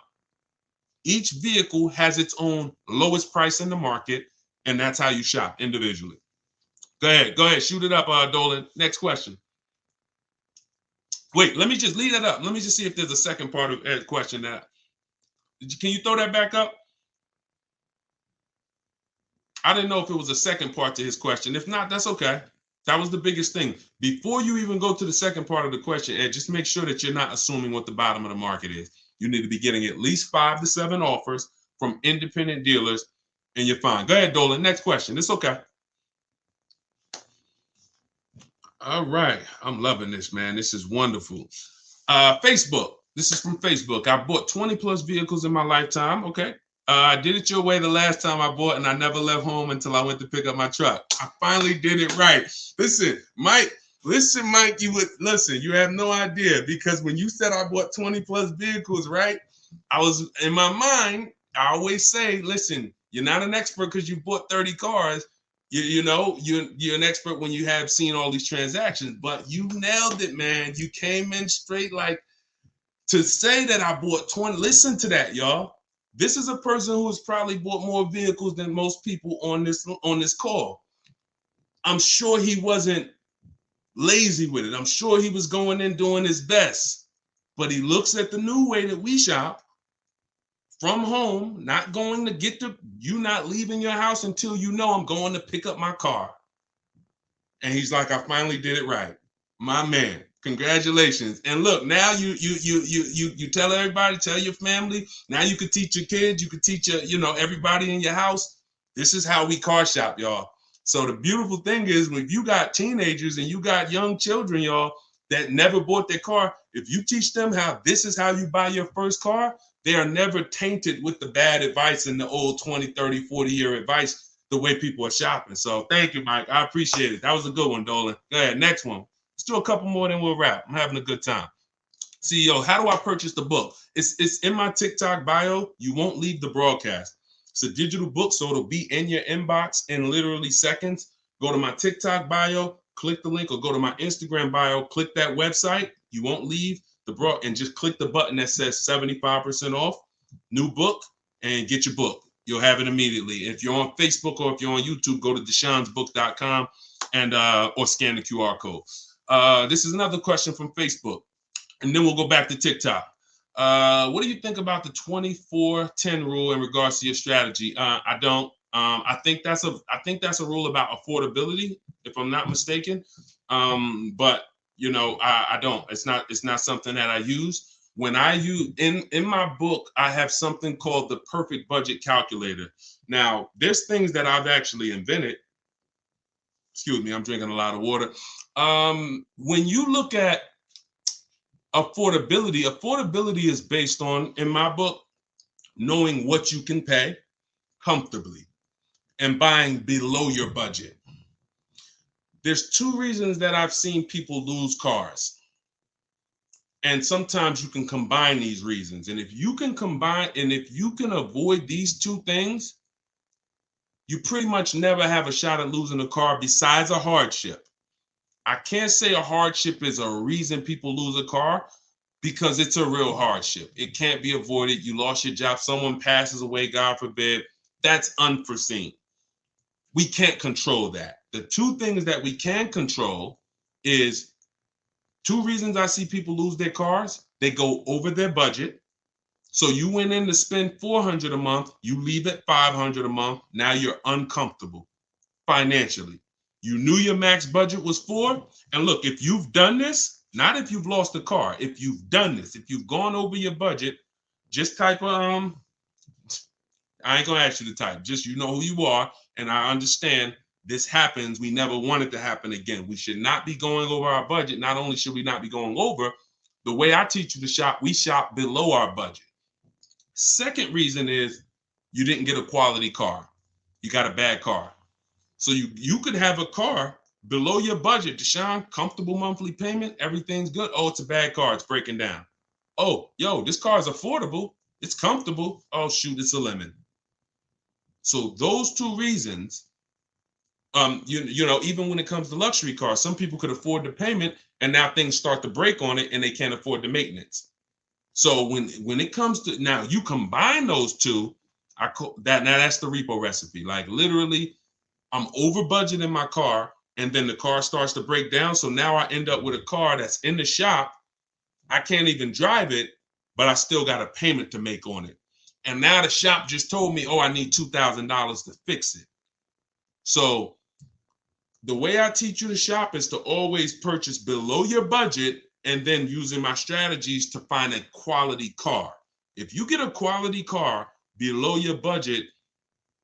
Speaker 1: Each vehicle has its own lowest price in the market, and that's how you shop individually. Go ahead. Shoot it up, Dolan. Next question. Wait, let me just leave that up. Let me just see if there's a second part of Ed's question. Can you throw that back up? I didn't know if it was a second part to his question. If not, that's okay. That was the biggest thing. Before you even go to the second part of the question, Ed, just make sure that you're not assuming what the bottom of the market is. You need to be getting at least 5 to 7 offers from independent dealers, and you're fine. Go ahead, Dolan. Next question. It's okay. All right. I'm loving this, man. This is wonderful. Facebook. This is from Facebook. I bought 20 plus vehicles in my lifetime. Okay. I did it your way the last time I bought, and I never left home until I went to pick up my truck. I finally did it right. Listen, Mike, you have no idea, because when you said I bought 20 plus vehicles, right? I was in my mind, I always say, listen, you're not an expert because you bought 30 cars. You're an expert when you have seen all these transactions, but you nailed it, man. You came in straight. Like, to say that I bought 20, listen to that, y'all. This is a person who has probably bought more vehicles than most people on this call. I'm sure he wasn't lazy with it. I'm sure he was going in doing his best, but he looks at the new way that we shop from home, not going to you not leaving your house until you know I'm going to pick up my car. And he's like, I finally did it right. My man, congratulations. And look, now you tell everybody, tell your family. Now you could teach your kids, you could teach everybody in your house. This is how we car shop, y'all. So the beautiful thing is, when you got teenagers and you got young children, y'all, that never bought their car, if you teach them how this is how you buy your first car, they are never tainted with the bad advice and the old 20, 30, 40-year advice, the way people are shopping. So thank you, Mike. I appreciate it. That was a good one, Dolan. Go ahead, next one. Let's do a couple more, then we'll wrap. I'm having a good time. CEO, how do I purchase the book? It's in my TikTok bio. You won't leave the broadcast. It's a digital book, so it'll be in your inbox in literally seconds. Go to my TikTok bio, click the link, or go to my Instagram bio, click that website. You won't leave and just click the button that says 75% off. new book, and get your book. You'll have it immediately. If you're on Facebook or if you're on YouTube, go to deshonsbook.com and or scan the QR code. This is another question from Facebook, and then we'll go back to TikTok. What do you think about the 24-10 rule in regards to your strategy? I don't. I think that's a rule about affordability, if I'm not mistaken. But you know, I don't. It's not something that I use. When I use in my book, I have something called the perfect budget calculator. Now, there's things that I've actually invented. Excuse me, I'm drinking a lot of water. When you look at affordability is based on, in my book, knowing what you can pay comfortably and buying below your budget. There's two reasons that I've seen people lose cars. And sometimes you can combine these reasons. And if you can avoid these two things, you pretty much never have a shot at losing a car besides a hardship. I can't say a hardship is a reason people lose a car, because it's a real hardship. It can't be avoided. You lost your job, someone passes away, God forbid. That's unforeseen. We can't control that. The two things that we can control is two reasons I see people lose their cars. They go over their budget. So you went in to spend $400 a month, you leave at $500 a month. Now you're uncomfortable financially. You knew your max budget was $4. And look, if you've done this, not if you've lost a car, if you've done this, if you've gone over your budget, just type I ain't gonna ask you to type, just you know who you are. And I understand this happens. We never want it to happen again. We should not be going over our budget. Not only should we not be going over, the way I teach you to shop, we shop below our budget. Second reason is you didn't get a quality car. You got a bad car. So you could have a car below your budget, Deshone, comfortable monthly payment, everything's good. Oh, it's a bad car, it's breaking down. Oh, yo, this car is affordable, it's comfortable. Oh, shoot, it's a lemon. So those two reasons, you know, even when it comes to luxury cars, some people could afford the payment and now things start to break on it and they can't afford the maintenance. So when it comes to, now you combine those two, now that's the repo recipe. Like literally, I'm over budget in my car and then the car starts to break down. So now I end up with a car that's in the shop. I can't even drive it, but I still got a payment to make on it. And now the shop just told me, oh, I need $2,000 to fix it. So the way I teach you to shop is to always purchase below your budget and then using my strategies to find a quality car. If you get a quality car below your budget,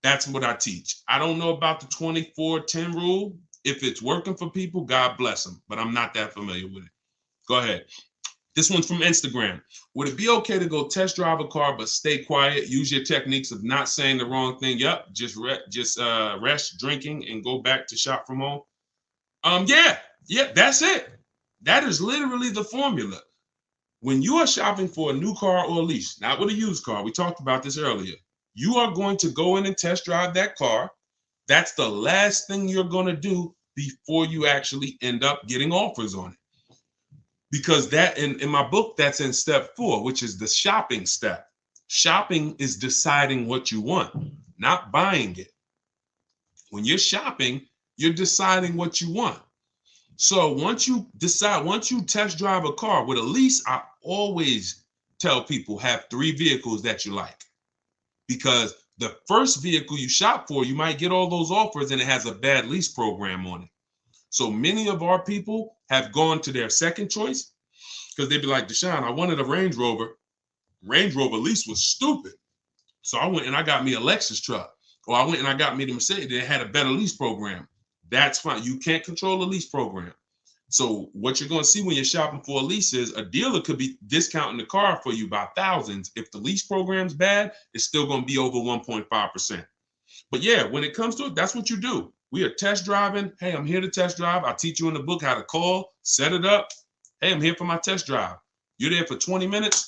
Speaker 1: that's what I teach. I don't know about the 24-10 rule. If it's working for people, God bless them, but I'm not that familiar with it. Go ahead. This one's from Instagram. Would it be okay to go test drive a car but stay quiet? Use your techniques of not saying the wrong thing. Yep, just rest, drinking, and go back to shop from home. Yeah, that's it. That is literally the formula. When you are shopping for a new car or a lease, not with a used car, we talked about this earlier, you are going to go in and test drive that car. That's the last thing you're going to do before you actually end up getting offers on it. Because that in my book, that's in step 4, which is the shopping step. Shopping is deciding what you want, not buying it. When you're shopping, you're deciding what you want. So once you test drive a car with a lease, I always tell people have 3 vehicles that you like. Because the first vehicle you shop for, you might get all those offers and it has a bad lease program on it. So many of our people have gone to their second choice because they'd be like, Deshone, I wanted a Range Rover. Range Rover lease was stupid. So I went and I got me a Lexus truck. Or I went and I got me the Mercedes that had a better lease program. That's fine. You can't control the lease program. So what you're going to see when you're shopping for a lease is a dealer could be discounting the car for you by thousands. If the lease program's bad, it's still going to be over 1.5%. But yeah, when it comes to it, that's what you do. We are test driving. Hey, I'm here to test drive. I teach you in the book how to call, set it up. Hey, I'm here for my test drive. You're there for 20 minutes.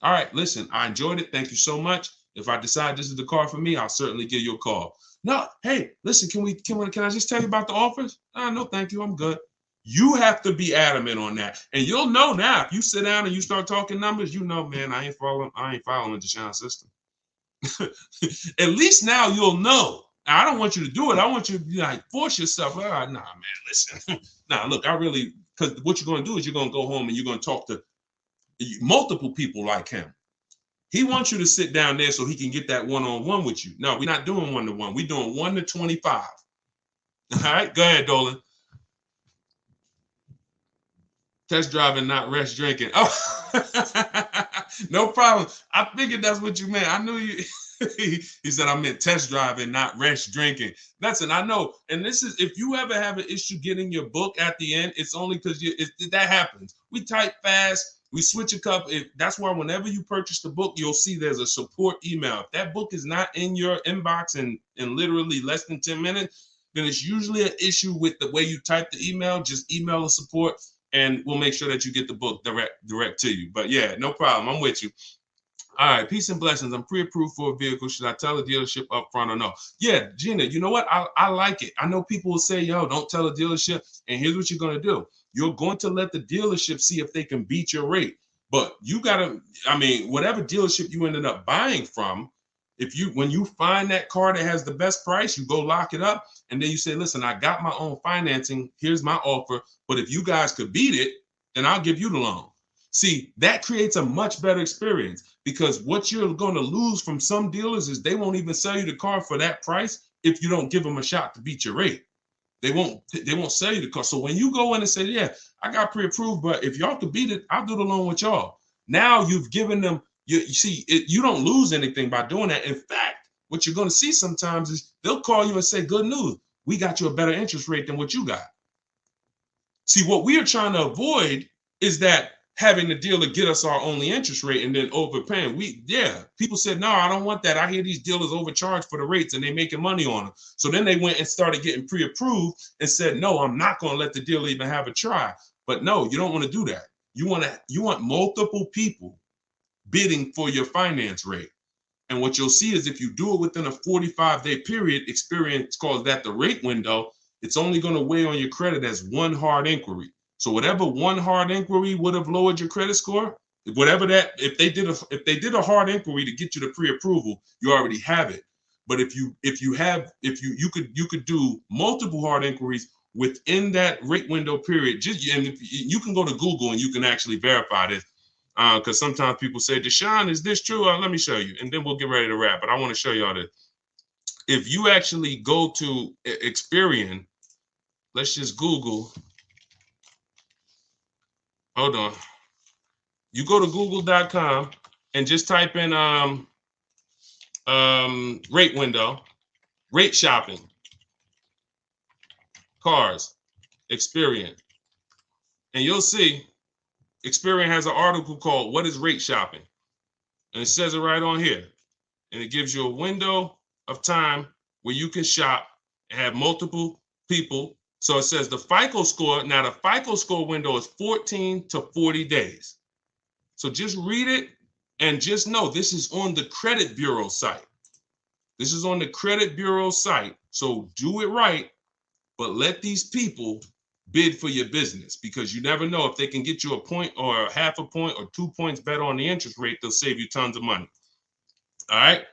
Speaker 1: All right, listen, I enjoyed it. Thank you so much. If I decide this is the car for me, I'll certainly give you a call. No, hey, listen, can I just tell you about the offers? No, thank you. I'm good. You have to be adamant on that. And you'll know now, if you sit down and you start talking numbers, you know, man, I ain't following Deshone's system. At least now you'll know. I don't want you to do it. I want you to be like, force yourself. Nah, man, listen. Nah, look, because what you're going to do is you're going to go home and you're going to talk to multiple people like him. He wants you to sit down there so he can get that one-on-one with you. No, we're not doing one-to-one. We're doing 1 to 25. All right, go ahead, Dolan. Test driving, not rest drinking. Oh, no problem. I figured that's what you meant. I knew you. He said, I meant test driving, not rest drinking. Listen, I know. And this is, if you ever have an issue getting your book at the end, it's only because that happens. We type fast. We switch a couple. That's why whenever you purchase the book, you'll see there's a support email. If that book is not in your inbox in literally less than 10 minutes, then it's usually an issue with the way you type the email. Just email the support and we'll make sure that you get the book direct to you. But yeah, no problem. I'm with you. All right, peace and blessings. I'm pre-approved for a vehicle. Should I tell the dealership up front or no? Yeah, Gina, you know what? I like it. I know people will say, yo, don't tell the dealership. And here's what you're going to do. You're going to let the dealership see if they can beat your rate. But you got to, whatever dealership you ended up buying from, when you find that car that has the best price, you go lock it up. And then you say, listen, I got my own financing. Here's my offer. But if you guys could beat it, then I'll give you the loan. See, that creates a much better experience, because what you're going to lose from some dealers is they won't even sell you the car for that price if you don't give them a shot to beat your rate. They won't sell you the car. So when you go in and say, yeah, I got pre-approved, but if y'all could beat it, I'll do the loan with y'all. Now you've given them, you see, you don't lose anything by doing that. In fact, what you're going to see sometimes is they'll call you and say, good news, we got you a better interest rate than what you got. See, what we are trying to avoid is that having the dealer get us our only interest rate and then overpaying. People said, no, I don't want that. I hear these dealers overcharge for the rates and they're making money on them. So then they went and started getting pre-approved and said, no, I'm not going to let the dealer even have a try. But no, you don't want to do that. You want multiple people bidding for your finance rate. And what you'll see is if you do it within a 45-day period, Experience calls that the rate window, it's only going to weigh on your credit as one hard inquiry. So whatever one hard inquiry would have lowered your credit score, whatever that, if they did a hard inquiry to get you to pre-approval, you already have it. But if you could do multiple hard inquiries within that rate window period, you can go to Google and you can actually verify this. Because sometimes people say, Deshone, is this true? Let me show you, and then we'll get ready to wrap. But I want to show y'all this. If you actually go to Experian, let's just Google. Hold on. You go to google.com and just type in rate window, rate shopping, cars, Experian. And you'll see Experian has an article called What is Rate Shopping? And it says it right on here. And it gives you a window of time where you can shop and have multiple people. So it says the FICO score. Now the FICO score window is 14 to 40 days. So just read it and just know this is on the credit bureau site. This is on the credit bureau site. So do it right, but let these people bid for your business, because you never know if they can get you a point or a half a point or 2 points better on the interest rate, they'll save you tons of money. All right.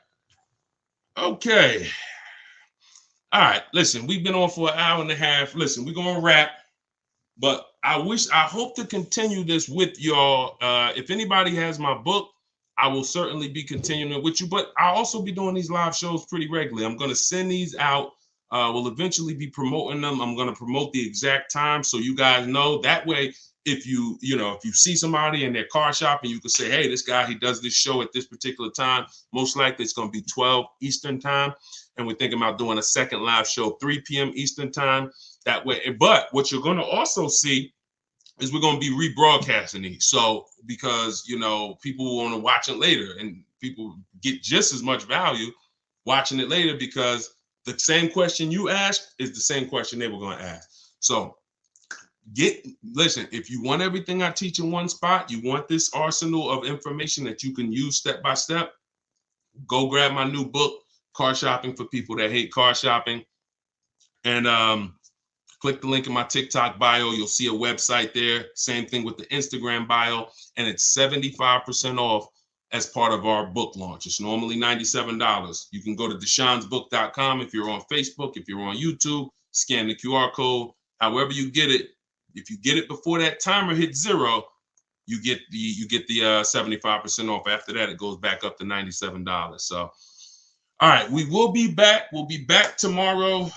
Speaker 1: Okay. All right, listen, we've been on for an hour and a half. Listen, we're going to wrap, but I hope to continue this with y'all. If anybody has my book, I will certainly be continuing with you, but I'll also be doing these live shows pretty regularly. I'm going to send these out. We'll eventually be promoting them. I'm going to promote the exact time so you guys know. That way, if you see somebody in their car shopping, you can say, hey, this guy, he does this show at this particular time. Most likely it's going to be 12 Eastern time. And we're thinking about doing a second live show, 3 p.m. Eastern time. That way. But what you're going to also see is we're going to be rebroadcasting these. So because, people want to watch it later, and people get just as much value watching it later, because the same question you asked is the same question they were going to ask. So listen, if you want everything I teach in one spot, you want this arsenal of information that you can use step by step, go grab my new book, Car Shopping for People That Hate Car Shopping. And Click the link in my TikTok bio. You'll see a website there. Same thing with the Instagram bio. And it's 75% off as part of our book launch. It's normally $97. You can go to deshonsbook.com if you're on Facebook, if you're on YouTube, scan the QR code. However you get it, if you get it before that timer hits 0, you get the 75% off. After that, it goes back up to $97. So, all right, we will be back. We'll be back tomorrow.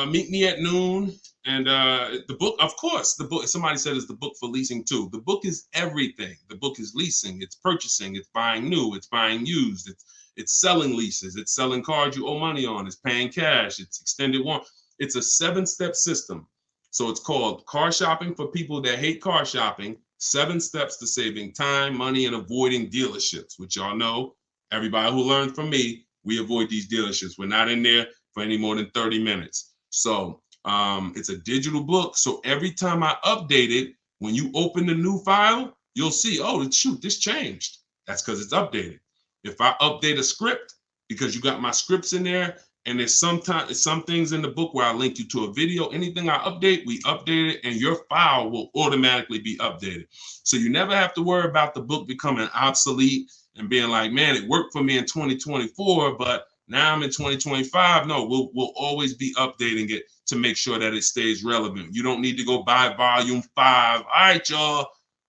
Speaker 1: Meet me at noon. And the book, of course, the book, somebody said is the book for leasing too. The book is everything. The book is leasing, it's purchasing, it's buying new, it's buying used, it's selling leases, it's selling cars you owe money on, it's paying cash, it's extended warranty. It's a 7-step system. So it's called Car Shopping for People That Hate Car Shopping, 7 Steps to Saving Time, Money, and Avoiding Dealerships, which y'all know, everybody who learned from me, we avoid these dealerships. We're not in there for any more than 30 minutes. So it's a digital book. So every time I update it, when you open the new file, you'll see, oh, shoot, this changed. That's because it's updated. If I update a script, because you got my scripts in there, and there's some things in the book where I link you to a video, anything I update, we update it, and your file will automatically be updated. So you never have to worry about the book becoming obsolete and being like, man, it worked for me in 2024, but now I'm in 2025. No, we'll always be updating it to make sure that it stays relevant. You don't need to go buy volume 5. All right, y'all,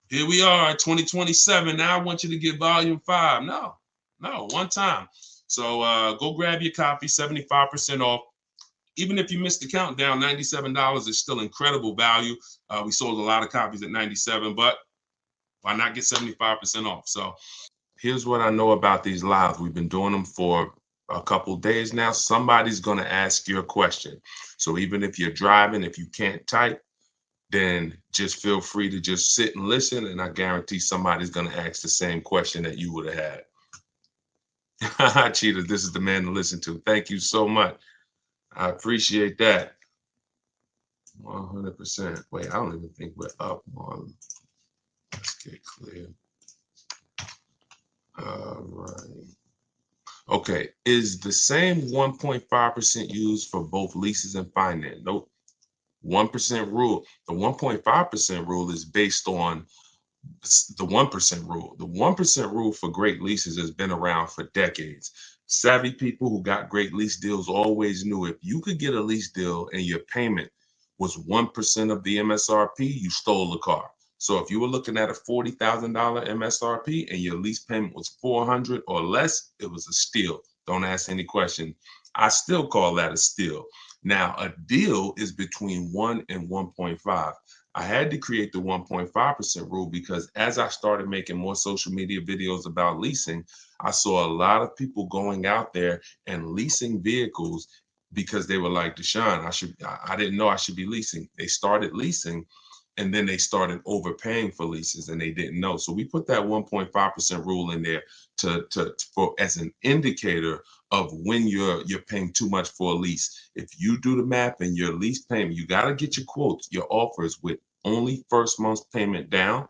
Speaker 1: here we are, 2027. Now I want you to get volume 5. No, one time. So go grab your copy, 75% off. Even if you missed the countdown, $97 is still incredible value. We sold a lot of copies at $97, but why not get 75% off? So here's what I know about these lives. We've been doing them for a couple days now. Somebody's going to ask you a question. So even if you're driving, if you can't type, then just feel free to just sit and listen. And I guarantee somebody's going to ask the same question that you would have had. Cheetah, this is the man to listen to. Thank you so much. I appreciate that. 100%. Wait, I don't even think we're up on. Let's get clear. All right. Okay, is the same 1.5% used for both leases and finance? Nope. 1% rule. The 1.5% rule is based on the 1% rule. The 1% rule for great leases has been around for decades. Savvy people who got great lease deals always knew if you could get a lease deal and your payment was 1% of the MSRP, you stole the car. So if you were looking at a $40,000 MSRP and your lease payment was $400 or less, it was a steal. Don't ask any question. I still call that a steal. Now, a deal is between 1 and 1.5. I had to create the 1.5% rule because as I started making more social media videos about leasing, I saw a lot of people going out there and leasing vehicles because they were like, Deshone, I didn't know I should be leasing. They started leasing and then they started overpaying for leases and they didn't know. So we put that 1.5% rule in there for as an indicator of when you're paying too much for a lease. If you do the math and your lease payment, you got to get your quotes, your offers with only first month's payment down,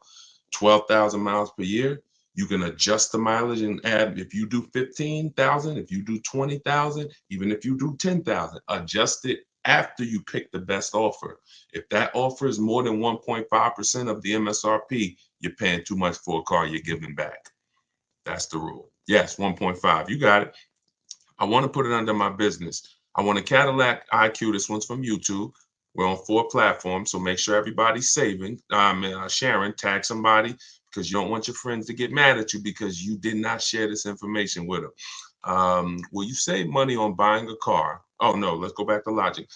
Speaker 1: 12,000 miles per year. You can adjust the mileage and add, if you do 15,000, if you do 20,000, even if you do 10,000, adjust it after you pick the best offer. If that offer is more than 1.5% of the MSRP, you're paying too much for a car you're giving back. That's the rule. Yes, 1.5. You got it. I want to put it under my business. I want a Cadillac IQ. This one's from YouTube. We're on 4 platforms, so make sure everybody's sharing, tag somebody, because you don't want your friends to get mad at you because you did not share this information with them. Will you save money on buying a car? Oh, no, let's go back to logic.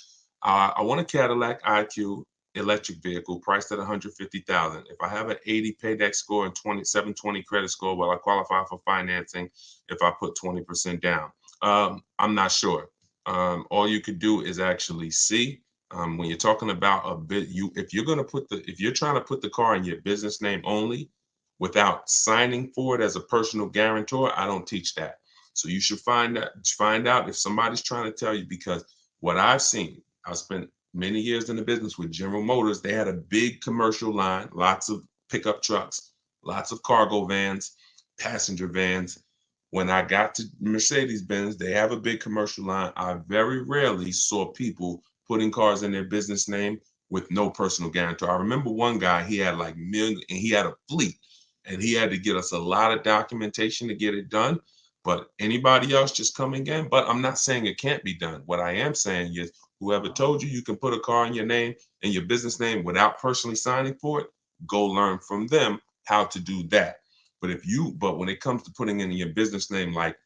Speaker 1: I want a Cadillac IQ electric vehicle priced at $150,000. If I have an 80 payback score and 720 credit score, will I qualify for financing if I put 20% down? I'm not sure. All you could do is actually see. When you're talking about a bit, if you're trying to put the car in your business name only without signing for it as a personal guarantor, I don't teach that. So you should find out if somebody's trying to tell you, because what I've seen, I've spent many years in the business with General Motors. They had a big commercial line, lots of pickup trucks, lots of cargo vans, passenger vans. When I got to Mercedes-Benz, they have a big commercial line. I very rarely saw people putting cars in their business name with no personal guarantor. I remember one guy, he had like million, and he had a fleet, and he had to get us a lot of documentation to get it done. But anybody else just coming in. But I'm not saying it can't be done. What I am saying is, whoever told you you can put a car in your name and your business name without personally signing for it, go learn from them how to do that. But when it comes to putting in your business name, like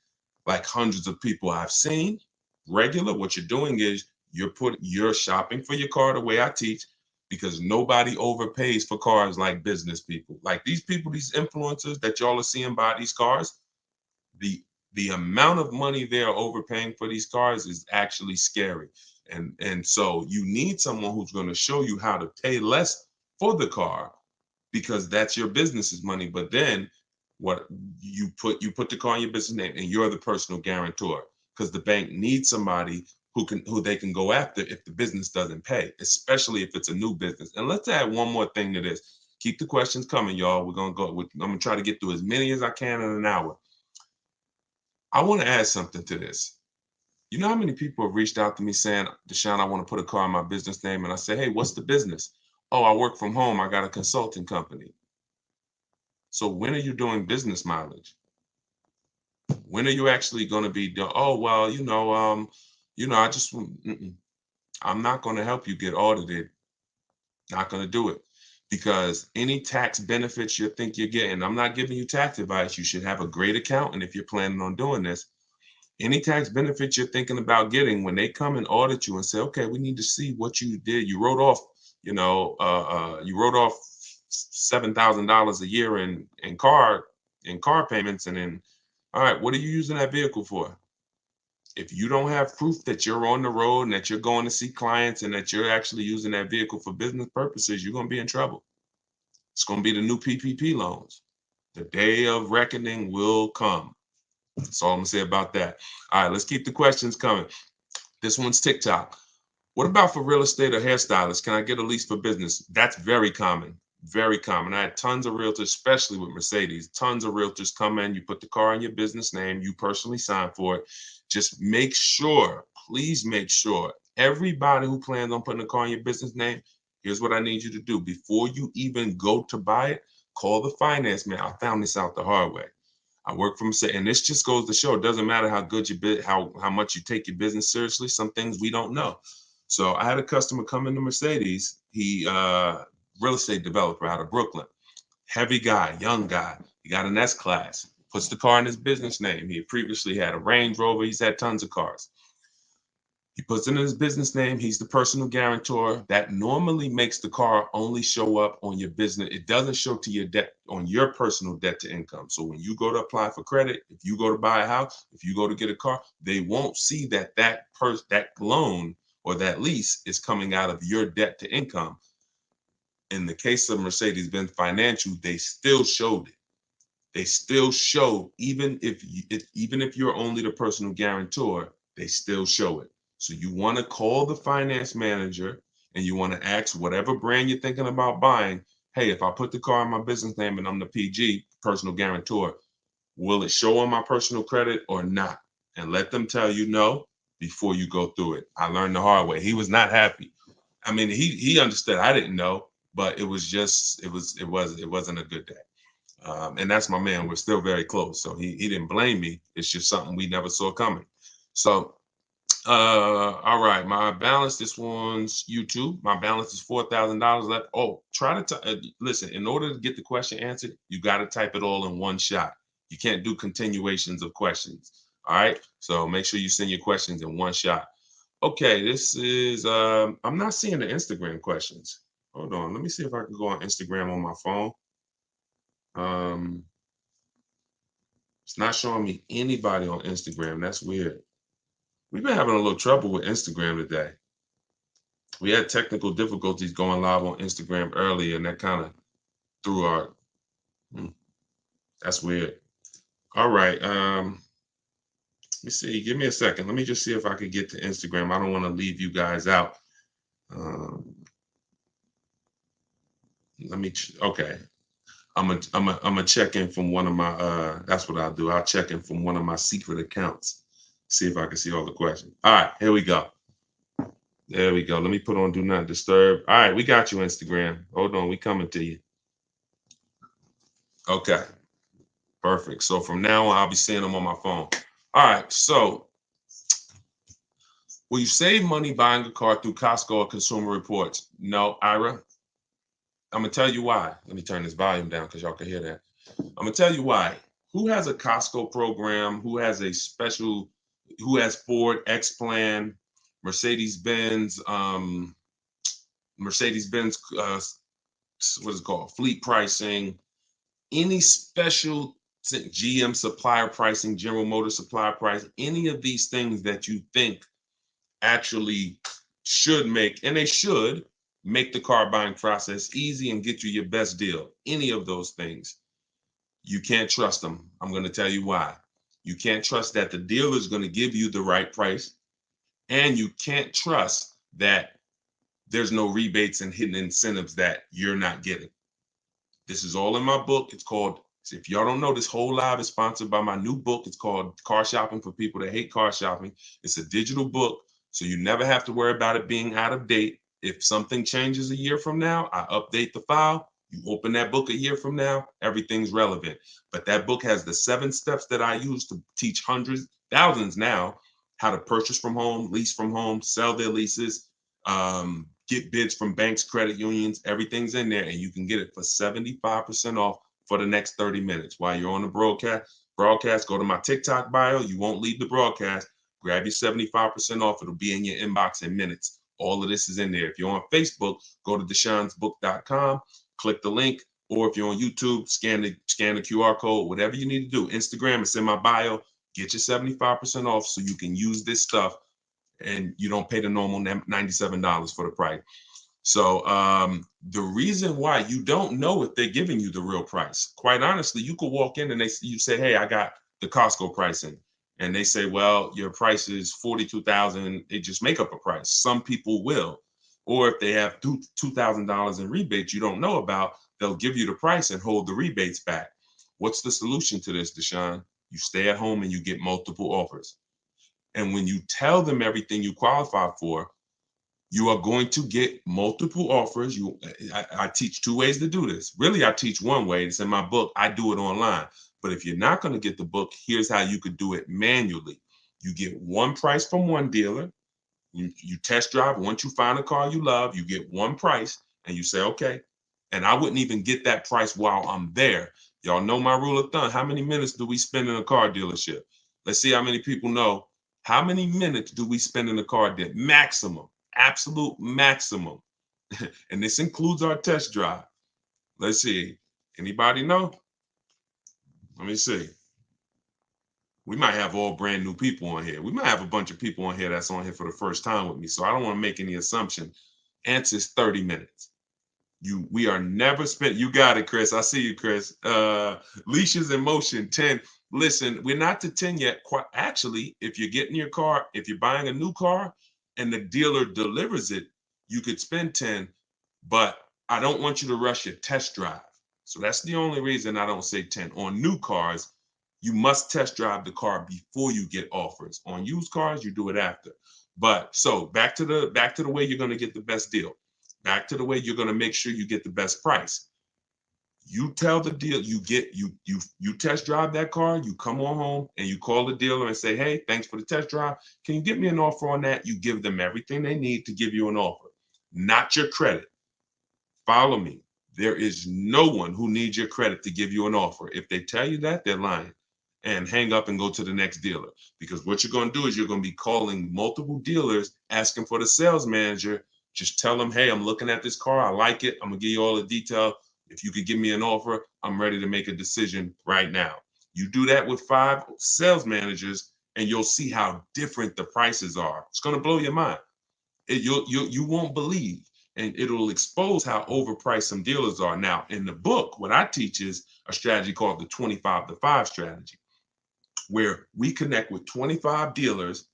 Speaker 1: hundreds of people I've seen regular, what you're doing is you're shopping for your car the way I teach, because nobody overpays for cars like business people. Like these people, these influencers that y'all are seeing buy these cars, the amount of money they're overpaying for these cars is actually scary. And so you need someone who's going to show you how to pay less for the car, because that's your business's money. But then what you put the car in your business name and you're the personal guarantor, because the bank needs somebody who they can go after if the business doesn't pay, especially if it's a new business. And let's add one more thing to this. Keep the questions coming, y'all. I'm gonna try to get through as many as I can in an hour. I want to add something to this. You know how many people have reached out to me saying, Deshone, I want to put a car in my business name. And I say, hey, what's the business? Oh, I work from home. I got a consulting company. So when are you doing business mileage? When are you actually going to be doing? Oh, well, I just, I'm not going to help you get audited. Not going to do it, because any tax benefits you think you're getting, I'm not giving you tax advice. You should have a great accountant if you're planning on doing this. Any tax benefits you're thinking about getting, when they come and audit you and say, okay, we need to see what you did. You wrote off, you wrote off $7,000 a year in car payments, and then, all right, what are you using that vehicle for? If you don't have proof that you're on the road and that you're going to see clients and that you're actually using that vehicle for business purposes, you're going to be in trouble. It's going to be the new PPP loans. The day of reckoning will come. That's all I'm going to say about that. All right, let's keep the questions coming. This one's TikTok. What about for real estate or hairstylists? Can I get a lease for business? That's very common. Very common. I had tons of realtors, especially with Mercedes, tons of realtors come in, you put the car in your business name, you personally sign for it. Just make sure, please make sure, everybody who plans on putting a car in your business name, here's what I need you to do. Before you even go to buy it, call the finance man. I found this out the hard way. I work from, and this just goes to show, it doesn't matter how good how much you take your business seriously. Some things we don't know. So I had a customer come into Mercedes. He real estate developer out of Brooklyn. Heavy guy, young guy. He got an S-Class. Puts the car in his business name. He previously had a Range Rover. He's had tons of cars. He puts it in his business name. He's the personal guarantor. That normally makes the car only show up on your business. It doesn't show to your debt, on your personal debt to income. So when you go to apply for credit, if you go to buy a house, if you go to get a car, they won't see that that loan or that lease is coming out of your debt to income. In the case of Mercedes-Benz Financial, they still showed it. They still show, even if you're only the personal guarantor, they still show it. So you want to call the finance manager and you want to ask whatever brand you're thinking about buying, hey, if I put the car in my business name and I'm the PG, personal guarantor, will it show on my personal credit or not? And let them tell you no before you go through it. I learned the hard way. He was not happy. I mean, he understood. I didn't know, but it wasn't a good day. And that's my man. We're still very close. So he didn't blame me. It's just something we never saw coming. So, all right. My balance, this one's YouTube. My balance is $4,000 left. Oh, try to listen. In order to get the question answered, you got to type it all in one shot. You can't do continuations of questions. All right. So make sure you send your questions in one shot. Okay. This is, I'm not seeing the Instagram questions. Hold on. Let me see if I can go on Instagram on my phone. It's not showing me anybody on Instagram. That's weird. We've been having a little trouble with Instagram today. We had technical difficulties going live on Instagram earlier, and that kind of threw our. That's weird. All right. Let me see. Give me a second. Let me just see if I can get to Instagram. I don't want to leave you guys out. Okay. I'm a check in from one of my that's what I'll do. I'll check in from one of my secret accounts. See if I can see all the questions. All right, here we go. There we go. Let me put on do not disturb. All right, we got you, Instagram. Hold on, we coming to you. Okay, perfect. So from now on, I'll be seeing them on my phone. All right, so will you save money buying a car through Costco or Consumer Reports? No, Ira. I'm gonna tell you why. Let me turn this volume down because y'all can hear that. I'm gonna tell you why. Who has a Costco program? Who has a special? Who has Ford X Plan, Mercedes Benz, Mercedes Benz? What is it called? Fleet pricing. Any special GM supplier pricing, General Motors supplier price, any of these things that you think actually should make, and they should make the car buying process easy and get you your best deal. Any of those things, you can't trust them. I'm going to tell you why. You can't trust that the dealer is going to give you the right price, and you can't trust that there's no rebates and hidden incentives that you're not getting. This is all in my book. It's called, if y'all don't know, this whole live is sponsored by my new book. It's called Car Shopping for People That Hate Car Shopping. It's a digital book, so you never have to worry about it being out of date. If something changes a year from now, I update the file. You open that book a year from now, everything's relevant. But that book has the 7 steps that I use to teach hundreds, thousands now, how to purchase from home, lease from home, sell their leases, get bids from banks, credit unions. Everything's in there, and you can get it for 75% off for the next 30 minutes. While you're on the broadcast, go to my TikTok bio. You won't leave the broadcast. Grab your 75% off. It'll be in your inbox in minutes. All of this is in there. If you're on Facebook, go to deshonsbook.com, click the link, or if you're on YouTube, scan the QR code, whatever you need to do. Instagram, it's in my bio. Get your 75% off so you can use this stuff and you don't pay the normal $97 for the price. So the reason why you don't know if they're giving you the real price, quite honestly, you could walk in and you say, hey, I got the Costco pricing. And they say, well, your price is $42,000. They just make up a price. Some people will. Or if they have $2,000 in rebates you don't know about, they'll give you the price and hold the rebates back. What's the solution to this, Deshone? You stay at home and you get multiple offers. And when you tell them everything you qualify for, you are going to get multiple offers. I teach 2 ways to do this. Really, I teach 1 way. It's in my book. I do it online. But if you're not going to get the book, here's how you could do it manually. You get 1 price from 1 dealer. You test drive. Once you find a car you love, you get 1 price and you say, okay. And I wouldn't even get that price while I'm there. Y'all know my rule of thumb. How many minutes do we spend in a car dealership? Let's see how many people know. How many minutes do we spend in the car dealership? Maximum, absolute maximum. And this includes our test drive. Let's see. Anybody know? Let me see. We might have all brand new people on here. We might have a bunch of people on here that's on here for the first time with me. So I don't want to make any assumption. Answer is 30 minutes. We are never spent. You got it, Chris. I see you, Chris. Leashes in motion, 10. Listen, we're not to 10 yet. Quite actually, if you're getting your car, if you're buying a new car and the dealer delivers it, you could spend 10, but I don't want you to rush your test drive. So that's the only reason I don't say 10. On new cars, you must test drive the car before you get offers. On used cars, you do it after. But so back to the way you're going to get the best deal. Back to the way you're going to make sure you get the best price. You tell the deal, you test drive that car, you come on home and you call the dealer and say, hey, thanks for the test drive. Can you get me an offer on that? You give them everything they need to give you an offer, not your credit. Follow me. There is no one who needs your credit to give you an offer. If they tell you that, they're lying. And hang up and go to the next dealer. Because what you're going to do is you're going to be calling multiple dealers asking for the sales manager. Just tell them, hey, I'm looking at this car. I like it. I'm going to give you all the detail. If you could give me an offer, I'm ready to make a decision right now. You do that with 5 sales managers and you'll see how different the prices are. It's going to blow your mind. You won't believe. And it'll expose how overpriced some dealers are. Now, in the book, what I teach is a strategy called the 25-to-5 strategy, where we connect with 25 dealers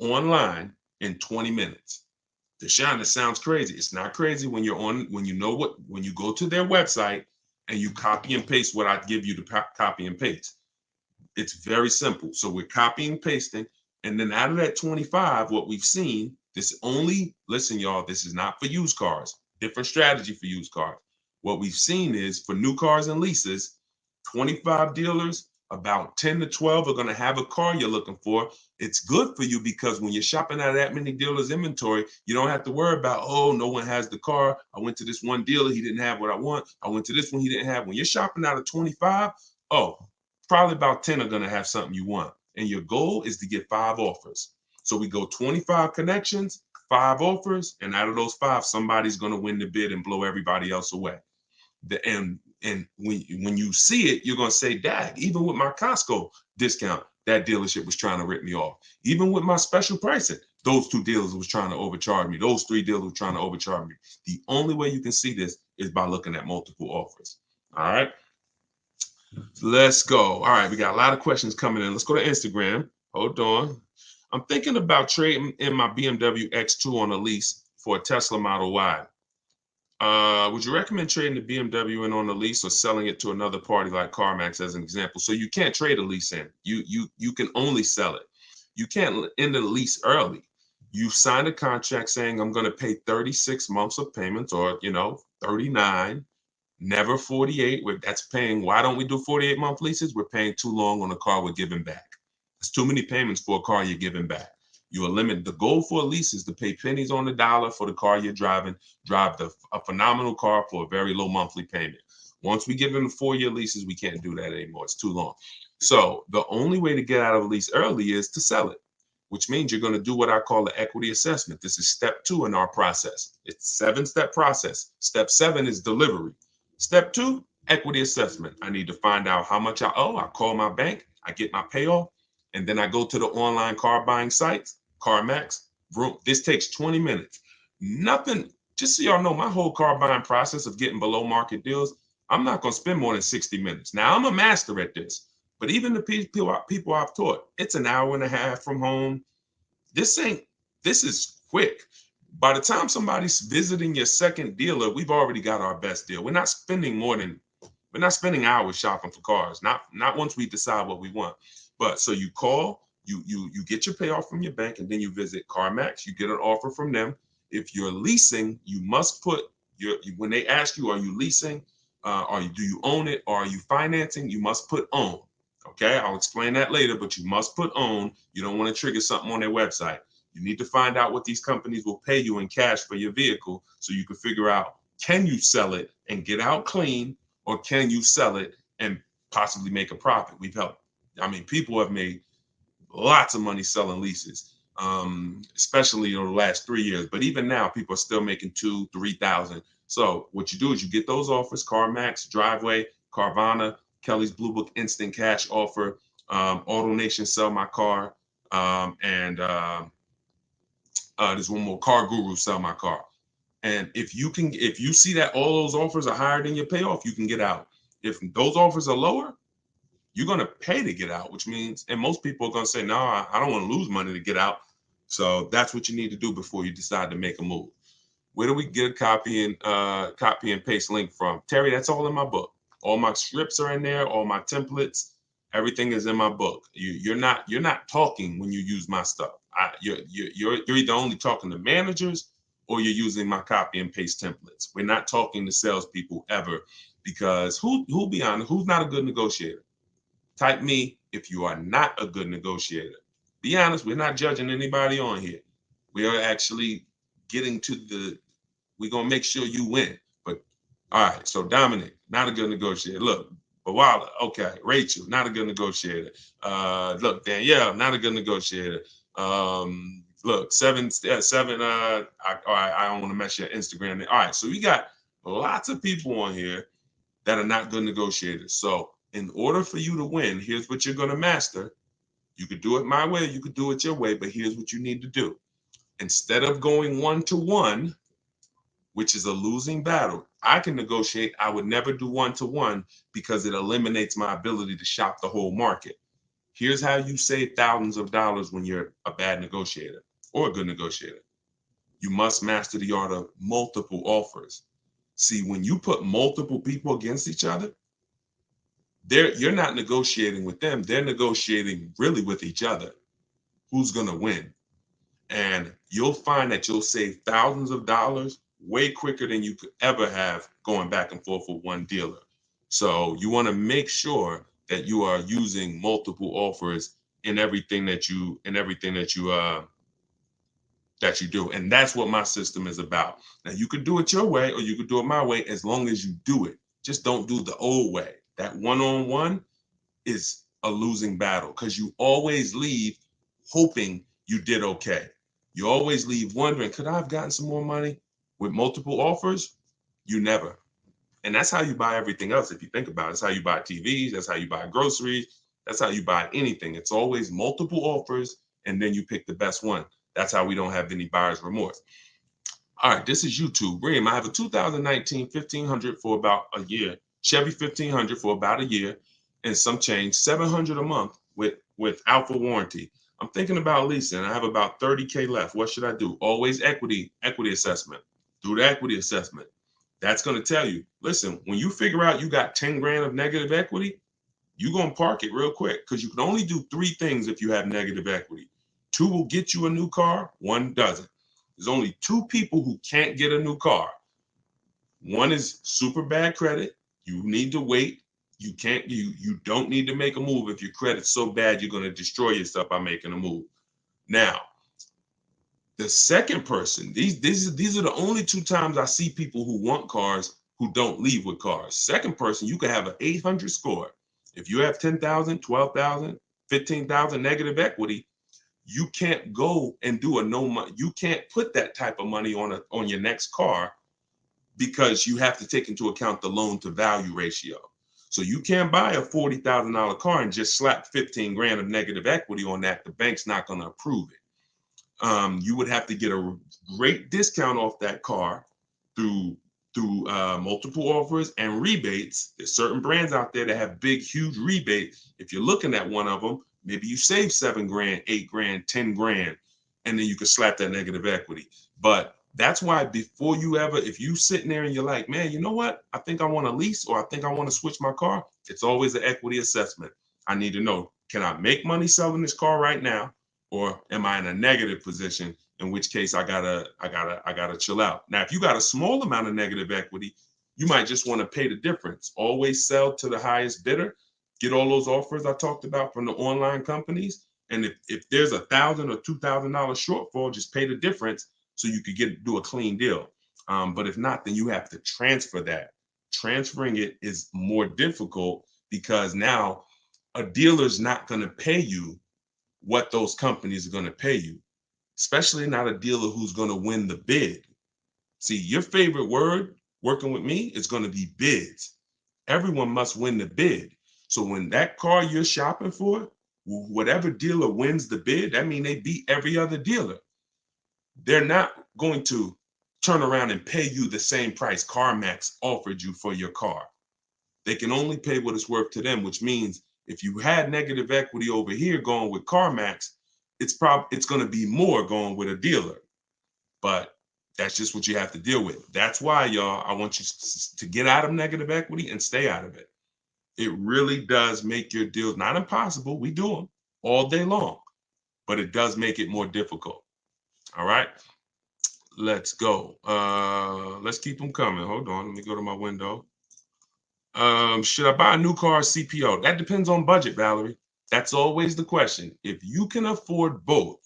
Speaker 1: online in 20 minutes. Deshone, it sounds crazy. It's not crazy when you go to their website and you copy and paste what I give you to copy and paste. It's very simple. So we're copying and pasting. And then out of that 25, what we've seen This only, listen, y'all, this is not for used cars. Different strategy for used cars. What we've seen is for new cars and leases, 25 dealers, about 10 to 12 are going to have a car you're looking for. It's good for you because when you're shopping out of that many dealers' inventory, you don't have to worry about, oh, no one has the car. I went to this one dealer, he didn't have what I want. I went to this one, he didn't have. When you're shopping out of 25, oh, probably about 10 are going to have something you want. And your goal is to get 5 offers. So we go 25 connections, 5 offers, and out of those 5, somebody's going to win the bid and blow everybody else away. And when you see it, you're going to say, dag, even with my Costco discount, that dealership was trying to rip me off. Even with my special pricing, those 2 dealers was trying to overcharge me. Those 3 dealers were trying to overcharge me. The only way you can see this is by looking at multiple offers. All right. Let's go. All right. We got a lot of questions coming in. Let's go to Instagram. Hold on. I'm thinking about trading in my BMW X2 on a lease for a Tesla Model Y. Would you recommend trading the BMW in on a lease or selling it to another party like CarMax as an example? So you can't trade a lease in. You can only sell it. You can't end the lease early. You signed a contract saying I'm going to pay 36 months of payments, or 39, never 48. That's paying. Why don't we do 48-month leases? We're paying too long on a car we're giving back. It's too many payments for a car you're giving back. You eliminate. The goal for a lease is to pay pennies on the dollar for the car you're driving, drive a phenomenal car for a very low monthly payment. Once we give them the 4-year leases, we can't do that anymore. It's too long. So the only way to get out of a lease early is to sell it, which means you're going to do what I call the equity assessment. This is step 2 in our process. It's a 7-step process. Step 7 is delivery. Step 2, equity assessment. I need to find out how much I owe. I call my bank. I get my payoff. And then I go to the online car buying sites, CarMax. This takes 20 minutes. Nothing, just so y'all know, my whole car buying process of getting below market deals, I'm not going to spend more than 60 minutes. Now, I'm a master at this, but even the people I've taught, it's an hour and a half from home. This is quick. By the time somebody's visiting your second dealer, we've already got our best deal. We're not spending hours shopping for cars, not once we decide what we want. But so you call, you get your payoff from your bank, and then you visit CarMax. You get an offer from them. If you're leasing, you must put when they ask you, are you leasing? Do you own it? Or are you financing? You must put own. Okay, I'll explain that later, but you must put own. You don't want to trigger something on their website. You need to find out what these companies will pay you in cash for your vehicle so you can figure out, can you sell it and get out clean, or can you sell it and possibly make a profit? People have made lots of money selling leases, especially in the last 3 years. But even now, people are still making $2,000, $3,000. So what you do is you get those offers: CarMax, Driveway, Carvana, Kelly's Blue Book Instant Cash Offer, AutoNation Sell My Car, and there's one more, Car Guru Sell My Car. And if you see that all those offers are higher than your payoff, you can get out. If those offers are lower, you're going to pay to get out, which means, and most people are going to say, no, I don't want to lose money to get out. So that's what you need to do before you decide to make a move. Where do we get a copy and paste link from? Terry, that's all in my book. All my scripts are in there, all my templates, everything is in my book. You're not talking when you use my stuff. You're either only talking to managers or you're using my copy and paste templates. We're not talking to salespeople ever, because who'll be honest, who's not a good negotiator? Type me if you are not a good negotiator. Be honest, we're not judging anybody on here. We are actually getting to we're going to make sure you win. But all right, so Dominic, not a good negotiator. Look, Bawala, okay. Rachel, not a good negotiator. Look, Danielle, not a good negotiator. Look, seven. I don't want to mess your Instagram. All right, so we got lots of people on here that are not good negotiators. So in order for you to win, here's what you're going to master. You could do it my way, you could do it your way, but here's what you need to do. Instead of going 1-to-1, which is a losing battle, I can negotiate. I would never do 1-to-1 because it eliminates my ability to shop the whole market. Here's how you save thousands of dollars when you're a bad negotiator or a good negotiator. You must master the art of multiple offers. See, when you put multiple people against each other, you're not negotiating with them. They're negotiating really with each other. Who's going to win? And you'll find that you'll save thousands of dollars way quicker than you could ever have going back and forth with one dealer. So you want to make sure that you are using multiple offers in everything that you do. And that's what my system is about. Now you could do it your way or you could do it my way as long as you do it. Just don't do the old way. That one-on-one is a losing battle because you always leave hoping you did okay. You always leave wondering, could I have gotten some more money? With multiple offers, you never. And that's how you buy everything else. If you think about it, that's how you buy TVs. That's how you buy groceries. That's how you buy anything. It's always multiple offers, and then you pick the best one. That's how we don't have any buyer's remorse. All right, this is YouTube. Reem, I have a 2019 1500 for about a year. Chevy 1500 for about a year and some change, 700 a month with alpha warranty. I'm thinking about leasing. I have about 30K left. What should I do? Always equity assessment. Do the equity assessment. That's going to tell you, listen, when you figure out you got 10 grand of negative equity, you're going to park it real quick because you can only do 3 things if you have negative equity. 2 will get you a new car, 1 doesn't. There's only 2 people who can't get a new car. One is super bad credit. You need to wait. You don't need to make a move if your credit's so bad you're going to destroy yourself by making a move. Now, the second person, these are the only 2 times I see people who want cars who don't leave with cars. Second person, you could have an 800 score. If you have 10,000, 12,000, 15,000 negative equity, you can't go and do a no money. You can't put that type of money on your next car because you have to take into account the loan to value ratio. So you can't buy a $40,000 car and just slap 15 grand of negative equity on that. The bank's not going to approve it. You would have to get a great discount off that car through multiple offers and rebates. There's certain brands out there that have big, huge rebates. If you're looking at one of them, maybe you save 7 grand, 8 grand, 10 grand, and then you can slap that negative equity. But that's why before you ever, if you sitting there and you're like, man, you know what? I think I want to lease or I think I want to switch my car. It's always an equity assessment. I need to know, can I make money selling this car right now? Or am I in a negative position? In which case I gotta chill out. Now, if you got a small amount of negative equity, you might just want to pay the difference. Always sell to the highest bidder. Get all those offers I talked about from the online companies. And if there's $1,000 or $2,000 shortfall, just pay the difference so you could do a clean deal. But if not, then you have to transfer that. Transferring it is more difficult because now a dealer's not going to pay you what those companies are going to pay you, especially not a dealer who's going to win the bid. See, your favorite word working with me is going to be bids. Everyone must win the bid. So when that car you're shopping for, whatever dealer wins the bid, that means they beat every other dealer. They're not going to turn around and pay you the same price CarMax offered you for your car. They can only pay what it's worth to them, which means if you had negative equity over here going with CarMax, it's going to be more going with a dealer. But that's just what you have to deal with. That's why, y'all, I want you to get out of negative equity and stay out of it. It really does make your deals not impossible. We do them all day long, but it does make it more difficult. All right, let's go. Let's keep them coming. Hold on, let me go to my window. Should I buy a new car or CPO? That depends on budget, Valerie. That's always the question. If you can afford both,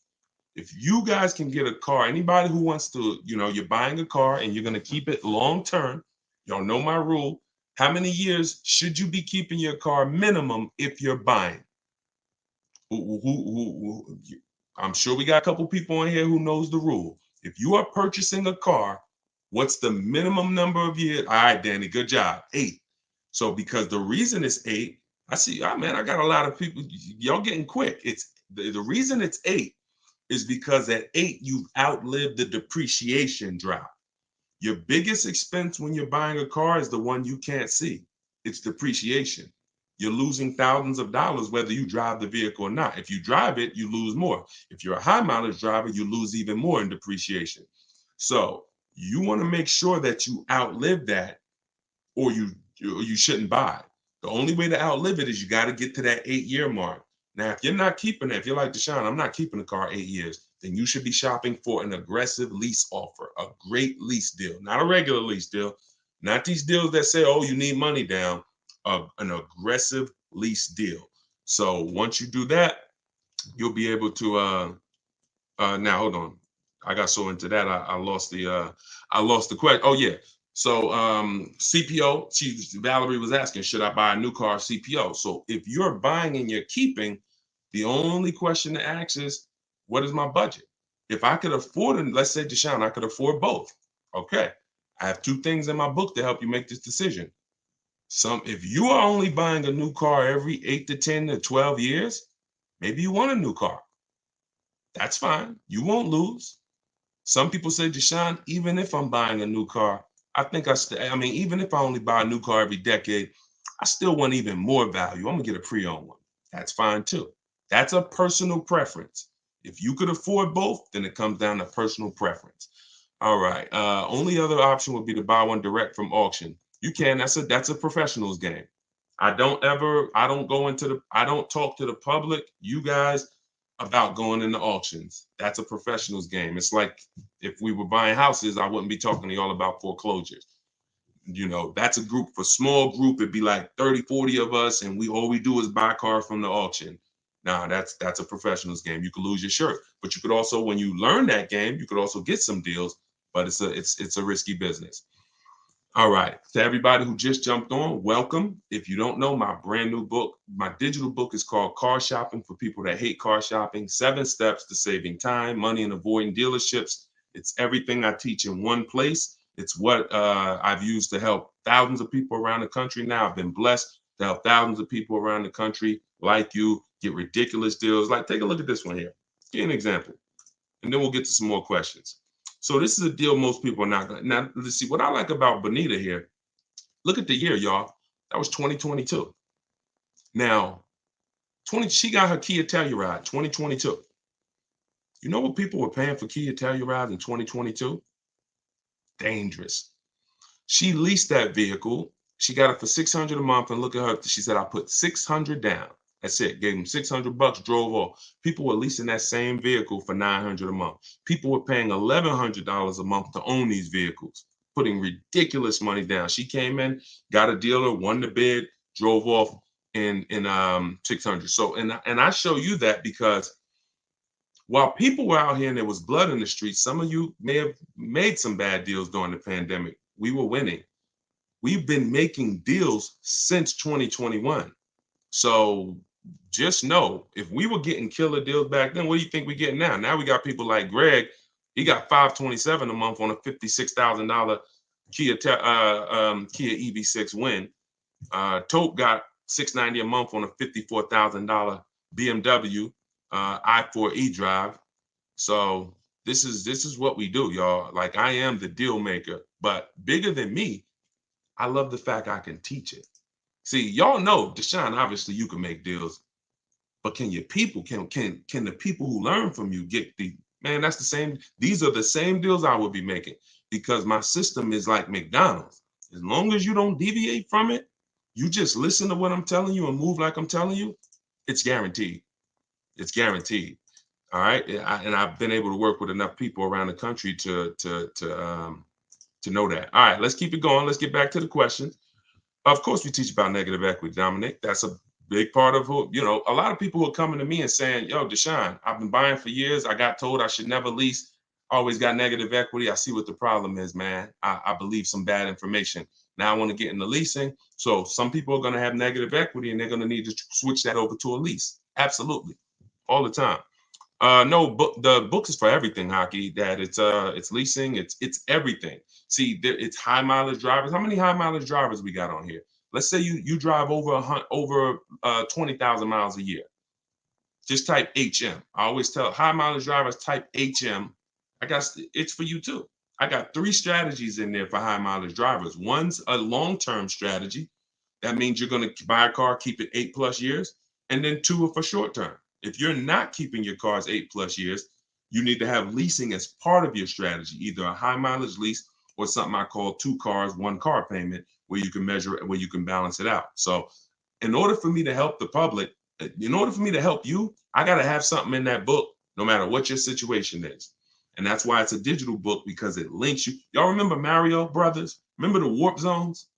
Speaker 1: if you guys can get a car, anybody who wants to, you're buying a car and you're going to keep it long term, y'all know my rule. How many years should you be keeping your car minimum if you're buying? I'm sure we got a couple people in here who knows the rule. If you are purchasing a car, what's the minimum number of years? All right, Danny, good job. 8. So because the reason it's 8, I see, man, I got a lot of people, y'all getting quick. It's the reason it's 8 is because at 8, you've outlived the depreciation drop. Your biggest expense when you're buying a car is the one you can't see. It's depreciation. You're losing thousands of dollars whether you drive the vehicle or not. If you drive it, you lose more. If you're a high mileage driver, you lose even more in depreciation. So you want to make sure that you outlive that, or you shouldn't buy. The only way to outlive it is you got to get to that 8-year mark. Now, if you're not keeping it, if you're like Deshone, I'm not keeping the car 8 years. then you should be shopping for an aggressive lease offer, a great lease deal, not a regular lease deal, not these deals that say, oh, you need money down, an aggressive lease deal. So once you do that, you'll be able to, now hold on. I got so into that, I lost the question. Oh yeah. So CPO, Valerie was asking, should I buy a new car CPO? So if you're buying and you're keeping, the only question to ask is, what is my budget? If I could afford it, let's say Deshone, I could afford both. Okay. I have two things in my book to help you make this decision. If you are only buying a new car every 8 to 10 to 12 years, maybe you want a new car. That's fine. You won't lose. Some people say, Deshone, even if I'm buying a new car, I mean, even if I only buy a new car every decade, I still want even more value. I'm gonna get a pre-owned one. That's fine too. That's a personal preference. If you could afford both, then it comes down to personal preference. All right. Only other option would be to buy one direct from auction. You can. That's a professional's game. I don't talk to the public, you guys, about going into auctions. That's a professional's game. It's like if we were buying houses, I wouldn't be talking to y'all about foreclosures. That's a group, for small group, it'd be like 30, 40 of us, and all we do is buy cars from the auction. Now that's a professional's game. You could lose your shirt, but you could also, when you learn that game, you could also get some deals, but it's a risky business. All right. To everybody who just jumped on, welcome. If you don't know, my brand new book, my digital book is called Car Shopping for People That Hate Car Shopping, 7 Steps to Saving Time, Money, and Avoiding Dealerships. It's everything I teach in one place. It's what I've used to help thousands of people around the country now. I've been blessed to help thousands of people around the country like you get ridiculous deals. Like, take a look at this one here. Give you an example, and then we'll get to some more questions. So this is a deal most people are not going to. Now, let's see. What I like about Bonita here, look at the year, y'all. That was 2022. Now, she got her Kia Telluride, 2022. You know what people were paying for Kia Telluride in 2022? Dangerous. She leased that vehicle. She got it for $600 a month, and look at her. She said, I put $600 down. That's it. Gave them $600, drove off. People were leasing that same vehicle for $900 a month. People were paying $1,100 a month to own these vehicles, putting ridiculous money down. She came in, got a dealer, won the bid, drove off in 600. So, and I show you that because while people were out here and there was blood in the streets, some of you may have made some bad deals during the pandemic. We were winning. We've been making deals since 2021. So just know, if we were getting killer deals back then, what do you think we're getting now? Now we got people like Greg. He got $527 a month on a $56,000 Kia EV6 Win. Tope got $690 a month on a $54,000 BMW i4 eDrive. So this is what we do, y'all. Like, I am the deal maker, but bigger than me, I love the fact I can teach it. See, y'all know, Deshone, obviously you can make deals, but can the people who learn from you get that's the same. These are the same deals I would be making, because my system is like McDonald's. As long as you don't deviate from it, you just listen to what I'm telling you and move like I'm telling you, it's guaranteed. It's guaranteed. All right. And I've been able to work with enough people around the country to know that. All right, let's keep it going. Let's get back to the questions. Of course, we teach about negative equity, Dominic. That's a big part of a lot of people who are coming to me and saying, yo, Deshone, I've been buying for years. I got told I should never lease. Always got negative equity. I see what the problem is, man. I believe some bad information. Now I want to get into leasing. So some people are going to have negative equity and they're going to need to switch that over to a lease. Absolutely. All the time. No, the book is for everything, Hockey. That it's leasing, it's everything. See, it's high mileage drivers. How many high mileage drivers we got on here? Let's say you drive over 20,000 miles a year. Just type HM. I always tell high mileage drivers, type HM. It's for you too. I got 3 strategies in there for high mileage drivers. One's a long-term strategy. That means you're going to buy a car, keep it 8+ years, and then 2 are for short term. If you're not keeping your cars 8+ years, you need to have leasing as part of your strategy, either a high mileage lease or something I call 2 cars, 1 car payment, where you can measure it, where you can balance it out. So in order for me to help the public, in order for me to help you, I got to have something in that book no matter what your situation is. And that's why it's a digital book, because it links you. Y'all remember Mario Brothers? Remember the warp zones?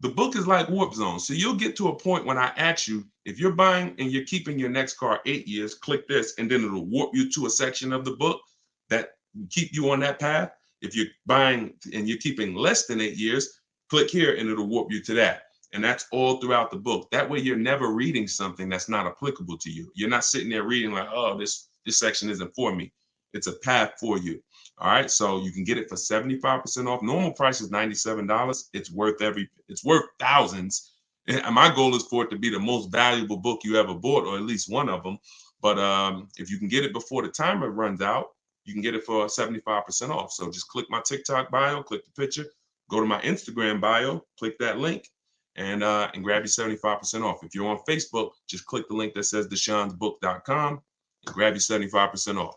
Speaker 1: The book is like warp zones. So you'll get to a point when I ask you, if you're buying and you're keeping your next car 8 years, click this, and then it'll warp you to a section of the book that keep you on that path. If you're buying and you're keeping less than 8 years, click here and it'll warp you to that. And that's all throughout the book. That way you're never reading something that's not applicable to you. You're not sitting there reading like, oh, this section isn't for me. It's a path for you. All right. So you can get it for 75% off. Normal price is $97. It's worth thousands. And my goal is for it to be the most valuable book you ever bought, or at least one of them. But if you can get it before the timer runs out, you can get it for 75% off. So just click my TikTok bio, click the picture, go to my Instagram bio, click that link, and grab your 75% off. If you're on Facebook, just click the link that says deshonsbook.com and grab your 75% off.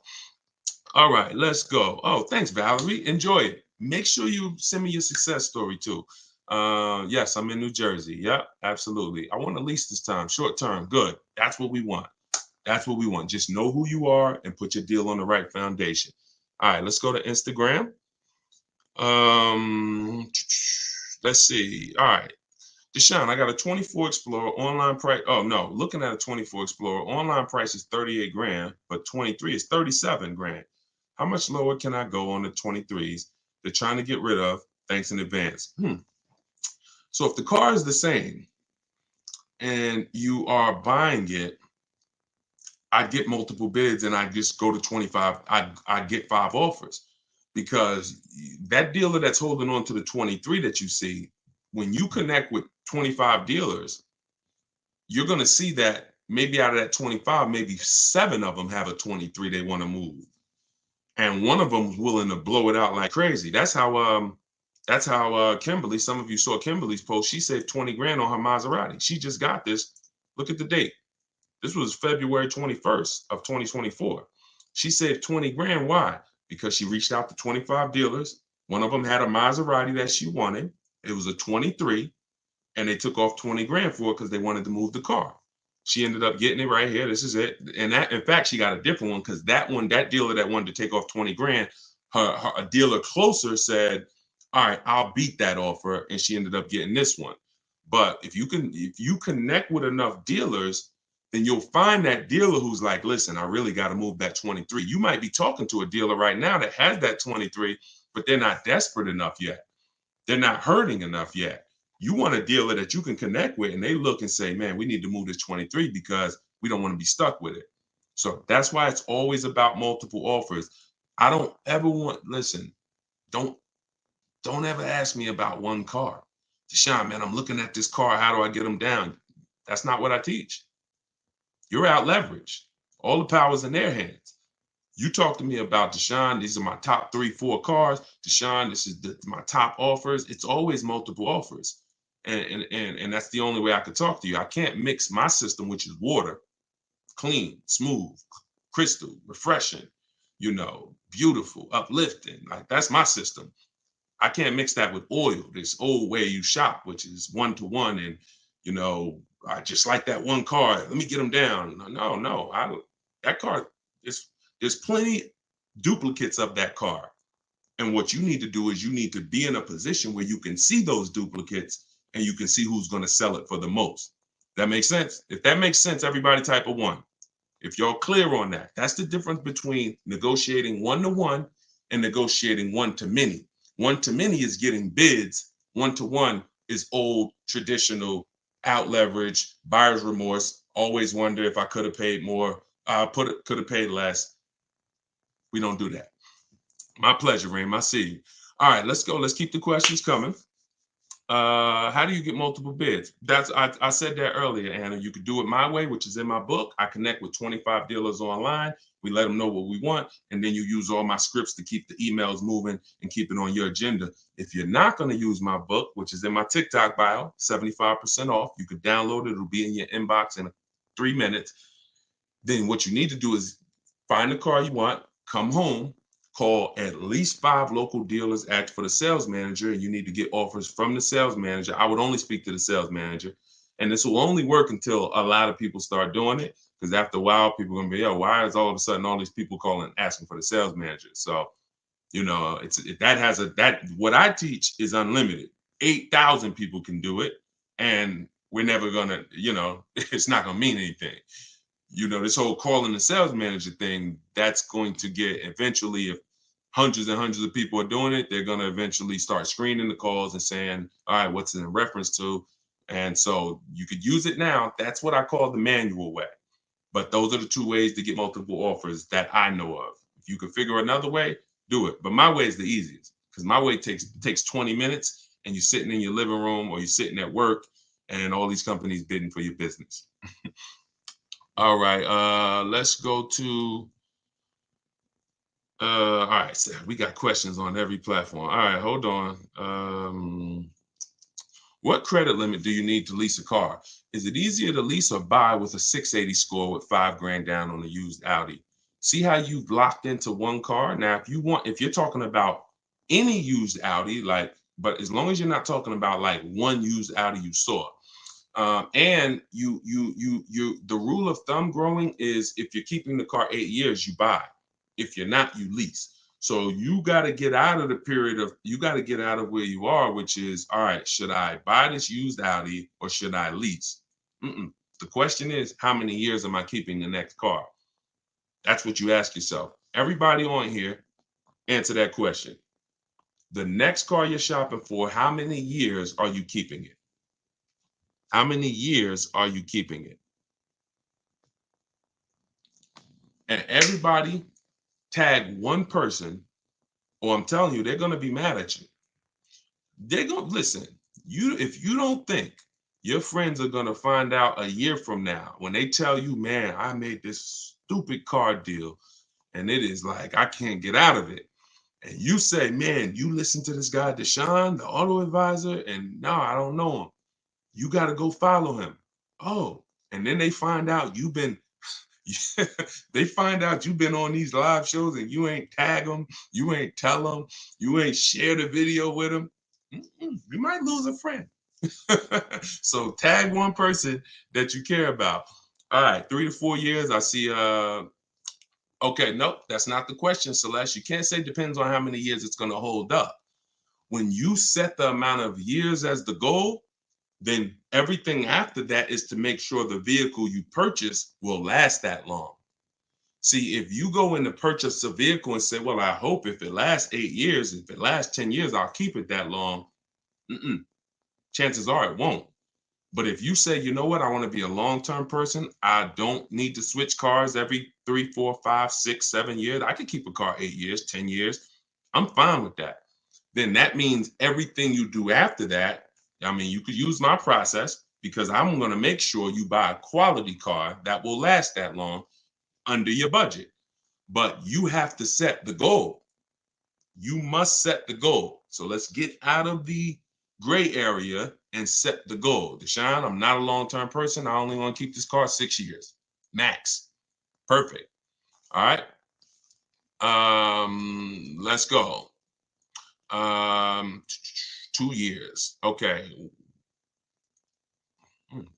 Speaker 1: All right, let's go. Oh, thanks, Valerie. Enjoy it. Make sure you send me your success story too. Yes, I'm in New Jersey. Yep, absolutely. I want to lease this time, short term. Good. That's what we want. That's what we want. Just know who you are and put your deal on the right foundation. All right, let's go to Instagram. Let's see. All right. Deshone, I got a 24 Explorer online price. Oh no, looking at a 24 Explorer, online price is 38 grand, but 23 is 37 grand. How much lower can I go on the 23s? They're trying to get rid of. Thanks in advance. So if the car is the same and you are buying it, I'd get multiple bids and I'd just go to 25. I'd get 5 offers, because that dealer that's holding on to the 23 that you see, when you connect with 25 dealers, you're going to see that maybe out of that 25, maybe 7 of them have a 23 they want to move. And one of them is willing to blow it out like crazy. That's how Kimberly, some of you saw Kimberly's post. She saved 20 grand on her Maserati. She just got this. Look at the date. This was February 21st of 2024. She saved 20 grand. Why? Because she reached out to 25 dealers. One of them had a Maserati that she wanted. It was a 23, and they took off 20 grand for it because they wanted to move the car. She ended up getting it right here. This is it. And that, in fact, she got a different one, because that dealer that wanted to take off 20 grand, a dealer closer said, all right, I'll beat that offer. And she ended up getting this one. But if you connect with enough dealers, then you'll find that dealer who's like, listen, I really got to move that 23. You might be talking to a dealer right now that has that 23, but they're not desperate enough yet. They're not hurting enough yet. You want a dealer that you can connect with, and they look and say, man, we need to move this 23 because we don't want to be stuck with it. So that's why it's always about multiple offers. I don't ever listen, don't ever ask me about one car. Deshone, man, I'm looking at this car. How do I get them down? That's not what I teach. You're out leveraged. All the power's in their hands. You talk to me about, Deshone, these are my top 3, 4 cars. Deshone, this is my top offers. It's always multiple offers. And that's the only way I could talk to you. I can't mix my system, which is water, clean, smooth, crystal, refreshing, beautiful, uplifting. Like, that's my system. I can't mix that with oil, this old way you shop, which is 1-to-1. And, I just like that one car. Let me get them down. No. That car, there's plenty duplicates of that car. And what you need to do is you need to be in a position where you can see those duplicates and you can see who's going to sell it for the most. That makes sense? If that makes sense, everybody type a 1. If y'all clear on that, that's the difference between negotiating 1-to-1 and negotiating 1-to-many. 1-to-many is getting bids. 1-to-1 is old, traditional, out leverage, buyer's remorse. Always wonder if I could have paid more. Could have paid less. We don't do that. My pleasure, Reem. I see you. All right, let's go. Let's keep the questions coming. How do you get multiple bids? I said that earlier, Anna. You could do it my way, which is in my book. I connect with 25 dealers online. We let them know what we want, and then you use all my scripts to keep the emails moving and keep it on your agenda. If you're not going to use my book, which is in my TikTok bio, 75% off, you could download it. It'll be in your inbox in 3 minutes. Then what you need to do is find the car you want, come home, call at least 5 local dealers, ask for the sales manager, and you need to get offers from the sales manager. I would only speak to the sales manager. And this will only work until a lot of people start doing it. because after a while, people are gonna be, yo, why is all of a sudden all these people calling asking for the sales manager? So, that what I teach is unlimited. 8,000 people can do it, and we're never gonna, it's not gonna mean anything. This whole calling the sales manager thing, that's going to get eventually, if hundreds and hundreds of people are doing it, they're going to eventually start screening the calls and saying, all right, what's it in reference to? And so you could use it now. That's what I call the manual way. But those are the two ways to get multiple offers that I know of. If you could figure another way, do it. But my way is the easiest, because my way takes 20 minutes, and you're sitting in your living room or you're sitting at work, and all these companies bidding for your business. All right, let's go to all right, so we got questions on every platform. All right, hold on. What credit limit do you need to lease a car? Is it easier to lease or buy with a 680 score with $5,000 down on a used Audi? See how you've locked into one car? Now, if you're talking about any used Audi, but as long as you're not talking about like one used Audi you saw, and the rule of thumb growing is, if you're keeping the car 8 years, you buy. If you're not, you lease. So you got to get out of where you are, which is, all right, should I buy this used Audi or should I lease? The question is, how many years am I keeping the next car? That's what you ask yourself. Everybody on here, answer that question. The next car you're shopping for, how many years are you keeping it? How many years are you keeping it? And everybody tag one person, or I'm telling you, they're going to be mad at you. They're going to listen. If you don't think your friends are going to find out a year from now when they tell you, man, I made this stupid car deal and it is like, I can't get out of it. And you say, man, you listen to this guy, Deshone, the auto advisor, and no, I don't know him. You got to go follow him. Oh, and then they find out you've been on these live shows and you ain't tag them, you ain't tell them, you ain't share the video with them. You might lose a friend. So tag one person that you care about. All right, 3 to 4 years. I see. Okay, nope, that's not the question, Celeste. You can't say depends on how many years it's going to hold up. When you set the amount of years as the goal, then everything after that is to make sure the vehicle you purchase will last that long. See, if you go in to purchase a vehicle and say, well, I hope if it lasts 8 years, if it lasts 10 years, I'll keep it that long. Chances are it won't. But if you say, you know what, I want to be a long-term person, I don't need to switch cars every 3, 4, 5, 6, 7 years. I can keep a car 8 years, 10 years. I'm fine with that. Then that means everything you do after that, you could use my process, because I'm going to make sure you buy a quality car that will last that long under your budget. But you have to set the goal. You must set the goal. So let's get out of the gray area and set the goal. Deshone, I'm not a long-term person. I only want to keep this car 6 years max. Perfect. All right. Let's go. 2 years. Okay.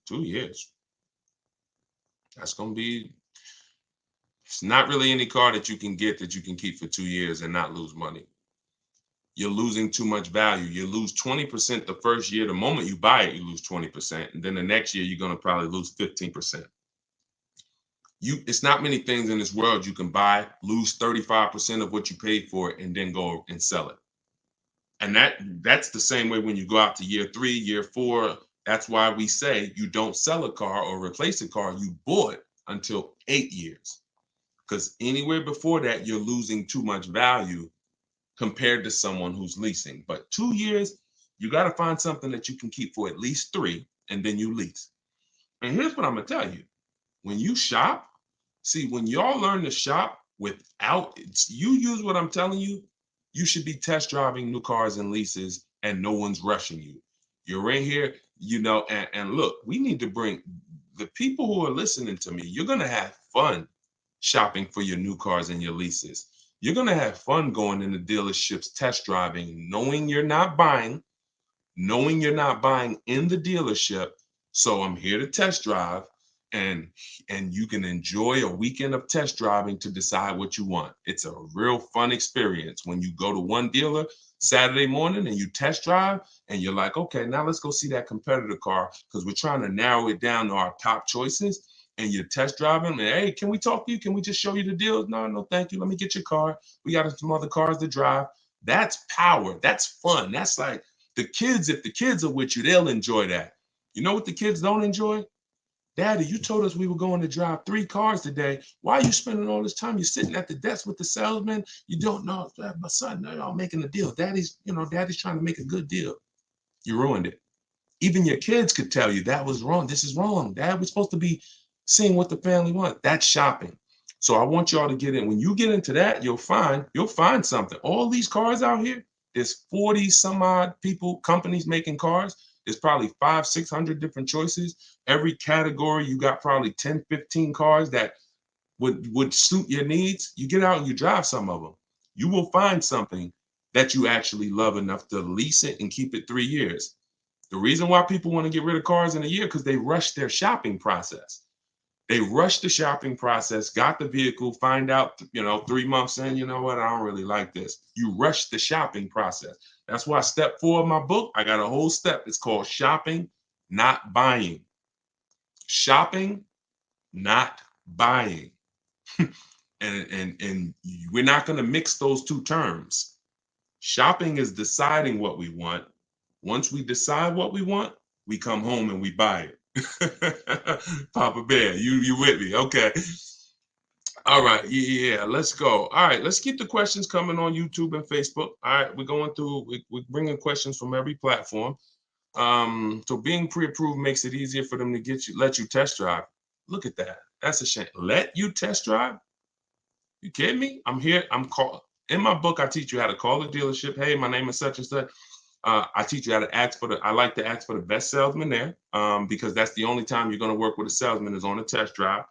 Speaker 1: 2 years. That's going to be, it's not really any car that you can get that you can keep for 2 years and not lose money. You're losing too much value. You lose 20% the first year. The moment you buy it, you lose 20%. And then the next year, you're going to probably lose 15%. It's not many things in this world you can buy, lose 35% of what you paid for it, and then go and sell it. And that's the same way when you go out to year 3, year 4. That's why we say you don't sell a car or replace a car you bought until 8 years. Because anywhere before that, you're losing too much value compared to someone who's leasing. But 2 years, you got to find something that you can keep for at least 3, and then you lease. And here's what I'm going to tell you. When you shop, see, when y'all learn to shop without, you use what I'm telling you, you should be test driving new cars and leases, and no one's rushing you. You're in here, and look, we need to bring the people who are listening to me, you're going to have fun shopping for your new cars and your leases. You're going to have fun going into dealerships, test driving, knowing you're not buying in the dealership. So I'm here to test drive. and you can enjoy a weekend of test driving to decide what you want. It's a real fun experience when you go to one dealer Saturday morning and you test drive and you're like, okay, now let's go see that competitor car because we're trying to narrow it down to our top choices. And you're test driving, and hey, can we talk to you? Can we just show you the deals? No, no, thank you. Let me get your car. We got some other cars to drive. That's power. That's fun. That's like the kids. If the kids are with you, they'll enjoy that. You know what the kids don't enjoy? Daddy, you told us we were going to drive 3 cars today. Why are you spending all this time? You're sitting at the desk with the salesman. You don't know. My son, no, I'm making a deal. Daddy's trying to make a good deal. You ruined it. Even your kids could tell you that was wrong. This is wrong. Dad, we're supposed to be seeing what the family wants. That's shopping. So I want y'all to get in. When you get into that, you'll find something. All these cars out here, there's 40 some odd companies making cars. There's probably 500, 600 different choices. Every category, you got probably 10, 15 cars that would suit your needs. You get out and you drive some of them. You will find something that you actually love enough to lease it and keep it 3 years. The reason why people want to get rid of cars in a year because they rush their shopping process. They rush the shopping process, got the vehicle, find out, 3 months in, you know what, I don't really like this. You rush the shopping process. That's why step 4 of my book, I got a whole step. It's called shopping, not buying. Shopping, not buying. and we're not going to mix those two terms. Shopping is deciding what we want. Once we decide what we want, we come home and we buy it. Papa Bear, you with me? Okay. All right. Yeah, let's go. All right, let's keep the questions coming on YouTube and Facebook. All right, we're bringing questions from every platform. So being pre-approved makes it easier for them to let you test drive. Look at that. That's a shame. Let you test drive? You kidding me? I'm here. In my book, I teach you how to call the dealership. Hey, my name is such and such. I teach you how to I like to ask for the best salesman there because that's the only time you're going to work with a salesman is on a test drive.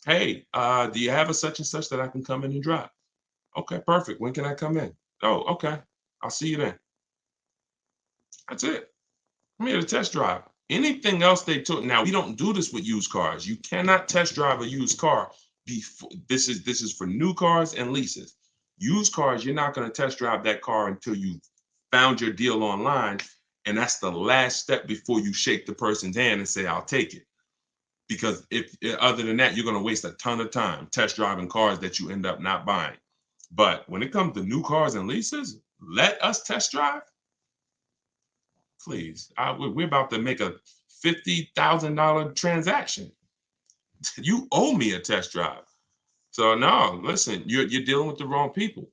Speaker 1: Hey, do you have a such and such that I can come in and drive? Okay, perfect. When can I come in? Oh, okay. I'll see you then. That's it. I'm here to test drive. Anything else they took. Now, we don't do this with used cars. You cannot test drive a used car. This is for new cars and leases. Used cars, you're not going to test drive that car until you found your deal online. And that's the last step before you shake the person's hand and say, I'll take it. Because if other than that, you're going to waste a ton of time test driving cars that you end up not buying. But when it comes to new cars and leases, let us test drive. Please, we're about to make a $50,000 transaction. You owe me a test drive. So no, listen, you're dealing with the wrong people.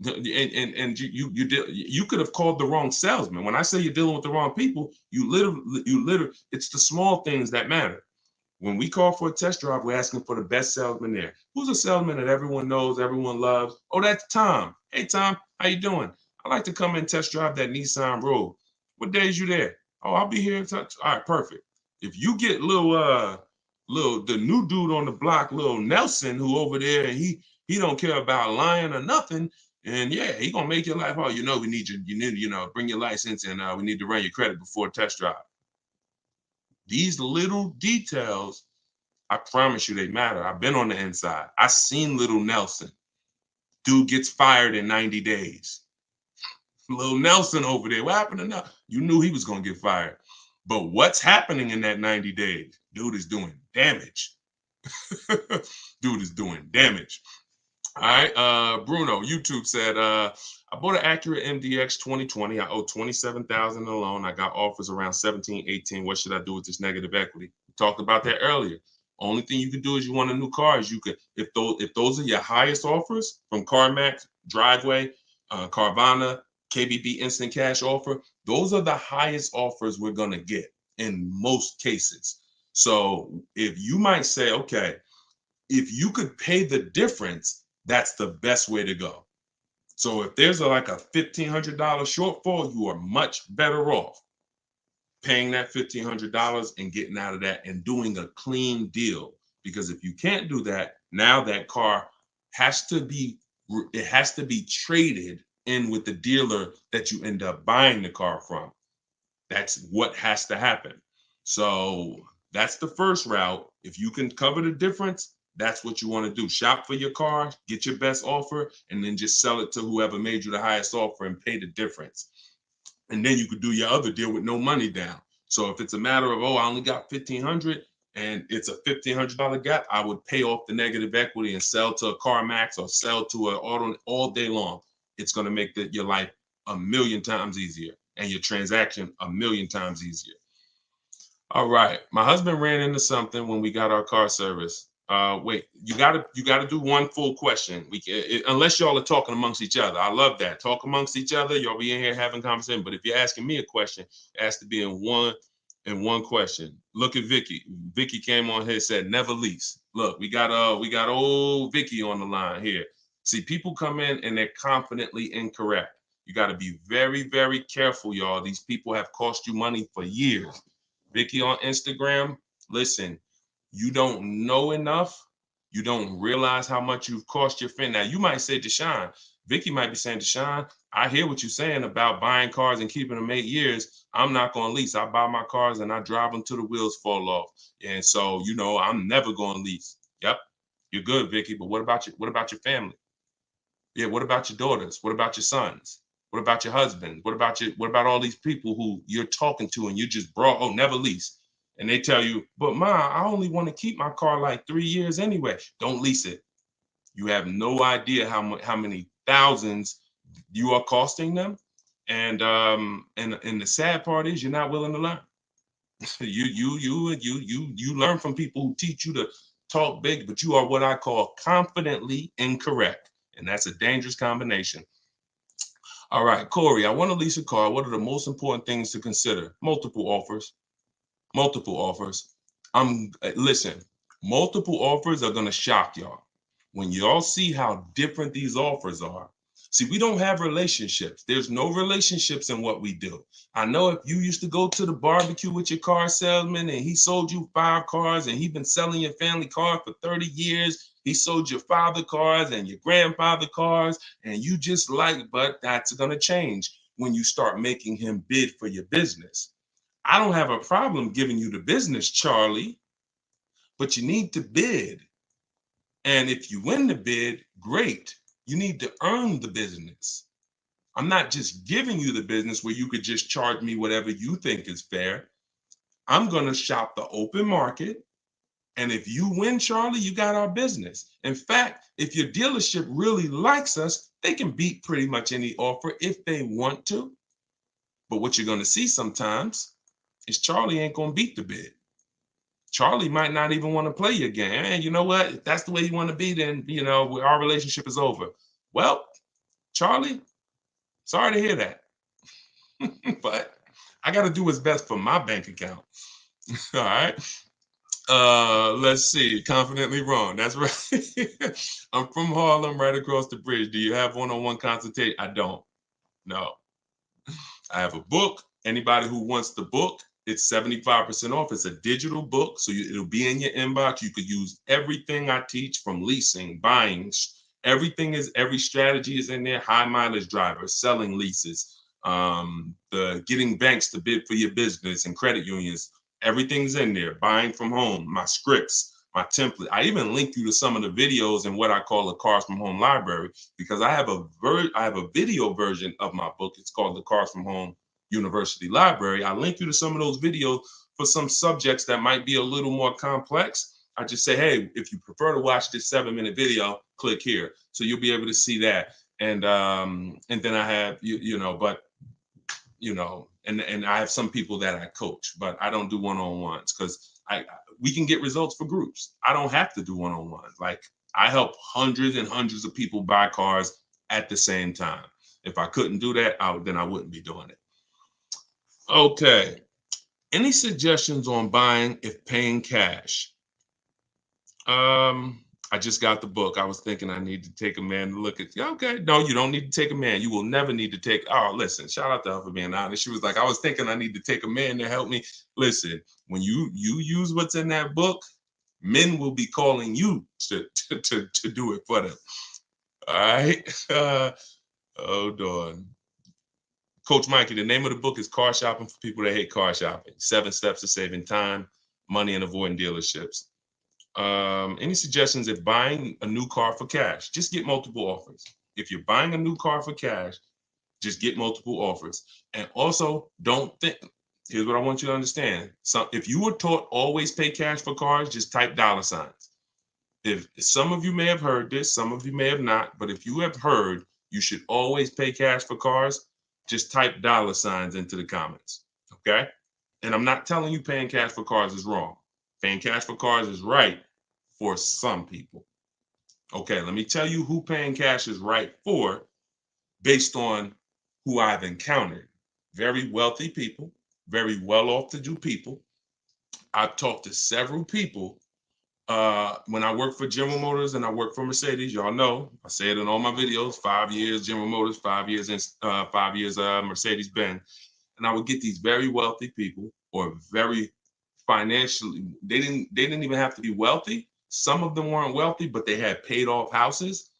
Speaker 1: And you could have called the wrong salesman. When I say you're dealing with the wrong people, you literally, it's the small things that matter. When we call for a test drive, we're asking for the best salesman there. Who's a salesman that everyone knows, everyone loves? Oh, that's Tom. Hey, Tom, how you doing? I'd like to come and test drive that Nissan Rogue. What day is you there? Oh, I'll be here. All right, perfect. If you get the new dude on the block, little Nelson, who over there, and he don't care about lying or nothing, and yeah, he gonna make your life. Oh, we need bring your license, and we need to run your credit before test drive. These little details, I promise you, they matter. I've been on the inside. I seen little Nelson. Dude gets fired in 90 days. Little Nelson over there. What happened to Nelson? You knew he was going to get fired. But what's happening in that 90 days? Dude is doing damage. Dude is doing damage. All right. Bruno, YouTube said, I bought an Acura MDX 2020. I owe $27,000 in a loan. I got offers around 17, 18. What should I do with this negative equity? We talked about that earlier. Only thing you can do is you want a new car. Is you could, if those are your highest offers from CarMax, Driveway, Carvana, KBB Instant Cash Offer, those are the highest offers we're gonna get in most cases. So if you might say, okay, if you could pay the difference, that's the best way to go. So if there's like a $1,500 shortfall, you are much better off paying that $1,500 and getting out of that and doing a clean deal. Because if you can't do that, now that car has to be traded in with the dealer that you end up buying the car from. That's what has to happen. So That's the first route. If you can cover the difference, that's what you want to do. Shop for your car, get your best offer, and then just sell it to whoever made you the highest offer and pay the difference. And then you could do your other deal with no money down. So if it's a matter of, oh, I only got 1,500 and it's a $1,500 gap, I would pay off the negative equity and sell to a CarMax or sell to an auto all day long. It's going to make your life a million times easier and your transaction a million times easier. All right. My husband ran into something when we got our car service. Wait, you gotta do one full question. Unless y'all are talking amongst each other. I love that. Talk amongst each other. Y'all be in here having conversation. But if you're asking me a question, it has to be in one question. Look at Vicky. Vicky came on here and said never lease. Look, we got old Vicky on the line here. See, people come in and they're confidently incorrect. You got to be very, very careful, y'all. These people have cost you money for years. Vicky on Instagram, listen, you don't know enough. You don't realize how much you've cost your friend. Now, you might say, Deshone, Vicky might be saying, Deshone, I hear what you're saying about buying cars and keeping them 8 years. I'm not going to lease. I buy my cars and I drive them till the wheels fall off. And so, I'm never going to lease. Yep, you're good, Vicky. But what about your family? Yeah, what about your daughters? What about your sons? What about your husband? What about all these people who you're talking to and you just brought, oh, never lease. And they tell you, but Ma, I only want to keep my car like 3 years anyway. Don't lease it. You have no idea how many thousands you are costing them. And the sad part is you're not willing to learn. You learn from people who teach you to talk big, but you are what I call confidently incorrect. And that's a dangerous combination. All right, Corey, I want to lease a car. What are the most important things to consider? Multiple offers. Multiple offers. Listen, multiple offers are going to shock y'all. When y'all see how different these offers are. See, we don't have relationships. There's no relationships in what we do. I know if you used to go to the barbecue with your car salesman and he sold you 5 cars and he's been selling your family car for 30 years, he sold your father cars and your grandfather cars, and you just but that's going to change when you start making him bid for your business. I don't have a problem giving you the business, Charlie, but you need to bid. And if you win the bid, great. You need to earn the business. I'm not just giving you the business where you could just charge me whatever you think is fair. I'm going to shop the open market. And if you win, Charlie, you got our business. In fact, if your dealership really likes us, they can beat pretty much any offer if they want to. But what you're going to see sometimes is Charlie ain't going to beat the bid. Charlie might not even want to play your game. And you know what? If that's the way you want to be, then, our relationship is over. Well, Charlie, sorry to hear that. But I got to do what's best for my bank account. All right. Let's see. Confidently wrong. That's right. I'm from Harlem, right across the bridge. Do you have one-on-one consultation? I don't. No. I have a book. Anybody who wants the book, it's 75% off. It's a digital book, so it'll be in your inbox. You could use everything I teach from leasing, buying. Every strategy is in there. High mileage drivers, selling leases, the getting banks to bid for your business and credit unions. Everything's in there. Buying from home, my scripts, my template. I even link you to some of the videos in what I call the Cars from Home library, because I have a video version of my book. It's called the Cars from Home University Library. I link you to some of those videos for some subjects that might be a little more complex. I just say, hey, if you prefer to watch this 7-minute video, click here. So you'll be able to see that. And then I have, and I have some people that I coach, but I don't do one-on-ones because we can get results for groups. I don't have to do one-on-ones. Like, I help hundreds and hundreds of people buy cars at the same time. If I couldn't do that, then I wouldn't be doing it. Okay. Any suggestions on buying if paying cash? I just got the book. I was thinking I need to take a man to look at. Okay, no, you don't need to take a man. You will never need to take. Oh, listen, shout out to her for being honest. She was like, I was thinking I need to take a man to help me. Listen, when you use what's in that book, men will be calling you to do it for them. All right. Hold on. Coach Mikey, the name of the book is Car Shopping for People That Hate Car Shopping. 7 Steps to Saving Time, money and avoiding dealerships. Any suggestions if buying a new car for cash? Just get multiple offers. If you're buying a new car for cash, just get multiple offers. And also, don't think. Here's what I want you to understand. So, if you were taught always pay cash for cars, just type $signs. If some of you may have heard this, some of you may have not, but if you have heard you should always pay cash for cars, just type $signs into the comments. Okay? And I'm not telling you paying cash for cars is wrong. Paying cash for cars is right for some people. Okay, let me tell you who paying cash is right for based on who I've encountered. Very wealthy people, very well-off to do people. I've talked to several people when I worked for General Motors and I worked for Mercedes. Y'all know I say it in all my videos: 5 years General Motors, 5 years in 5 years Mercedes Benz. And I would get these very wealthy people, or very financially, they didn't even have to be wealthy. Some of them weren't wealthy, but they had paid off houses,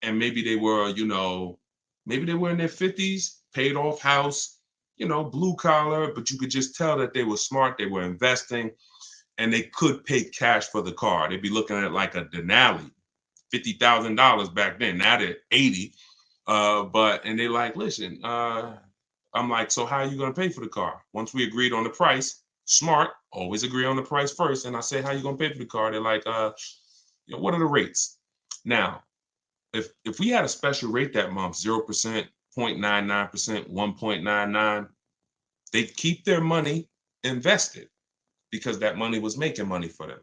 Speaker 1: and maybe they were, maybe they were in their 50s, paid off house, blue collar, but you could just tell that they were smart, they were investing, and they could pay cash for the car. They'd be looking at like a Denali, $50,000 back then. Now they're 80. And they like, listen, I'm like, so how are you going to pay for the car? Once we agreed on the price, smart, always agree on the price first. And I say, how you going to pay for the car? They're like, what are the rates? Now, if we had a special rate that month, 0%, 0.99%, 1.99, they'd keep their money invested because that money was making money for them.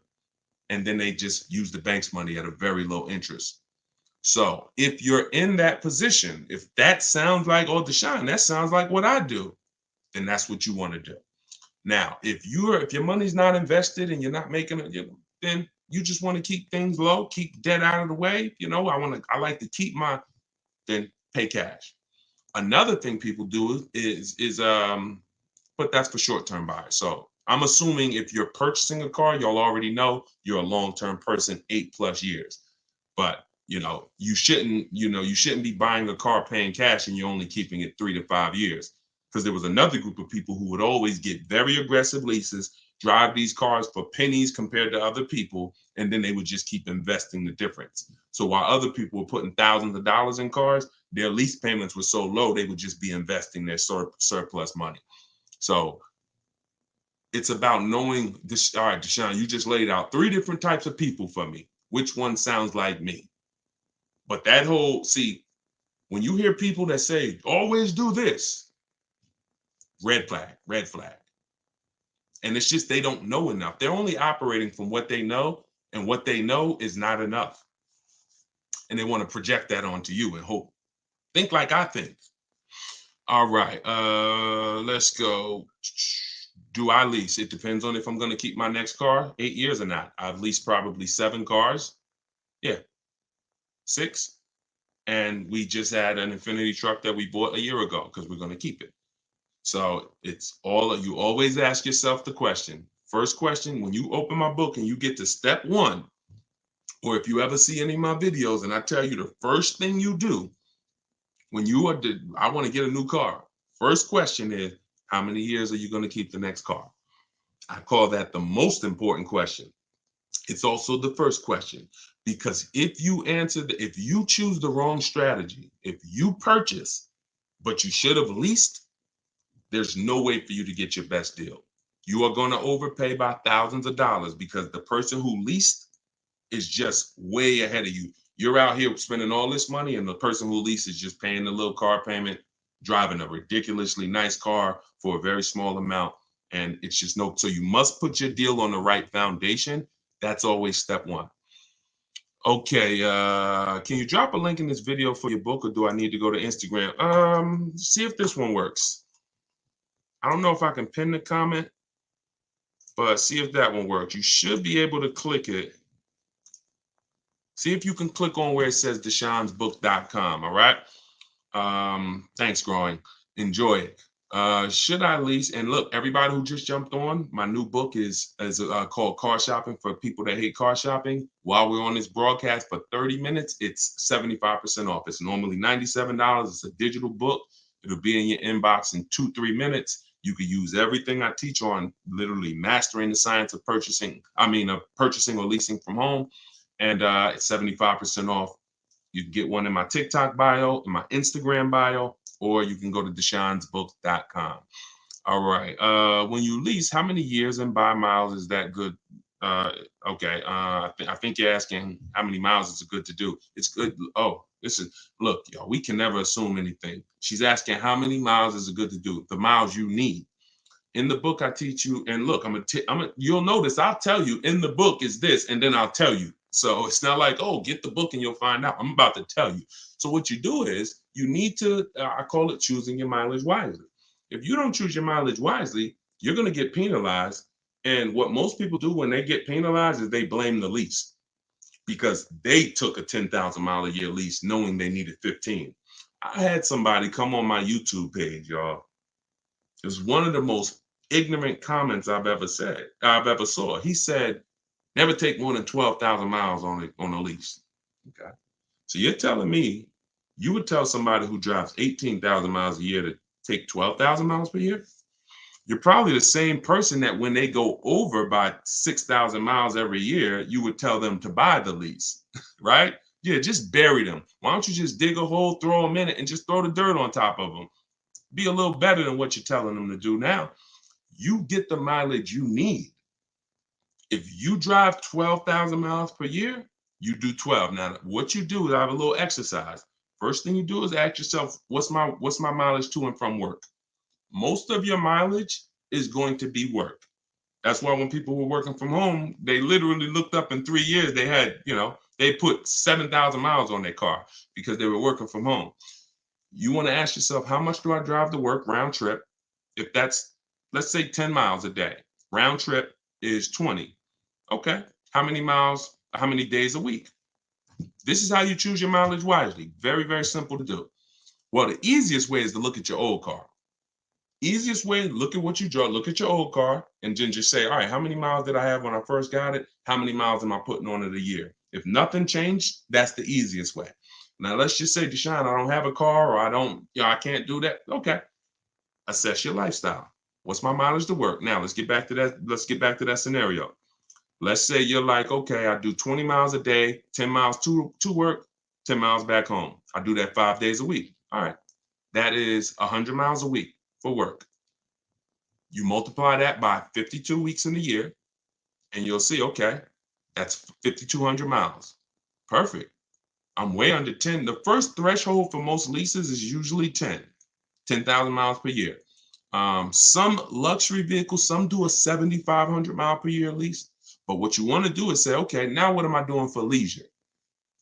Speaker 1: And then they just use the bank's money at a very low interest. So if you're in that position, if that sounds like, oh, Deshone, that sounds like what I do, then that's what you want to do. Now, if your money's not invested and you're not making it, then you just want to keep things low, keep debt out of the way. I like to keep then pay cash. Another thing people do is but that's for short-term buyers. So I'm assuming if you're purchasing a car, y'all already know you're a long-term person, 8+ years. But you shouldn't be buying a car paying cash and you're only keeping it 3 to 5 years. Because there was another group of people who would always get very aggressive leases, drive these cars for pennies compared to other people, and then they would just keep investing the difference. So while other people were putting thousands of dollars in cars, their lease payments were so low, they would just be investing their surplus money. So it's about knowing this. All right, Deshone, you just laid out 3 different types of people for me. Which one sounds like me? But when you hear people that say, always do this, red flag. And it's just they don't know enough. They're only operating from what they know, and what they know is not enough. And they want to project that onto you and hope. Think like I think. All right, let's go. Do I lease? It depends on if I'm going to keep my next car 8 years or not. I've leased probably 7 cars. Yeah, 6. And we just had an Infinity truck that we bought a year ago because we're going to keep it. So you always ask yourself the question. First question, when you open my book and you get to step 1, or if you ever see any of my videos and I tell you the first thing you do when I want to get a new car, first question is, how many years are you going to keep the next car? I call that the most important question. It's also the first question, because if you choose the wrong strategy, if you purchase, but you should have leased, there's no way for you to get your best deal. You are going to overpay by thousands of dollars because the person who leased is just way ahead of you. You're out here spending all this money, and the person who leased is just paying the little car payment, driving a ridiculously nice car for a very small amount. And it's just so you must put your deal on the right foundation. That's always step 1. Okay, can you drop a link in this video for your book, or do I need to go to Instagram? See if this one works. I don't know if I can pin the comment, but see if that one works. You should be able to click it. See if you can click on where it says deshonsbook.com. All right. Thanks, Growing. Enjoy it. Should I lease? And look, everybody who just jumped on, my new book is called Car Shopping for People That Hate Car Shopping. While we're on this broadcast for 30 minutes, it's 75% off. It's normally $97. It's a digital book. It'll be in your inbox in 2-3 minutes. You could use everything I teach on literally mastering the science of purchasing or leasing from home. And it's 75% off. You can get one in my TikTok bio, in my Instagram bio, or you can go to deshonesbook.com. All right. When you lease, how many years and by miles is that good? Okay. I think you're asking how many miles is it good to do. It's good. Oh, listen, look, y'all, we can never assume anything. She's asking how many miles is it good to do? The miles you need. In the book, I teach you, and look, you'll notice I'll tell you in the book is this, and then I'll tell you. So it's not like, oh, get the book and you'll find out. I'm about to tell you. So what you do is you need to, I call it choosing your mileage wisely. If you don't choose your mileage wisely, you're going to get penalized. And what most people do when they get penalized is they blame the lease because they took a 10,000 mile a year lease knowing they needed 15. I had somebody come on my YouTube page, y'all. It was one of the most ignorant comments I've ever saw. He said, never take more than 12,000 miles on a lease. Okay. So you're telling me you would tell somebody who drives 18,000 miles a year to take 12,000 miles per year? You're probably the same person that when they go over by 6,000 miles every year, you would tell them to buy the lease, right? Yeah, just bury them. Why don't you just dig a hole, throw them in it, and just throw the dirt on top of them? Be a little better than what you're telling them to do now. You get the mileage you need. If you drive 12,000 miles per year, you do 12. Now, what you do is I have a little exercise. First thing you do is ask yourself, what's my mileage to and from work? Most of your mileage is going to be work. That's why when people were working from home, they literally looked up in 3 years, they had, they put 7,000 miles on their car because they were working from home. You want to ask yourself, how much do I drive to work round trip? If that's, let's say 10 miles a day, round trip is 20. Okay. How many miles, how many days a week? This is how you choose your mileage wisely. Very, very simple to do. Well, the easiest way is to look at your old car. Easiest way, look at what you draw, look at your old car, and then just say, all right, how many miles did I have when I first got it? How many miles am I putting on it a year? If nothing changed, that's the easiest way. Now, let's just say, Deshone, I don't have a car or I can't do that. Okay. Assess your lifestyle. What's my mileage to work? Now, let's get back to that scenario. Let's say you're like, okay, I do 20 miles a day, 10 miles to work, 10 miles back home. I do that 5 days a week. All right. That is 100 miles a week for work. You multiply that by 52 weeks in a year, and you'll see, okay, that's 5,200 miles. Perfect. I'm way under 10. The first threshold for most leases is usually 10,000 miles per year. Some luxury vehicles, some do a 7,500 mile per year lease. But what you want to do is say, okay, now what am I doing for leisure?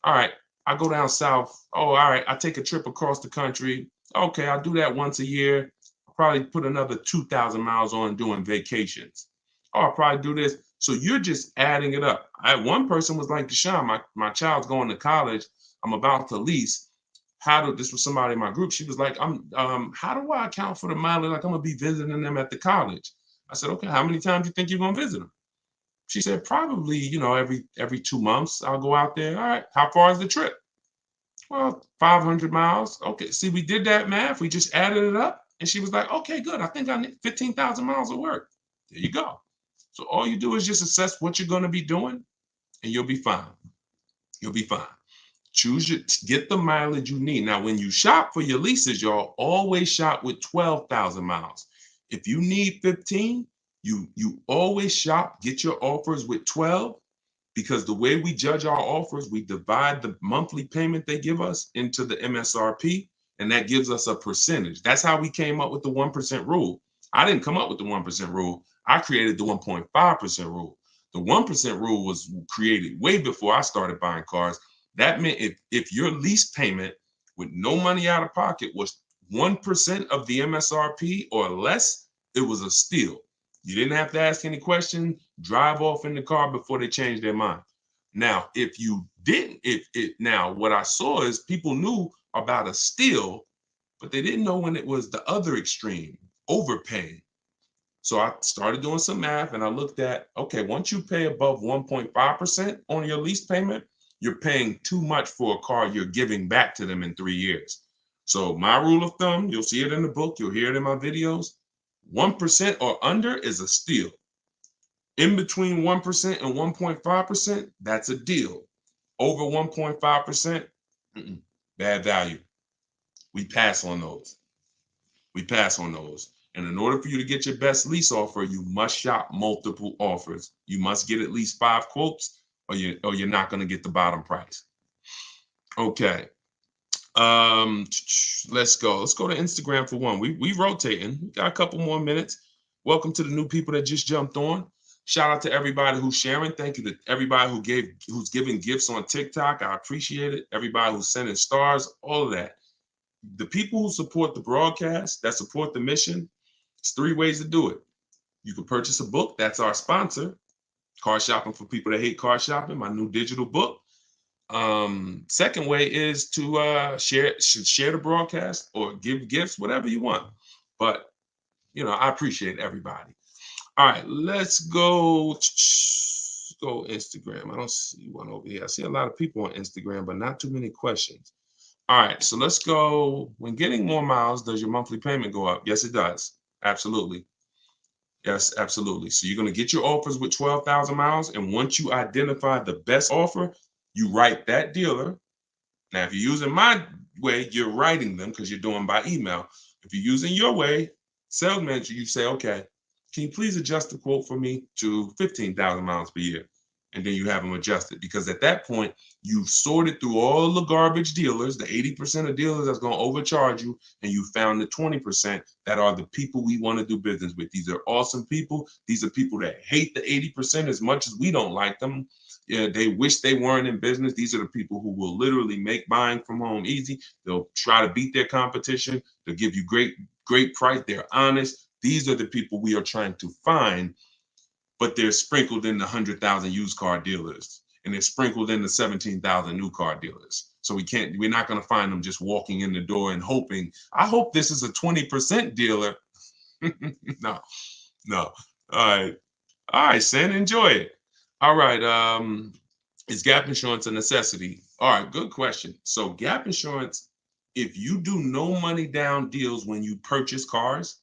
Speaker 1: All right, I go down south. Oh, all right, I take a trip across the country. Okay, I'll do that once a year. I'll probably put another 2,000 miles on doing vacations. Oh, I'll probably do this. So you're just adding it up. One person was like, Deshone, my child's going to college. I'm about to lease. This was somebody in my group. She was like, how do I account for the mileage? Like I'm gonna be visiting them at the college. I said, okay, how many times do you think you're gonna visit them? She said, probably, every 2 months I'll go out there. All right, how far is the trip? Well, 500 miles. Okay, see, we did that math. We just added it up. And she was like, okay, good. I think I need 15,000 miles of work. There you go. So all you do is just assess what you're gonna be doing and you'll be fine. You'll be fine. Get the mileage you need. Now, when you shop for your leases, y'all always shop with 12,000 miles. If you need 15, you always shop, get your offers with 12, because the way we judge our offers, we divide the monthly payment they give us into the MSRP, and that gives us a percentage. That's how we came up with the 1% rule. I didn't come up with the 1% rule. I created the 1.5% rule. The 1% rule was created way before I started buying cars. That meant if your lease payment with no money out of pocket was 1% of the MSRP or less, it was a steal. You didn't have to ask any questions, drive off in the car before they changed their mind. Now, if you didn't, now what I saw is people knew about a steal, but they didn't know when it was the other extreme, overpaying. So I started doing some math and I looked at, okay, once you pay above 1.5% on your lease payment, you're paying too much for a car you're giving back to them in 3 years. So my rule of thumb, you'll see it in the book, you'll hear it in my videos, 1% or under is a steal. In between 1% and 1.5%, that's a deal. Over 1.5%, bad value. We pass on those. We pass on those. And in order for you to get your best lease offer, you must shop multiple offers. You must get at least 5 quotes, or you're not going to get the bottom price. Okay. Let's go. Let's go to Instagram for one. We rotating. We got a couple more minutes. Welcome to the new people that just jumped on. Shout out to everybody who's sharing. Thank you to everybody who's giving gifts on TikTok. I appreciate it. Everybody who's sending stars, all of that. The people who support the broadcast, that support the mission, it's 3 ways to do it. You can purchase a book. That's our sponsor. Car Shopping for People That Hate Car Shopping, my new digital book. Second way is to share the broadcast or give gifts, whatever you want. But, I appreciate everybody. All right, let's go Instagram. I don't see one over here. I see a lot of people on Instagram, but not too many questions. All right, so let's go. When getting more miles, does your monthly payment go up? Yes, it does. Absolutely. Yes, absolutely. So you're going to get your offers with 12,000 miles. And once you identify the best offer, you write that dealer. Now, if you're using my way, you're writing them because you're doing by email. If you're using your way, sales manager, you say, okay, can you please adjust the quote for me to 15,000 miles per year? And then you have them adjusted, because at that point, you've sorted through all the garbage dealers, the 80% of dealers that's going to overcharge you, and you found the 20% that are the people we want to do business with. These are awesome people. These are people that hate the 80% as much as we don't like them. Yeah, they wish they weren't in business. These are the people who will literally make buying from home easy. They'll try to beat their competition. They'll give you great price. They're honest. These are the people we are trying to find, but they're sprinkled in the 100,000 used car dealers, and they're sprinkled in the 17,000 new car dealers. So we're not going to find them just walking in the door and hoping, I hope this is a 20% dealer. No. All right, Sen, enjoy it. All right. Is gap insurance a necessity? All right, good question. So gap insurance, if you do no money down deals when you purchase cars,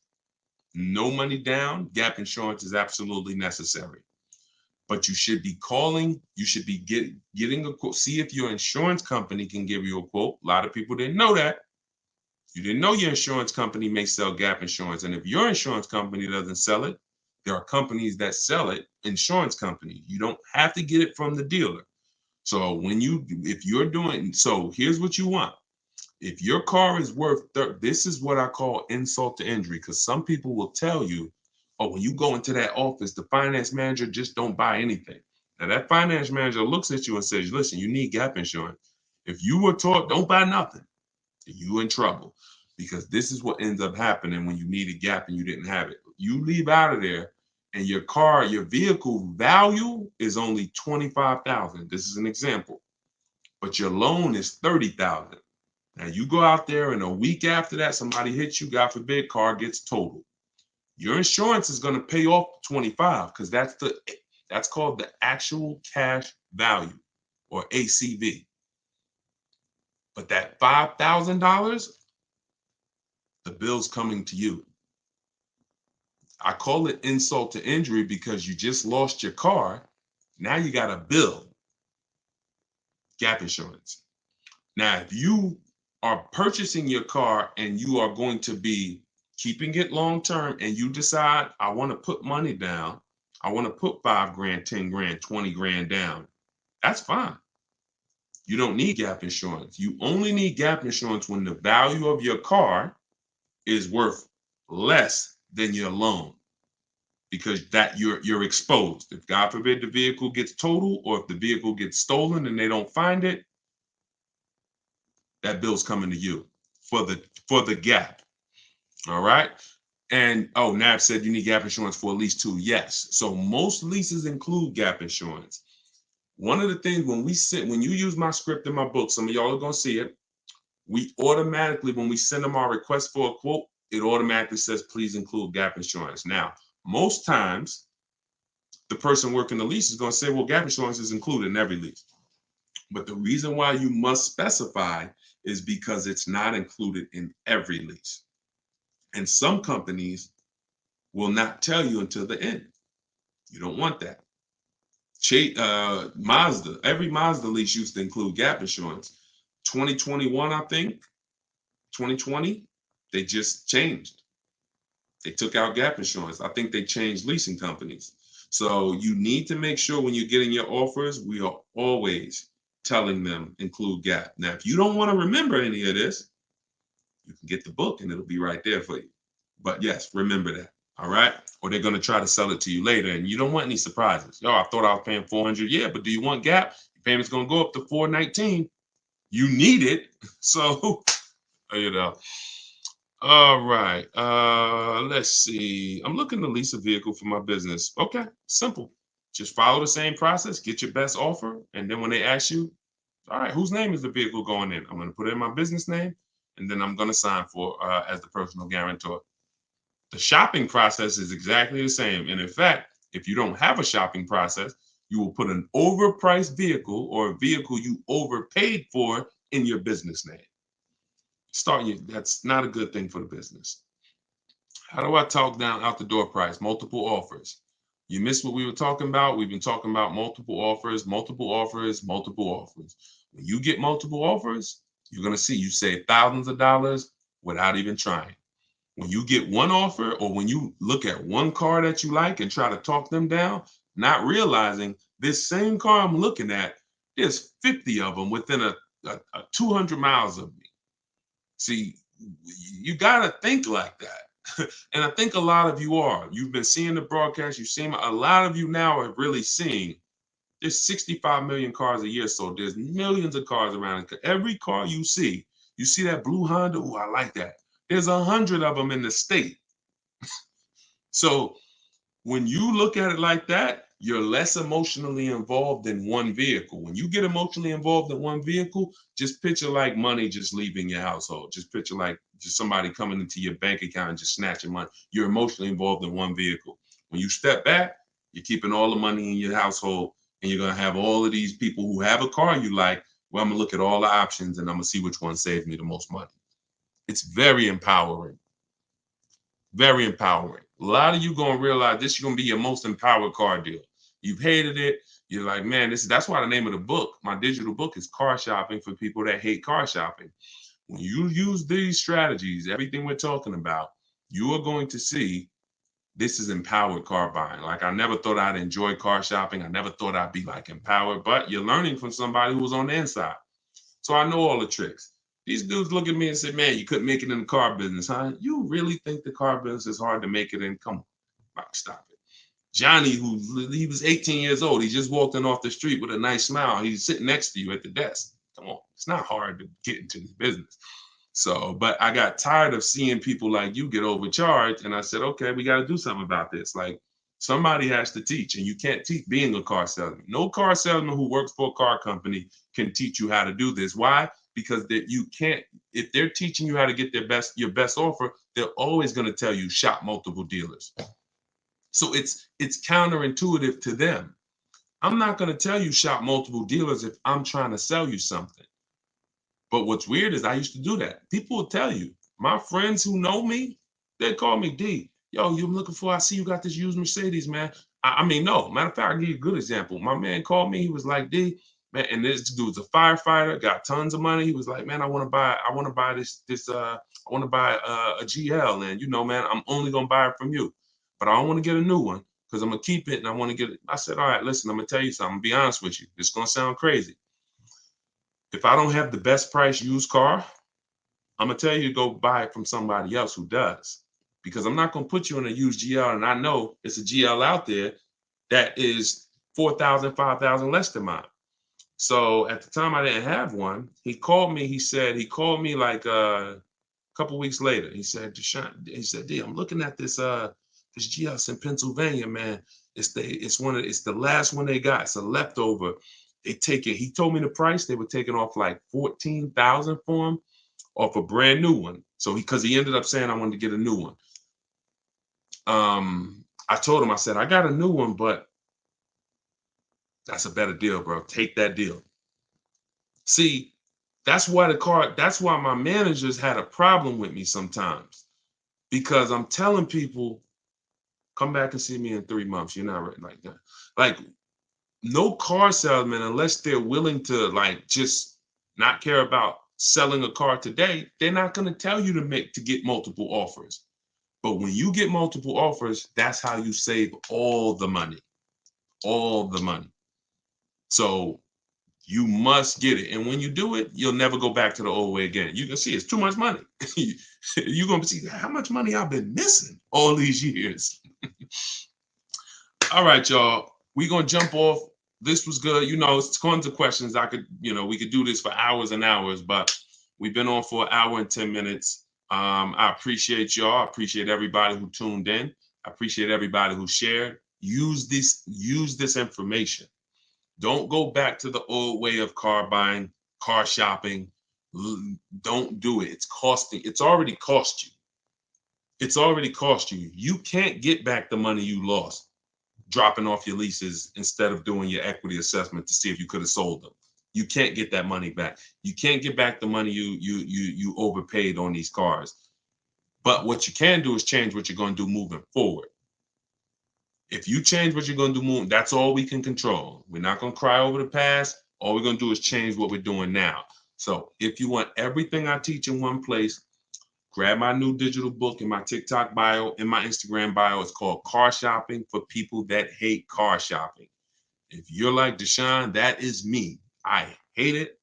Speaker 1: no money down, gap insurance is absolutely necessary. But you should be calling, you should be getting a quote. See if your insurance company can give you a quote. A lot of people didn't know that. You didn't know your insurance company may sell gap insurance. And if your insurance company doesn't sell it, there are companies that sell it, insurance company. You don't have to get it from the dealer. So so here's what you want. If your car is worth, this is what I call insult to injury, because some people will tell you, oh, when you go into that office, the finance manager just don't buy anything. Now that finance manager looks at you and says, listen, you need gap insurance. If you were taught don't buy nothing, you in trouble, because this is what ends up happening when you need a gap and you didn't have it. You leave out of there and your vehicle value is only 25,000. This is an example, but your loan is 30,000. Now you go out there and a week after that, somebody hits you, God forbid, car gets totaled. Your insurance is going to pay off 25, because that's called the actual cash value, or ACV. But that $5,000, the bill's coming to you. I call it insult to injury because you just lost your car. Now you got a bill. Gap insurance. Now, if you are purchasing your car and you are going to be keeping it long term, and you decide, I want to put money down, I want to put 5 grand, 10 grand, 20 grand down, that's fine. You don't need gap insurance. You only need gap insurance when the value of your car is worth less than your loan, because that you're exposed. If God forbid the vehicle gets totaled, or if the vehicle gets stolen and they don't find it, that bill's coming to you for the gap. All right. And Nav said you need gap insurance for a lease too. Yes. So most leases include gap insurance. One of the things when you use my script in my book, some of y'all are gonna see it. We automatically, when we send them our request for a quote, it automatically says please include gap insurance. Now, most times the person working the lease is gonna say, well, gap insurance is included in every lease. But the reason why you must specify is because it's not included in every lease. And some companies will not tell you until the end. You don't want that. Mazda, every Mazda lease used to include gap insurance. 2021, I think, 2020, they just changed. They took out gap insurance. I think they changed leasing companies. So you need to make sure when you're getting your offers, we are always telling them include gap. Now, if you don't want to remember any of this, you can get the book and it'll be right there for you. But yes, remember that. All right. Or they're going to try to sell it to you later and you don't want any surprises. Yo, I thought I was paying 400. Yeah, but do you want gap? Your payment's going to go up to 419. You need it. So, you know. All right. Let's see. I'm looking to lease a vehicle for my business. Okay, simple. Just follow the same process, get your best offer, and then when they ask you, all right, whose name is the vehicle going in? I'm going to put in my business name, and then I'm going to sign for as the personal guarantor. The shopping process is exactly the same. And in fact, if you don't have a shopping process, you will put an overpriced vehicle or a vehicle you overpaid for in your business name. That's not a good thing for the business. How do I talk down out the door price? Multiple offers. You missed what we were talking about. We've been talking about multiple offers, multiple offers, multiple offers. When you get multiple offers, you're going to see you save thousands of dollars without even trying. When you get one offer or when you look at one car that you like and try to talk them down, not realizing this same car I'm looking at, there's 50 of them within a 200 miles of me. See, you got to think like that. And I think a lot of you are. You've been seeing the broadcast. You've seen a lot of you now are really seeing there's 65 million cars a year. So there's millions of cars around. Every car you see that blue Honda. Oh, I like that. There's 100 of them in the state. So when you look at it like that, you're less emotionally involved in one vehicle. When you get emotionally involved in one vehicle, just picture like money just leaving your household. Just picture like just somebody coming into your bank account and just snatching money. You're emotionally involved in one vehicle. When you step back, you're keeping all the money in your household and you're going to have all of these people who have a car you like. Well, I'm going to look at all the options and I'm going to see which one saves me the most money. It's very empowering. Very empowering. A lot of you going to realize this is going to be your most empowered car deal. You've hated it. You're like, man, that's why the name of the book, my digital book, is Car Shopping for People That Hate Car Shopping. When you use these strategies, everything we're talking about, you are going to see this is empowered car buying. Like, I never thought I'd enjoy car shopping. I never thought I'd be like empowered, but you're learning from somebody who was on the inside. So I know all the tricks. These dudes look at me and say, man, you couldn't make it in the car business, huh? You really think the car business is hard to make it in? Come on, stop it. Johnny, he was 18 years old. He just walked in off the street with a nice smile. He's sitting next to you at the desk. Come on, it's not hard to get into this business. So, but I got tired of seeing people like you get overcharged. And I said, okay, we got to do something about this. Like, somebody has to teach, and you can't teach being a car salesman. No car salesman who works for a car company can teach you how to do this. Why? Because you can't, if they're teaching you how to get your best offer, they're always going to tell you shop multiple dealers. So it's counterintuitive to them. I'm not going to tell you shop multiple dealers if I'm trying to sell you something. But what's weird is I used to do that. People will tell you, my friends who know me, they call me D. Yo, you looking for, I see you got this used Mercedes, man. No, matter of fact, I'll give you a good example. My man called me, he was like, D, man, and this dude's a firefighter, got tons of money. He was like, man, I want to buy a GL. And man, I'm only gonna buy it from you. But I don't want to get a new one because I'm gonna keep it and I want to get it. I said, all right, listen, I'm gonna tell you something. I'm gonna be honest with you. It's gonna sound crazy. If I don't have the best price used car, I'm gonna tell you to go buy it from somebody else who does. Because I'm not gonna put you in a used GL, and I know it's a GL out there that is 4,000, 5,000 less than mine. So at the time I didn't have one. He called me. He called me like a couple weeks later. He said, Deshone, he said, D, I'm looking at this GL in Pennsylvania, man. It's the last one they got. It's a leftover. They take it. He told me the price. They were taking off like 14,000 for him off a brand new one. So because he ended up saying I wanted to get a new one. I told him, I said, I got a new one, but that's a better deal, bro. Take that deal. See, that's why my managers had a problem with me sometimes, because I'm telling people Come back and see me in 3 months. You're not ready like that. Like, no car salesman, unless they're willing to like just not care about selling a car today, they're not going to tell you to get multiple offers. But when you get multiple offers, that's how you save all the money. All the money. So you must get it. And when you do it, you'll never go back to the old way again. You can see it's too much money. You're going to see how much money I've been missing all these years. All right, y'all. We're going to jump off. This was good. You know, it's tons of questions. We could do this for hours and hours, but we've been on for an hour and 10 minutes. I appreciate y'all. I appreciate everybody who tuned in. I appreciate everybody who shared. Use this information. Don't go back to the old way of car buying, car shopping. Don't do it. It's already cost you. It's already cost you. You can't get back the money you lost dropping off your leases instead of doing your equity assessment to see if you could have sold them. You can't get that money back. You can't get back the money you overpaid on these cars. But what you can do is change what you're going to do moving forward. If you change what you're going to do, that's all we can control. We're not going to cry over the past. All we're going to do is change what we're doing now. So if you want everything I teach in one place, grab my new digital book in my TikTok bio, in my Instagram bio. It's called Car Shopping for People That Hate Car Shopping. If you're like Deshone, that is me. I hate it.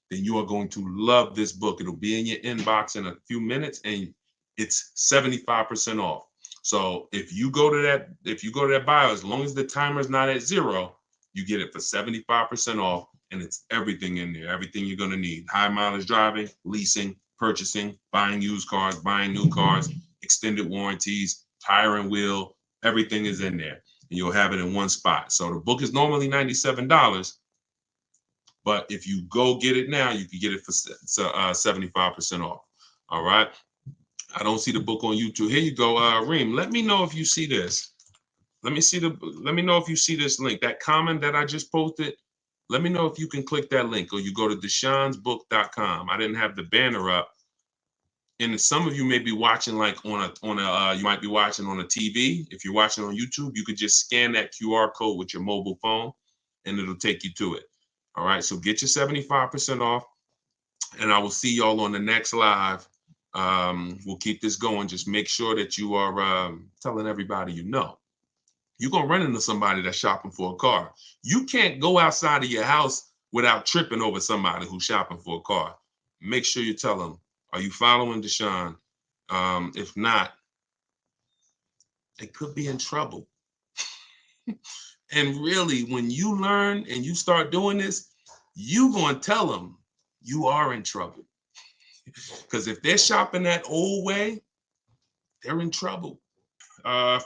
Speaker 1: Then you are going to love this book. It'll be in your inbox in a few minutes, and it's 75% off. So if you go to that bio, as long as the timer is not at 0, you get it for 75% off, and it's everything in there, everything you're going to need. High mileage driving, leasing, purchasing, buying used cars, buying new cars, extended warranties, tire and wheel, everything is in there, and you'll have it in one spot. So the book is normally $97, but if you go get it now, you can get it for 75% off. All right. I don't see the book on YouTube. Here you go, Reem. Let me know if you see this. Let me know if you see this link. That comment that I just posted. Let me know if you can click that link, or you go to deshonesbook.com. I didn't have the banner up. And some of you may be watching like you might be watching on a TV. If you're watching on YouTube, you could just scan that QR code with your mobile phone and it'll take you to it. All right. So get your 75% off, and I will see y'all on the next live. We'll keep this going. Just make sure that you are telling everybody you know. You're going to run into somebody that's shopping for a car. You can't go outside of your house without tripping over somebody who's shopping for a car. Make sure you tell them, are you following Deshone? If not, they could be in trouble. And really, when you learn and you start doing this, you're going to tell them you are in trouble. Because if they're shopping that old way, they're in trouble.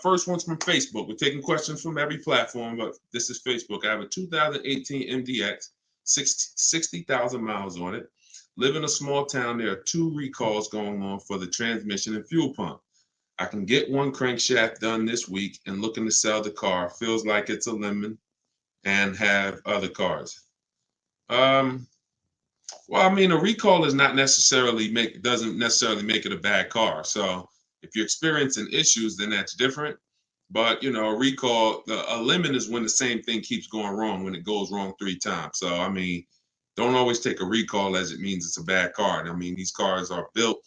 Speaker 1: First one's from Facebook. We're taking questions from every platform, but this is Facebook. I have a 2018 MDX, 60,000 miles on it. Live in a small town. There are 2 recalls going on for the transmission and fuel pump. I can get one crankshaft done this week and looking to sell the car. Feels like it's a lemon and have other cars. Well, I mean, a recall doesn't necessarily make it a bad car. So if you're experiencing issues, then that's different. But a recall, a lemon is when the same thing keeps going wrong, when it goes wrong 3 times. So I mean, don't always take a recall as it means it's a bad car. I mean, these cars are built,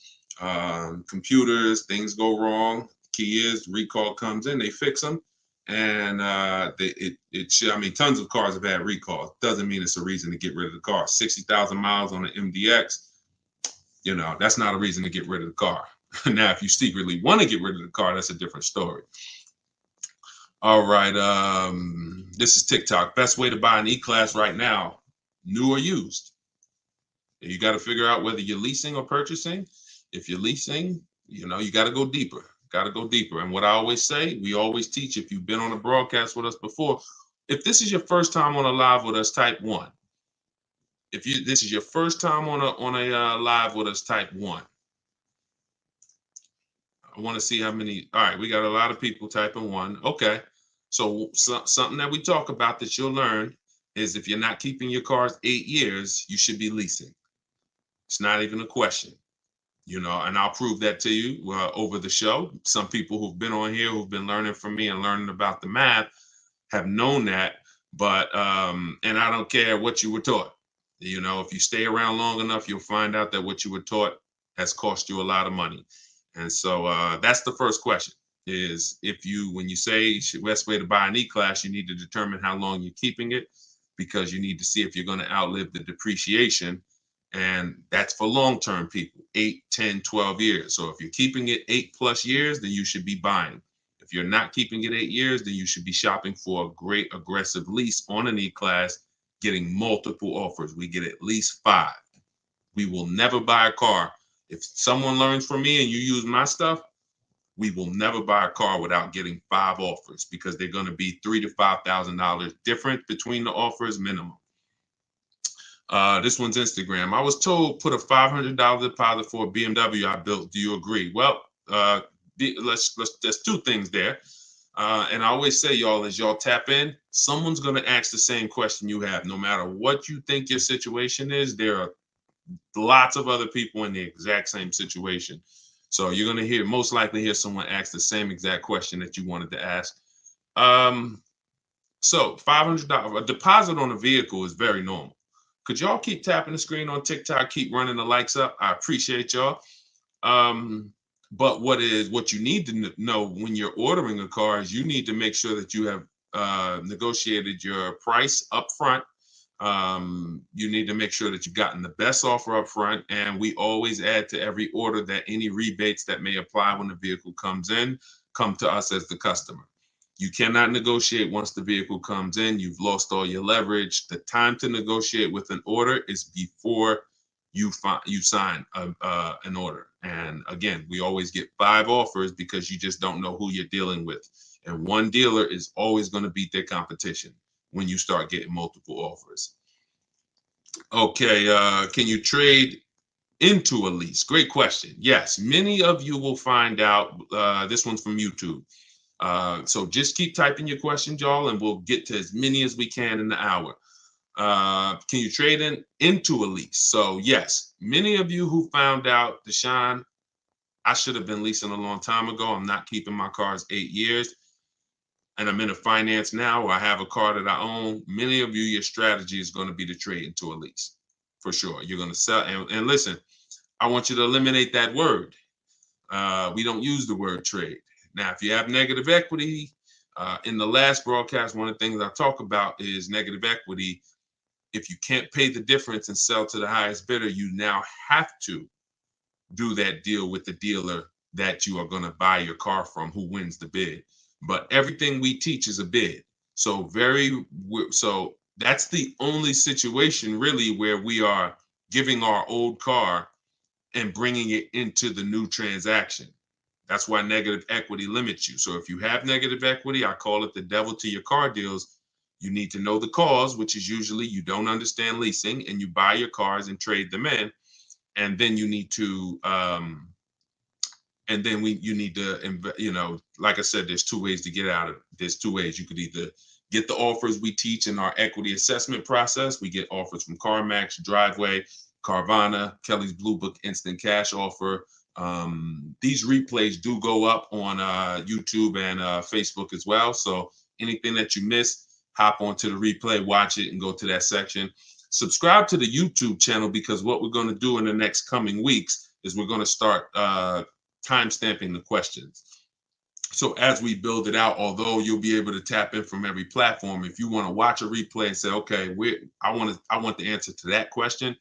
Speaker 1: computers, things go wrong. Key is recall comes in, they fix them. And tons of cars have had recalls. Doesn't mean it's a reason to get rid of the car. 60,000 miles on an MDX, that's not a reason to get rid of the car. Now, if you secretly want to get rid of the car, that's a different story. All right. This is TikTok. Best way to buy an E-Class right now, new or used. You got to figure out whether you're leasing or purchasing. If you're leasing, you got to go deeper. And what I always say, we always teach, if you've been on a broadcast with us before, if this is your first time on a live with us, type 1. If this is your first time on a live with us, type 1. I want to see how many. All right, we got a lot of people typing 1. Okay. So something that we talk about that you'll learn is if you're not keeping your cars 8 years, you should be leasing. It's not even a question. you know, and I'll prove that to you over the show. Some people who've been on here, who've been learning from me and learning about the math, have known that. But and I don't care what you were taught. You know, if you stay around long enough, you'll find out that what you were taught has cost you a lot of money. And so that's the first question: is if you, when you say best way to buy an E-Class, you need to determine how long you're keeping it, because you need to see if you're going to outlive the depreciation. And that's for long-term people, 8, 10, 12 years. So if you're keeping it 8+ years, then you should be buying. If you're not keeping it 8 years, then you should be shopping for a great aggressive lease on an E-Class, getting multiple offers. We get at least 5. We will never buy a car. If someone learns from me and you use my stuff, we will never buy a car without getting 5 offers, because they're going to be $3,000 to $5,000 different between the offers minimum. This one's Instagram. I was told put a $500 deposit for a BMW I built. Do you agree? Well, there's 2 things there. And I always say, y'all, as y'all tap in, someone's going to ask the same question you have. No matter what you think your situation is, there are lots of other people in the exact same situation. So you're going to most likely hear someone ask the same exact question that you wanted to ask. So $500, a deposit on a vehicle is very normal. Could y'all keep tapping the screen on TikTok, keep running the likes up? I appreciate y'all. But what you need to know when you're ordering a car is you need to make sure that you have negotiated your price up front. You need to make sure that you've gotten the best offer up front. And we always add to every order that any rebates that may apply when the vehicle comes in come to us as the customer. You cannot negotiate once the vehicle comes in. You've lost all your leverage. The time to negotiate with an order is before you sign an order. And again, we always get 5 offers because you just don't know who you're dealing with. And one dealer is always going to beat their competition when you start getting multiple offers. Okay, can you trade into a lease? Great question. Yes, many of you will find out. This one's from YouTube. So just keep typing your questions, y'all, and we'll get to as many as we can in the hour. Can you trade into a lease? So yes, many of you who found out, Deshone, I should have been leasing a long time ago. I'm not keeping my cars 8 years. And I'm in a finance now, or I have a car that I own. Many of you, your strategy is going to be to trade into a lease. For sure. You're going to sell. And listen, I want you to eliminate that word. We don't use the word trade. Now, if you have negative equity, in the last broadcast, one of the things I talk about is negative equity. If you can't pay the difference and sell to the highest bidder, you now have to do that deal with the dealer that you are going to buy your car from, who wins the bid. But everything we teach is a bid. So that's the only situation really where we are giving our old car and bringing it into the new transaction. That's why negative equity limits you. So if you have negative equity, I call it the devil to your car deals. You need to know the cause, which is usually you don't understand leasing and you buy your cars and trade them in. And then you need to, like I said, there's 2 ways to get out of it. There's 2 ways. You could either get the offers we teach in our equity assessment process. We get offers from CarMax, Driveway, Carvana, Kelly's Blue Book Instant Cash Offer. These replays do go up on YouTube and Facebook as well. So anything that you missed, hop onto the replay, watch it, and go to that section. Subscribe to the YouTube channel, because what we're going to do in the next coming weeks is we're going to start timestamping the questions. So as we build it out, although you'll be able to tap in from every platform, if you want to watch a replay and say, okay, I want the answer to that question,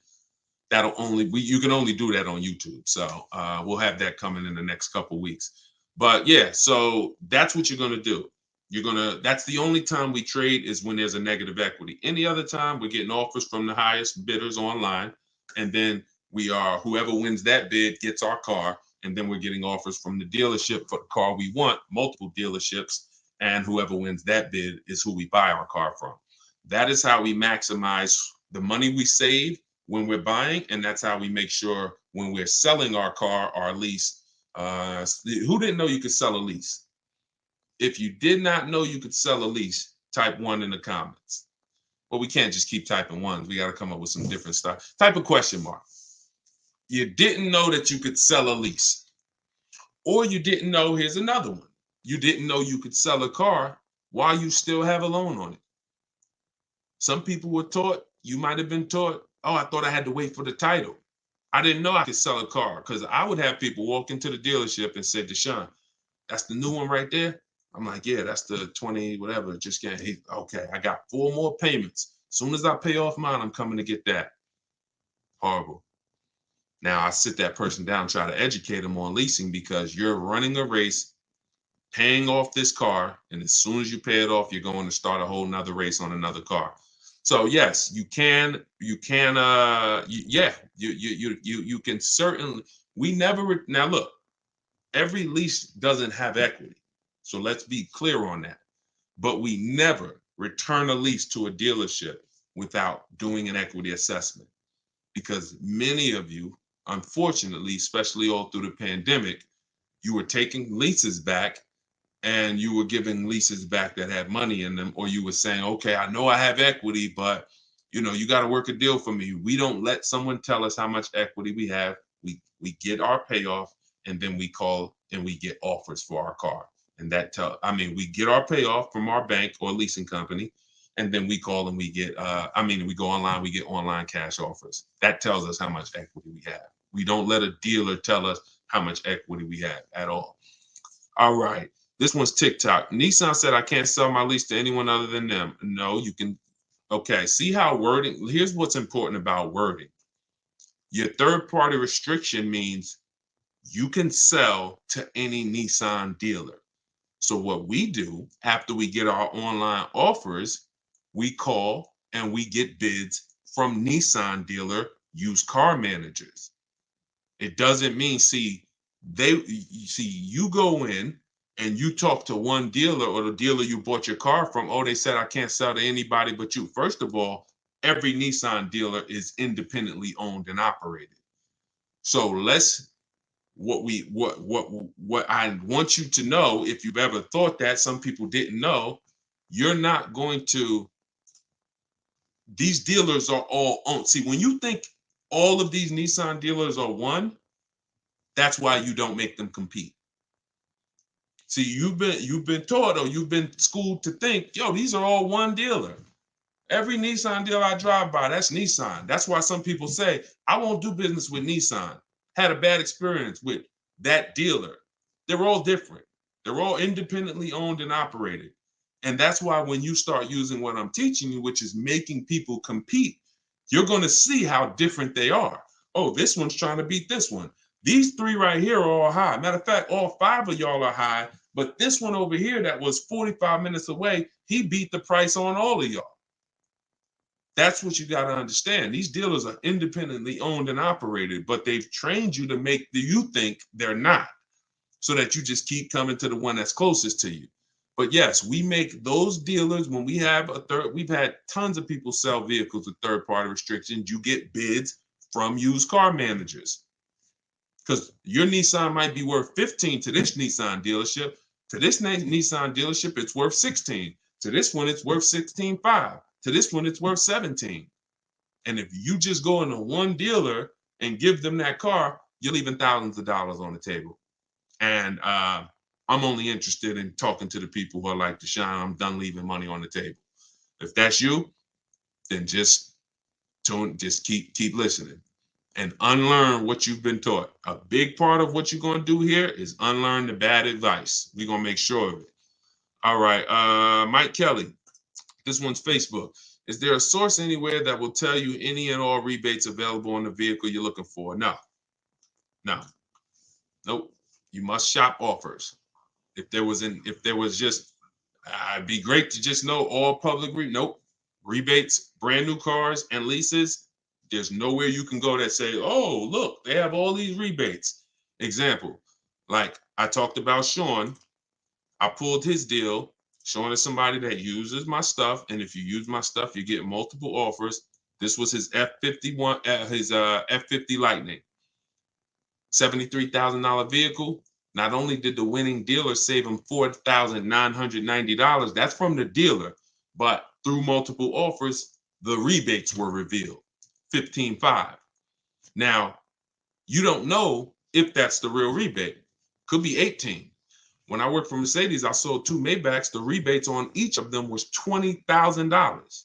Speaker 1: you can only do that on YouTube. So we'll have that coming in the next couple weeks. But yeah, so that's what you're going to do. That's the only time we trade is when there's a negative equity. Any other time, we're getting offers from the highest bidders online. And then whoever wins that bid gets our car. And then we're getting offers from the dealership for the car we want, multiple dealerships. And whoever wins that bid is who we buy our car from. That is how we maximize the money we save when we're buying. And that's how we make sure when we're selling our car, our lease. Who didn't know you could sell a lease? If you did not know you could sell a lease, type 1 in the comments. Well, we can't just keep typing ones. We got to come up with some different stuff. Type a question mark. You didn't know that you could sell a lease. Or you didn't know, here's another one. You didn't know you could sell a car while you still have a loan on it. Some people were taught, you might have been taught, oh, I thought I had to wait for the title. I didn't know I could sell a car because I would have people walk into the dealership and say, Deshone, that's the new one right there. I'm like, yeah, that's the 20, whatever. Just getting, okay, I got 4 more payments. As soon as I pay off mine, I'm coming to get that. Horrible. Now I sit that person down, try to educate them on leasing because you're running a race, paying off this car, and as soon as you pay it off, you're going to start a whole nother race on another car. So yes, you can, you can certainly. We never now look. Every lease doesn't have equity, so let's be clear on that. But we never return a lease to a dealership without doing an equity assessment, because many of you, unfortunately, especially all through the pandemic, you were taking leases back and you were giving leases back that had money in them, or you were saying, okay, I know I have equity, but you got to work a deal for me. We don't let someone tell us how much equity we have. We get our payoff, and then we call and we get offers for our car. And we get our payoff from our bank or leasing company, and then we call and we get, we go online, we get online cash offers. That tells us how much equity we have. We don't let a dealer tell us how much equity we have at all. All right. This one's TikTok. Nissan said I can't sell my lease to anyone other than them. No, you can. Okay. See how wording, here's what's important about wording. Your third party restriction means you can sell to any Nissan dealer. So what we do after we get our online offers, we call and we get bids from Nissan dealer used car managers. It doesn't mean, you go in and you talk to one dealer or the dealer you bought your car from. Oh, they said I can't sell to anybody but you. First of all, every Nissan dealer is independently owned and operated. So what I want you to know, if you've ever thought that, some people didn't know, you're not going to, these dealers are all owned. See, when you think all of these Nissan dealers are one, that's why you don't make them compete. See, you've been taught, or you've been schooled to think, yo, these are all one dealer. Every Nissan dealer I drive by, that's Nissan. That's why some people say, I won't do business with Nissan. Had a bad experience with that dealer. They're all different. They're all independently owned and operated. And that's why when you start using what I'm teaching you, which is making people compete, you're going to see how different they are. Oh, this one's trying to beat this one. These 3 right here are all high. Matter of fact, all 5 of y'all are high, but this one over here that was 45 minutes away, he beat the price on all of y'all. That's what you got to understand. These dealers are independently owned and operated, but they've trained you to make you think they're not, so that you just keep coming to the one that's closest to you. But yes, we make those dealers, when we have we've had tons of people sell vehicles with third-party restrictions. You get bids from used car managers, because your Nissan might be worth 15 to this Nissan dealership. To this Nissan dealership, it's worth 16. To this one, it's worth 16.5. To this one, it's worth 17. And if you just go into one dealer and give them that car, you're leaving thousands of dollars on the table. And I'm only interested in talking to the people who are like, Deshone, I'm done leaving money on the table. If that's you, then just keep listening and unlearn what you've been taught. A big part of what you're going to do here is unlearn the bad advice. We're going to make sure of it. All right. Mike Kelly. This one's Facebook. Is there a source anywhere that will tell you any and all rebates available on the vehicle you're looking for? No. Nope. You must shop offers. If there was just, it'd be great to just know all public nope. Rebates, brand new cars and leases. There's nowhere you can go that say, oh, look, they have all these rebates. Example, like I talked about Sean. I pulled his deal. Sean is somebody that uses my stuff, and if you use my stuff, you get multiple offers. This was his F51, his F50 Lightning, $73,000 vehicle. Not only did the winning dealer save him $4,990, that's from the dealer, but through multiple offers, the rebates were revealed, 15.5. Now, You don't know if that's the real rebate. Could be 18. When I worked for Mercedes, I sold 2 Maybachs. The rebates on each of them was $20,000.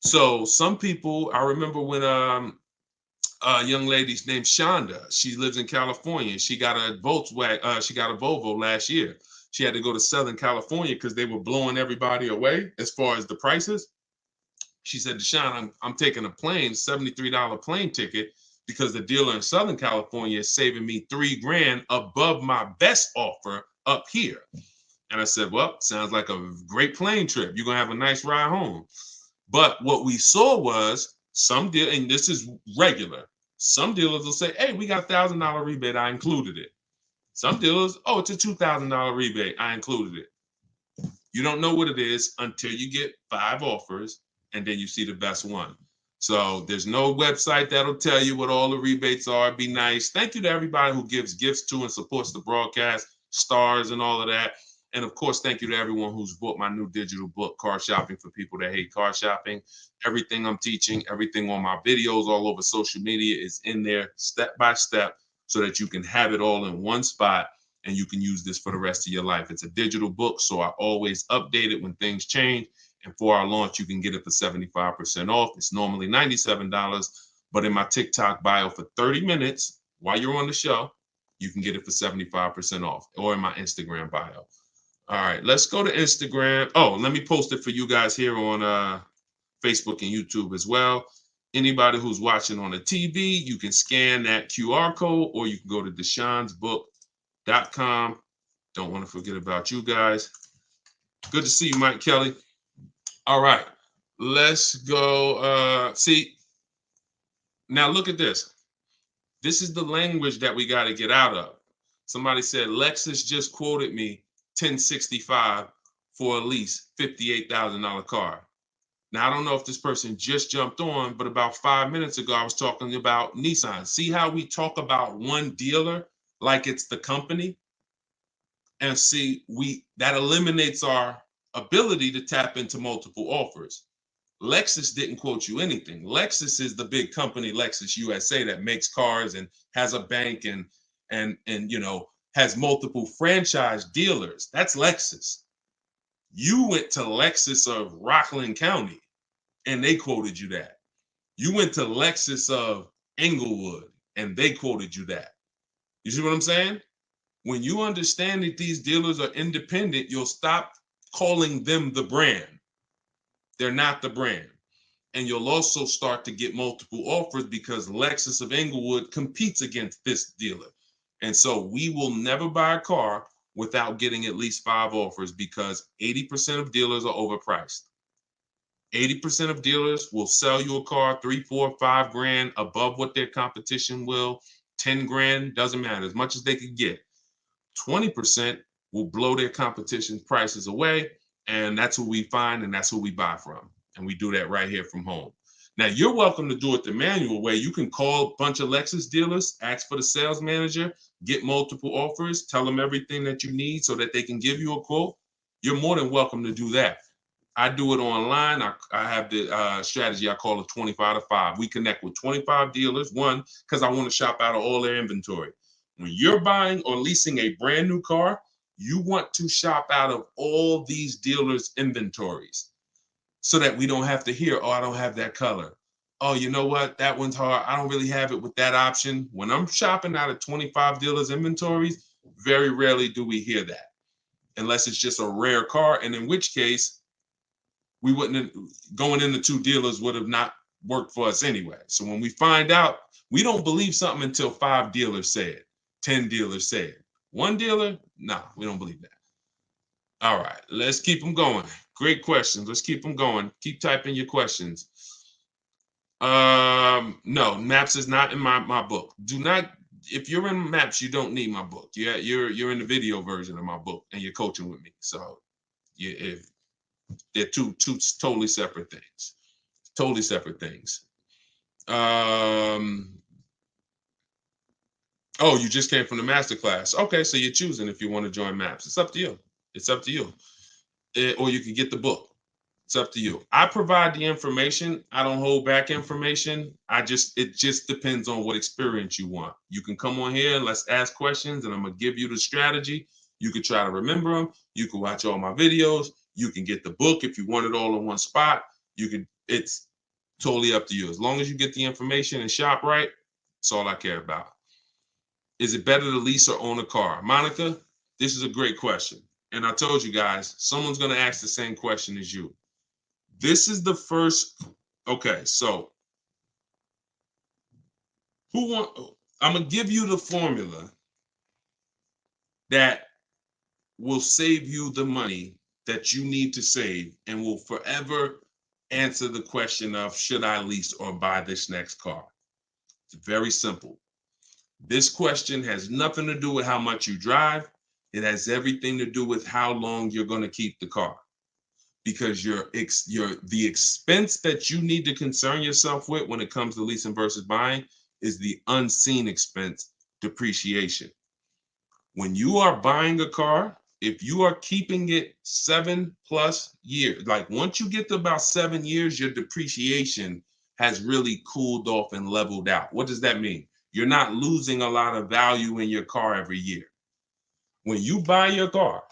Speaker 1: So some people, I remember when a young lady named Shonda, she lives in California. She got a Volkswagen, she got a Volvo last year. She had to go to Southern California because they were blowing everybody away as far as the prices. She said, Deshaun, I'm taking a plane, $73 plane ticket, because the dealer in Southern California is saving me $3,000 above my best offer up here. And I said, well, sounds like a great plane trip. You're going to have a nice ride home. But what we saw was some deal, and this is regular. Some dealers will say, hey, we got $1,000 rebate. I included it. Some dealers, oh, it's a $2,000 rebate. I included it. You don't know what it is until you get 5 offers, and then you see the best one. So there's no website that'll tell you what all the rebates are. Be nice. Thank you to everybody who gives gifts to and supports the broadcast, stars and all of that. And of course, thank you to everyone who's bought my new digital book, Car Shopping for People That Hate Car Shopping. Everything I'm teaching, everything on my videos all over social media is in there step by step so that you can have it all in one spot and you can use this for the rest of your life. It's a digital book, so I always update it when things change. And for our launch, you can get it for 75% off. It's normally $97, but in my TikTok bio for 30 minutes while you're on the show, you can get it for 75% off, or in my Instagram bio. All right, let's go to Instagram. Oh, let me post it for you guys here on Facebook and YouTube as well. Anybody who's watching on a TV, you can scan that QR code, or you can go to deshonsbook.com. Don't want to forget about you guys. Good to see you, Mike Kelly. All right, let's go. See, now look at this. This is the language that we got to get out of. Somebody said, Lexus just quoted me $1,065 for a lease, $58,000 car. Now, I don't know if this person just jumped on, but about 5 minutes ago, I was talking about Nissan. See how we talk about one dealer like it's the company? And see, that eliminates our ability to tap into multiple offers. Lexus didn't quote you anything. Lexus is the big company, Lexus USA, that makes cars and has a bank and has multiple franchise dealers. That's Lexus. You went to Lexus of Rockland County and they quoted you that. You went to Lexus of Englewood and they quoted you that. You see what I'm saying? When you understand that these dealers are independent, you'll stop calling them the brand. They're not the brand. And you'll also start to get multiple offers because Lexus of Englewood competes against this dealer. And so we will never buy a car without getting at least 5 offers, because 80% of dealers are overpriced. 80% of dealers will sell you a car 3, 4, 5 grand above what their competition will. 10 grand, doesn't matter, as much as they could get. 20% will blow their competition prices away. And that's who we find, and that's who we buy from. And we do that right here from home. Now, you're welcome to do it the manual way. You can call a bunch of Lexus dealers, ask for the sales manager, get multiple offers, tell them everything that you need so that they can give you a quote. You're more than welcome to do that. I do it online. I have the strategy I call it 25 to 5. We connect with 25 dealers, one, because I want to shop out of all their inventory. When you're buying or leasing a brand new car, you want to shop out of all these dealers' inventories so that we don't have to hear, oh, I don't have that color. Oh, you know what? That one's hard. I don't really have it with that option. When I'm shopping out of 25 dealers' inventories, very rarely do we hear that, unless it's just a rare car, and in which case, we wouldn't have, going into 2 dealers would have not worked for us anyway. So when we find out, we don't believe something until 5 dealers say it, 10 dealers say it. 1 dealer, no, we don't believe that. All right, let's keep them going. Great questions. Let's keep them going. Keep typing your questions. No, maps is not in my book. Do not, if you're in maps, you don't need my book. Yeah, you're in the video version of my book and you're coaching with me. So if they're two totally separate things. Totally separate things. Oh, you just came from the masterclass. Okay, so you're choosing if you want to join MAPS. It's up to you. It's up to you. Or you can get the book. It's up to you. I provide the information. I don't hold back information. It just depends on what experience you want. You can come on here and let's ask questions, and I'm gonna give you the strategy. You can try to remember them. You can watch all my videos. You can get the book if you want it all in one spot. It's totally up to you. As long as you get the information and shop right, that's all I care about. Is it better to lease or own a car? Monica, this is a great question. And I told you guys, someone's gonna ask the same question as you. This is the first. Okay, so I'm gonna give you the formula that will save you the money that you need to save and will forever answer the question of should I lease or buy this next car. It's very simple. This question has nothing to do with how much you drive. It has everything to do with how long you're going to keep the car. Because the expense that you need to concern yourself with when it comes to leasing versus buying is the unseen expense, depreciation. When you are buying a car, if you are keeping it 7+ years, like once you get to about 7 years, your depreciation has really cooled off and leveled out. What does that mean? You're not losing a lot of value in your car every year. When you buy your car,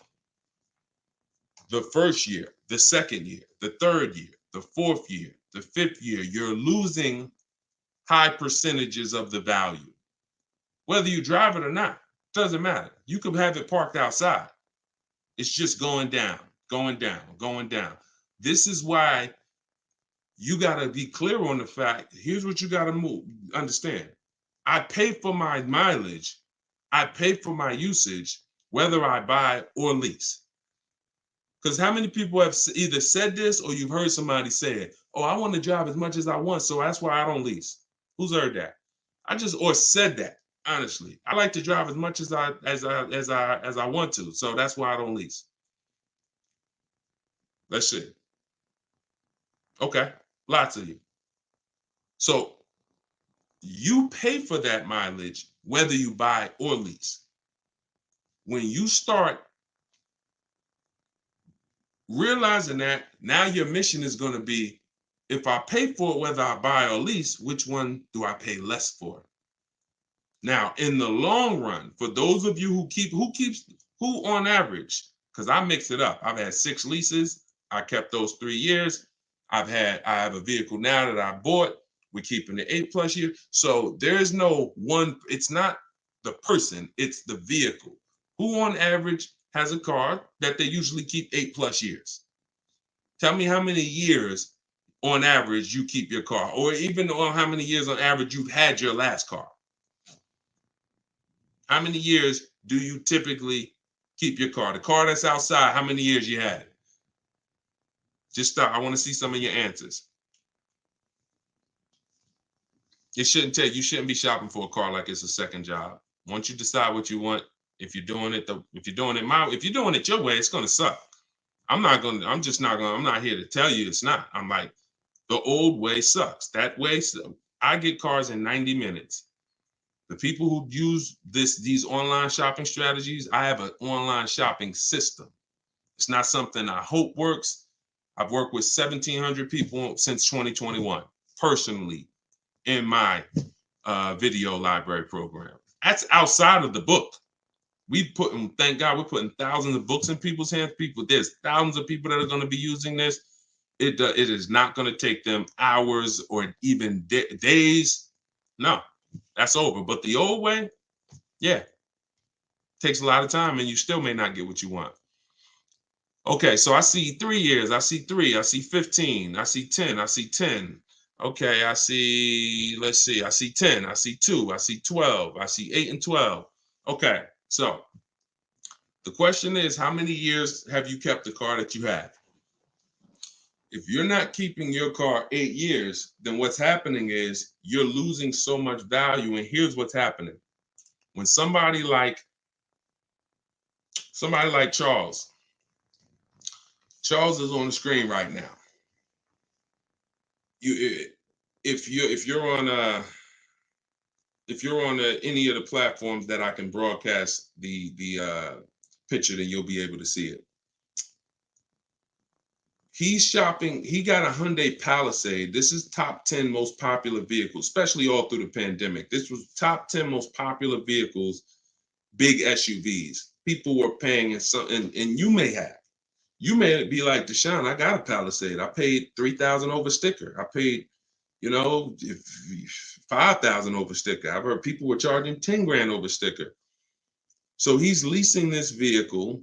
Speaker 1: the first year, the second year, the third year, the fourth year, the fifth year, you're losing high percentages of the value. Whether you drive it or not, doesn't matter. You could have it parked outside. It's just going down, going down, going down. This is why you got to be clear on the fact. Here's what you got to understand. I pay for my mileage. I pay for my usage, whether I buy or lease. Because how many people have either said this or you've heard somebody say it? Oh, I want to drive as much as I want, so that's why I don't lease. Who's heard that? Or said that. Honestly, I like to drive as much as I want to, so that's why I don't lease. Let's see. Okay, lots of you. So you pay for that mileage whether you buy or lease. When you start realizing that, now your mission is going to be, if I pay for it whether I buy or lease, which one do I pay less for? Now, in the long run, for those of you who on average, because I mix it up. I've had 6 leases. I kept those 3 years. I have a vehicle now that I bought. We're keeping it 8+ years. So there is no one, it's not the person, it's the vehicle. Who on average has a car that they usually keep 8+ years? Tell me how many years on average you keep your car, or even on how many years on average you've had your last car. How many years do you typically keep your car? The car that's outside, how many years you had it? Just start. I want to see some of your answers. You shouldn't be shopping for a car like it's a second job. Once you decide what you want, if you're doing it your way, it's gonna suck. I'm not here to tell you it's not. I'm like, the old way sucks. That way, I get cars in 90 minutes. The people who use these online shopping strategies, I have an online shopping system. It's not something I hope works. I've worked with 1,700 people since 2021, personally, in my video library program. That's outside of the book. Thank God, we're putting thousands of books in people's hands. There's thousands of people that are going to be using this. It is not going to take them hours or even days. No, that's over. But the old way, yeah, takes a lot of time, and you still may not get what you want. Okay, so I see 3 years. I see 3. I see 15. I see 10. I see 10. Okay, let's see. I see 10. I see 2. I see 12. I see 8 and 12. Okay, so the question is, how many years have you kept the car that you have? If you're not keeping your car 8 years, then what's happening is you're losing so much value. And here's what's happening. When somebody like Charles is on the screen right now. If you're on any of the platforms that I can broadcast the picture, then you'll be able to see it. He's shopping. He got a Hyundai Palisade. This is top 10 most popular vehicles, especially all through the pandemic. This was top 10 most popular vehicles, big SUVs. People were paying, and you may be like, Deshone, I got a Palisade. I paid 3,000 over sticker. I paid, 5,000 over sticker. I've heard people were charging 10 grand over sticker. So he's leasing this vehicle.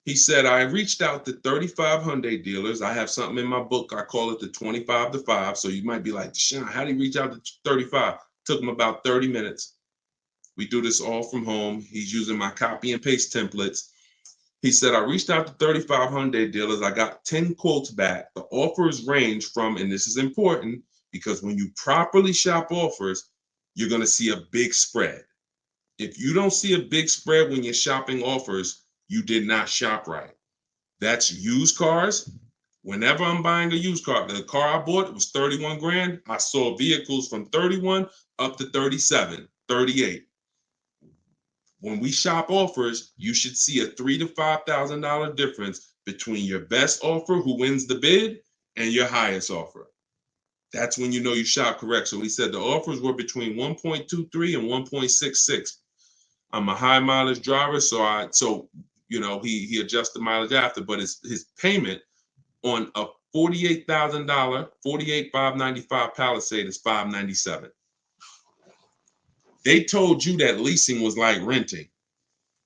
Speaker 1: He said, I reached out to 35 Hyundai dealers. I have something in my book. I call it the 25 to 5. So you might be like, Deshone, how did he reach out to 35? Took him about 30 minutes. We do this all from home. He's using my copy and paste templates. He said, I reached out to 35 Hyundai dealers. I got 10 quotes back. The offers range from, and this is important because when you properly shop offers, you're going to see a big spread. If you don't see a big spread when you're shopping offers, you did not shop right. That's used cars. Whenever I'm buying a used car, the car I bought, it was 31 grand. I saw vehicles from 31 up to 37, 38. When we shop offers, you should see a $3,000 to $5,000 difference between your best offer, who wins the bid, and your highest offer. That's when you know you shop correct. So he said the offers were between 1.23 and 1.66. I'm a high mileage driver, so he adjusts the mileage after, but his payment on a $48,000, $48,595 Palisade is $597. They told you that leasing was like renting.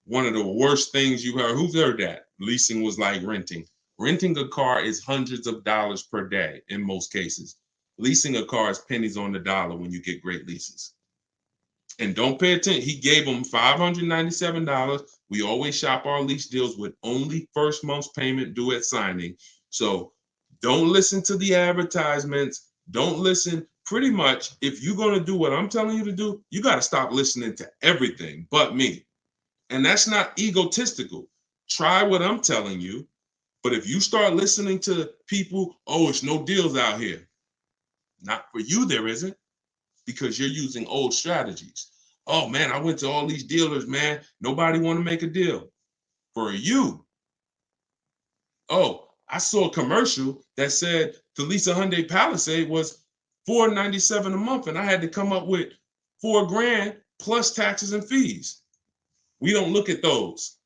Speaker 1: One of the worst things you heard. Who's heard that? Leasing was like renting. Renting a car is hundreds of dollars per day in most cases. Leasing a car is pennies on the dollar when you get great leases. And don't pay attention. He gave them $597. We always shop our lease deals with only first month's payment due at signing. So don't listen to the advertisements. Don't listen. Pretty much, if you're going to do what I'm telling you to do, you got to stop listening to everything but me. And that's not egotistical. Try what I'm telling you. But if you start listening to people, oh, it's no deals out here. Not for you, there isn't, because you're using old strategies. Oh, man, I went to all these dealers, man. Nobody want to make a deal. For you. Oh, I saw a commercial that said to lease a Hyundai Palisade was $497 a month, and I had to come up with $4 grand plus taxes and fees. We don't look at those.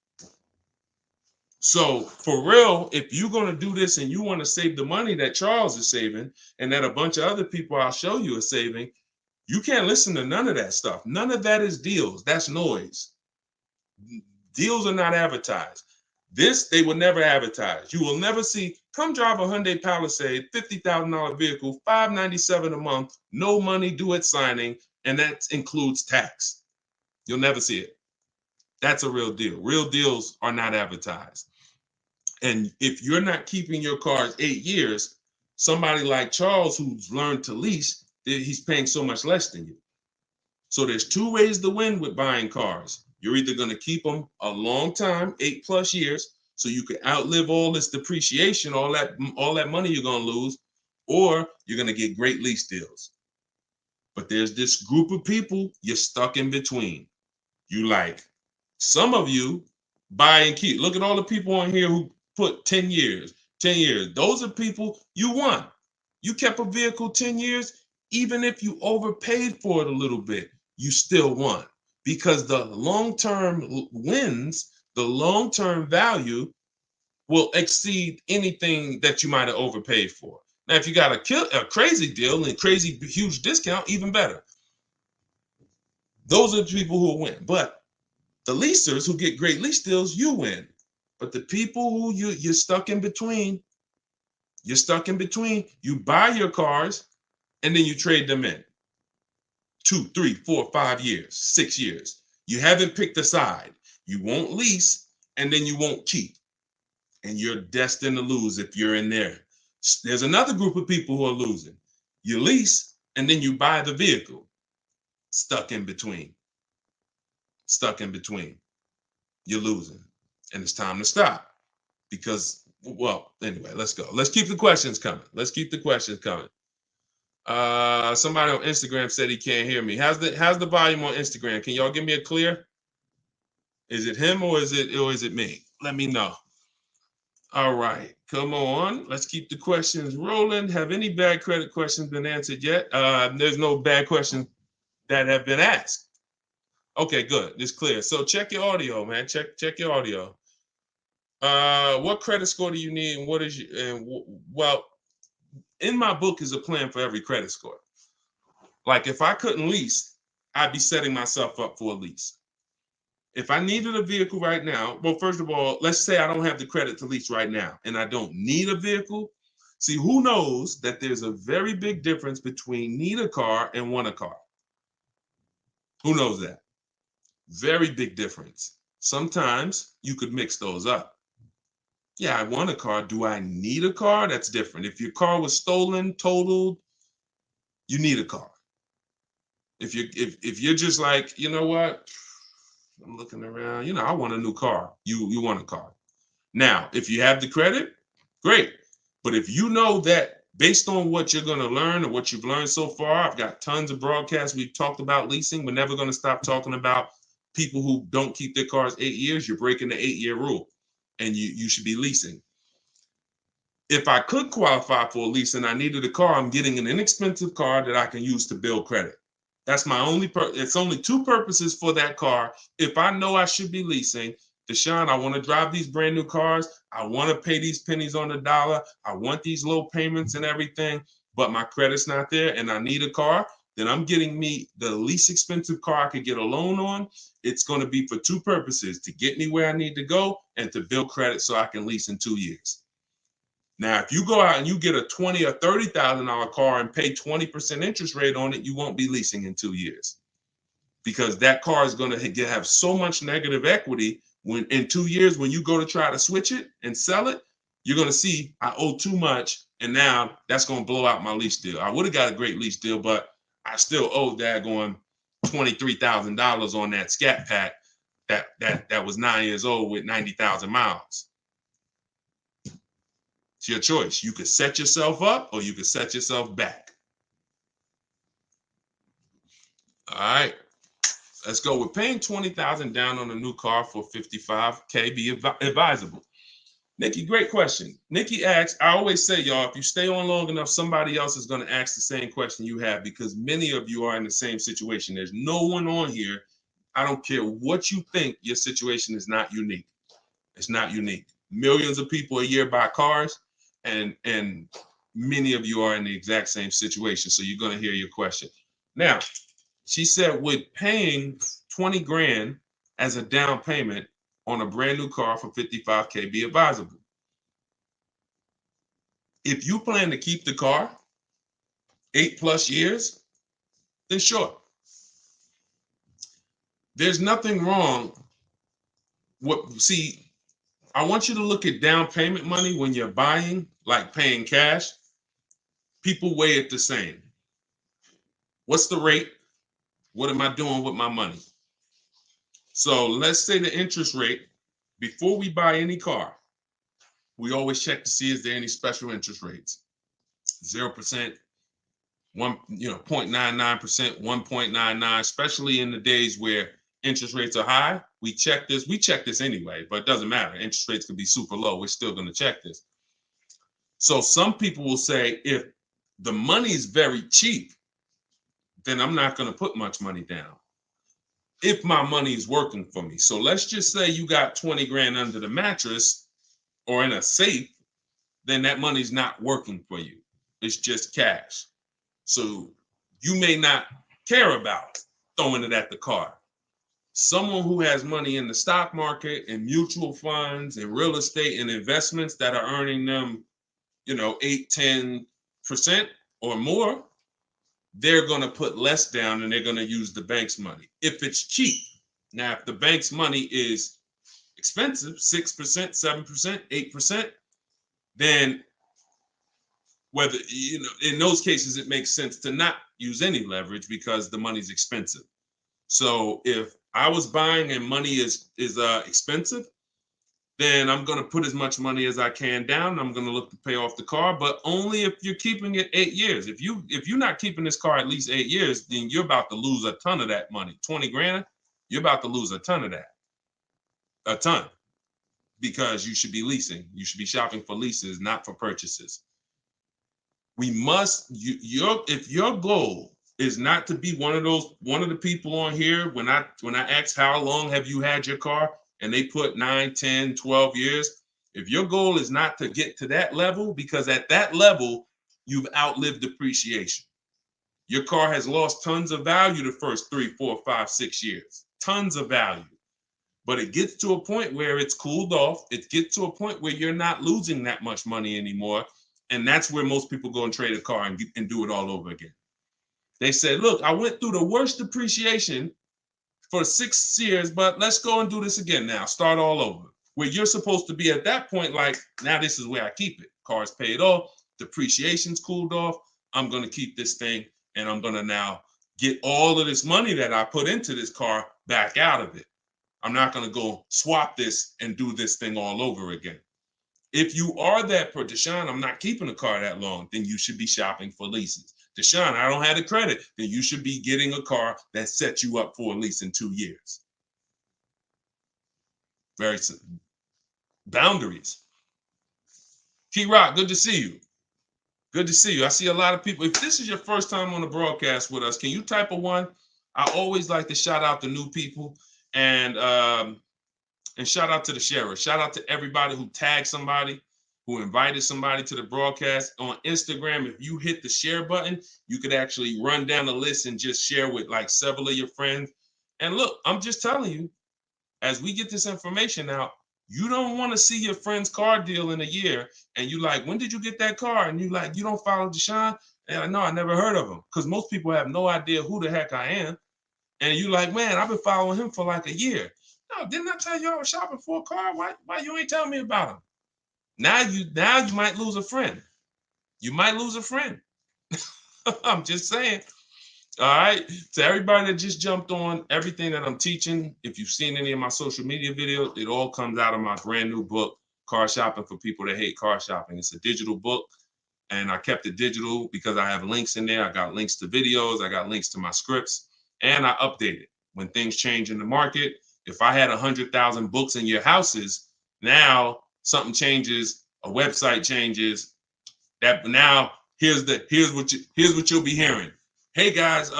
Speaker 1: So for real, if you're going to do this and you want to save the money that Charles is saving and that a bunch of other people I'll show you are saving, you can't listen to none of that stuff. None of that is deals. That's noise. Deals are not advertised. This, they will never advertise. You will never see, come drive a Hyundai Palisade, $50,000 vehicle, $597 a month, no money due at signing, and that includes tax. You'll never see it. That's a real deal. Real deals are not advertised. And if you're not keeping your cars 8 years, somebody like Charles, who's learned to lease, he's paying so much less than you. So there's two ways to win with buying cars. You're either going to keep them a long time, 8+ years, so you can outlive all this depreciation, all that money you're going to lose, or you're going to get great lease deals. But there's this group of people you're stuck in between. You like, some of you buy and keep. Look at all the people on here who put 10 years, 10 years. Those are people you won. You kept a vehicle 10 years, even if you overpaid for it a little bit, you still won, because the long-term wins, the long-term value will exceed anything that you might have overpaid for. Now, if you got a crazy deal and crazy huge discount, even better. Those are the people who will win. But the leasers who get great lease deals, you win. But the people who you're stuck in between, you buy your cars and then you trade them in. 2, 3, 4, 5 years, 6 years. You haven't picked a side. You won't lease and then you won't keep. And you're destined to lose if you're in there. There's another group of people who are losing. You lease and then you buy the vehicle. Stuck in between. You're losing. And it's time to stop. Because, well, anyway, let's go. Let's keep the questions coming. Somebody on Instagram said he can't hear me. How's the volume on Instagram? Can y'all give me a clear? Is it him or is it me? Let me know. All right. Come on, let's keep the questions rolling. Have any bad credit questions been answered yet? There's no bad questions that have been asked. Okay, good. It's clear. So check your audio, man. Check your audio. What credit score do you need, and what is your, and well, in my book is a plan for every credit score. Like if I couldn't lease, I'd be setting myself up for a lease. If I needed a vehicle right now, well, first of all, let's say I don't have the credit to lease right now and I don't need a vehicle. See, who knows that there's a very big difference between need a car and want a car? Who knows that? Very big difference. Sometimes you could mix those up. Yeah, I want a car. Do I need a car? That's different. If your car was stolen, totaled, you need a car. If you're just like, you know what? I'm looking around, I want a new car. You want a car. Now, if you have the credit, great. But if you know that based on what you're going to learn or what you've learned so far, I've got tons of broadcasts. We've talked about leasing. We're never going to stop talking about people who don't keep their cars 8 years. You're breaking the 8-year rule and you should be leasing. If I could qualify for a lease and I needed a car, I'm getting an inexpensive car that I can use to build credit. That's my only it's only two purposes for that car. If I know I should be leasing, Deshone, I want to drive these brand new cars. I want to pay these pennies on the dollar. I want these low payments and everything, but my credit's not there and I need a car. Then I'm getting me the least expensive car I could get a loan on. It's going to be for two purposes: to get me where I need to go and to build credit so I can lease in 2 years. Now, if you go out and you get a $20,000 or $30,000 car and pay 20% interest rate on it, you won't be leasing in 2 years, because that car is going to have so much negative equity. When in 2 years, when you go to try to switch it and sell it, you're going to see I owe too much, and now that's going to blow out my lease deal. I would have got a great lease deal, but I still owe daggone $23,000 on that Scat Pack that was 9 years old with 90,000 miles. It's your choice. You could set yourself up or you could set yourself back. All right, let's go. We're paying $20,000 down on a new car for $55K. Be advisable. Nikki, great question. Nikki asks, I always say, y'all, if you stay on long enough, somebody else is going to ask the same question you have, because many of you are in the same situation. There's no one on here. I don't care what you think. Your situation is not unique. It's not unique. Millions of people a year buy cars. And many of you are in the exact same situation. So you're going to hear your question. Now, she said, would paying 20 grand as a down payment on a brand new car for $55K be advisable? If you plan to keep the car 8+ years, then sure. There's nothing wrong. See, I want you to look at down payment money when you're buying, like paying cash. People weigh it the same. What's the rate? What am I doing with my money? So let's say the interest rate, before we buy any car, we always check to see, is there any special interest rates? 0%, 0.99%, 1.99, especially in the days where interest rates are high. We check this. We check this anyway, but it doesn't matter. Interest rates could be super low. We're still going to check this. So some people will say, if the money is very cheap, then I'm not going to put much money down if my money is working for me. So let's just say you got 20 grand under the mattress or in a safe, then that money's not working for you. It's just cash. So you may not care about throwing it at the car. Someone who has money in the stock market and mutual funds and real estate and investments that are earning them, 8-10% or more, they're going to put less down and they're going to use the bank's money if it's cheap. Now, if the bank's money is expensive, 6%, 7%, 8%, then whether, in those cases, it makes sense to not use any leverage because the money's expensive. So if I was buying and money is expensive, then I'm going to put as much money as I can down. I'm going to look to pay off the car, but only if you're keeping it 8 years. If you're not keeping this car at least 8 years, then you're about to lose a ton of that money. 20 grand, you're about to lose a ton of that. A ton. because you should be leasing. You should be shopping for leases, not for purchases. We must, if your goal is not to be one of the people on here, when I ask how long have you had your car and they put 9, 10, 12 years, if your goal is not to get to that level, because at that level, you've outlived depreciation. Your car has lost tons of value the first 3, 4, 5, 6 years, tons of value. But it gets to a point where it's cooled off. It gets to a point where you're not losing that much money anymore. And that's where most people go and trade a car and do it all over again. They say, look, I went through the worst depreciation for 6 years, but let's go and do this again now. Start all over. Where you're supposed to be at that point, like, now this is where I keep it. Car's paid off, depreciation's cooled off. I'm going to keep this thing, and I'm going to now get all of this money that I put into this car back out of it. I'm not going to go swap this and do this thing all over again. If you are that per Deshone, I'm not keeping a car that long, then you should be shopping for leases. Deshone, I don't have the credit, then you should be getting a car that sets you up for a lease in 2 years. Very simple. Boundaries. T-Rock, good to see you. Good to see you. I see a lot of people. If this is your first time on the broadcast with us, can you type a 1? I always like to shout out the new people and shout out to the sharers. Shout out to everybody who tagged somebody, who invited somebody to the broadcast. On Instagram, if you hit the share button, you could actually run down the list and just share with like several of your friends. And look, I'm just telling you, as we get this information out, you don't want to see your friend's car deal in a year and you like, when did you get that car? And you like, you don't follow Deshone? And I know, I never heard of him, because most people have no idea who the heck I am. And you like, man, I've been following him for like a year. No, didn't I tell you I was shopping for a car? Why you ain't telling me about him? Now you might lose a friend. You might lose a friend. I'm just saying. All right. To everybody that just jumped on, everything that I'm teaching, if you've seen any of my social media videos, it all comes out of my brand new book, Car Shopping for People That Hate Car Shopping. It's a digital book, and I kept it digital because I have links in there. I got links to videos. I got links to my scripts, and I update it when things change in the market. If I had 100,000 books in your houses, now something changes, a website changes. That now here's what you'll be hearing. Hey guys,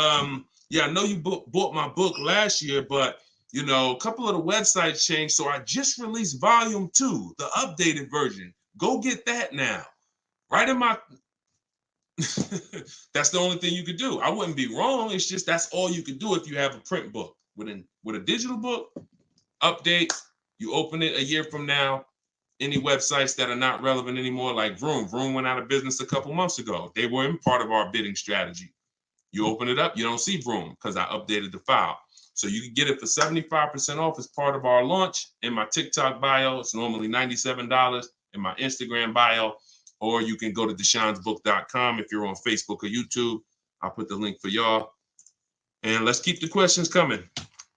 Speaker 1: yeah, I know you bought my book last year, but you know, a couple of the websites changed, so I just released volume 2, the updated version. Go get that now. Right in my that's the only thing you could do. I wouldn't be wrong. It's just that's all you could do if you have a print book. With a digital book, update, you open it a year from now. Any websites that are not relevant anymore, like Vroom went out of business a couple months ago. They were in part of our bidding strategy. You open it up, you don't see Vroom because I updated the file. So you can get it for 75% off as part of our launch. In my TikTok bio, it's normally $97. In my Instagram bio, or you can go to deshonesbook.com if you're on Facebook or YouTube. I'll put the link for y'all. And let's keep the questions coming.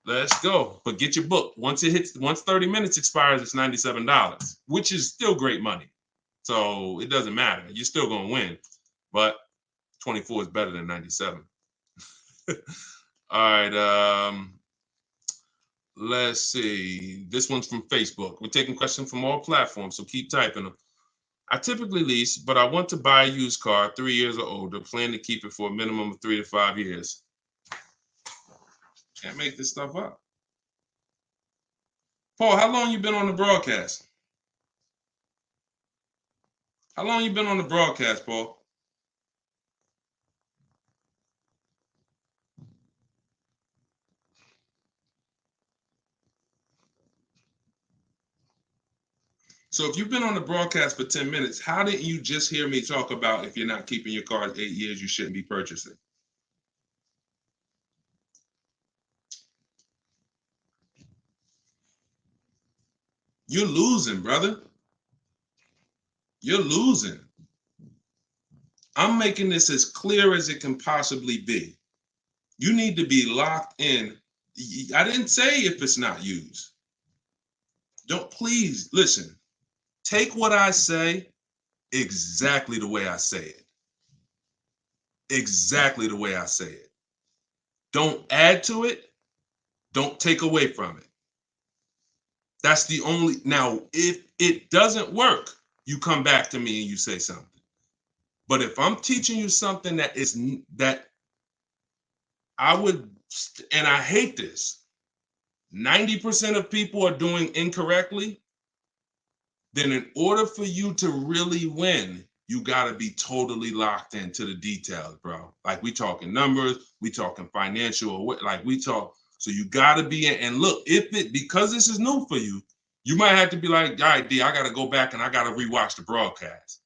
Speaker 1: Let's go. But get your book. Once 30 minutes expires, it's $97, which is still great money. So it doesn't matter. You're still going to win. But 24 is better than 97. All right. Let's see. This one's from Facebook. We're taking questions from all platforms, so keep typing them. I typically lease, but I want to buy a used car 3 years or older. Plan to keep it for a minimum of 3 to 5 years. Can't make this stuff up. Paul, how long you been on the broadcast? How long you been on the broadcast, Paul? So if you've been on the broadcast for 10 minutes, how didn't you just hear me talk about if you're not keeping your car 8 years, you shouldn't be purchasing? You're losing, brother. You're losing. I'm making this as clear as it can possibly be. You need to be locked in. I didn't say if it's not used. Don't, please listen. Take what I say exactly the way I say it. Exactly the way I say it. Don't add to it. Don't take away from it. That's the only, now, if it doesn't work, you come back to me and you say something. But if I'm teaching you something that I would, and I hate this, 90% of people are doing incorrectly, then in order for you to really win, you got to be totally locked into the details, bro. Like we talking numbers, we talking financial, like we talk. So you got to be in, and look, because this is new for you, you might have to be like, all right, D, I got to go back and I got to rewatch the broadcast.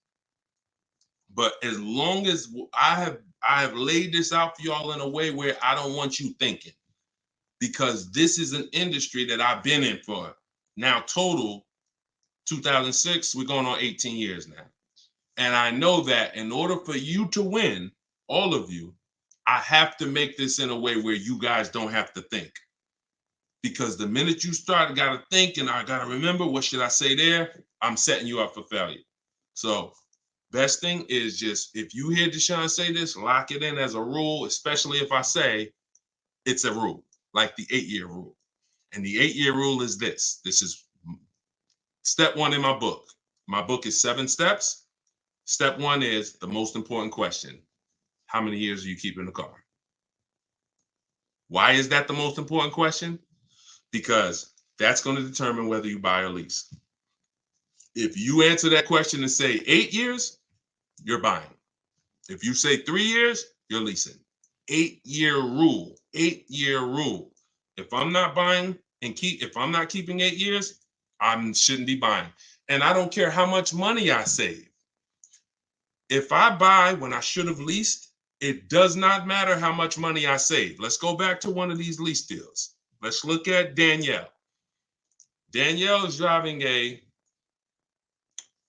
Speaker 1: But as long as I have laid this out for y'all in a way where I don't want you thinking, because this is an industry that I've been in for now total 2006, we're going on 18 years now. And I know that in order for you to win, all of you, I have to make this in a way where you guys don't have to think. Because the minute you start, I got to think and I got to remember, what should I say there? I'm setting you up for failure. So best thing is just, if you hear Deshone say this, lock it in as a rule, especially if I say it's a rule, like the 8-year rule. And the 8-year rule is this. This is step 1 in my book. My book is 7 steps. Step 1 is the most important question. How many years are you keeping the car? Why is that the most important question? Because that's going to determine whether you buy or lease. If you answer that question and say 8 years, you're buying. If you say 3 years, you're leasing. 8-year rule. 8-year rule. If I'm not buying if I'm not keeping 8 years, I shouldn't be buying. And I don't care how much money I save. If I buy when I should have leased, it does not matter how much money I save. Let's go back to one of these lease deals. Let's look at Danielle. Danielle is driving a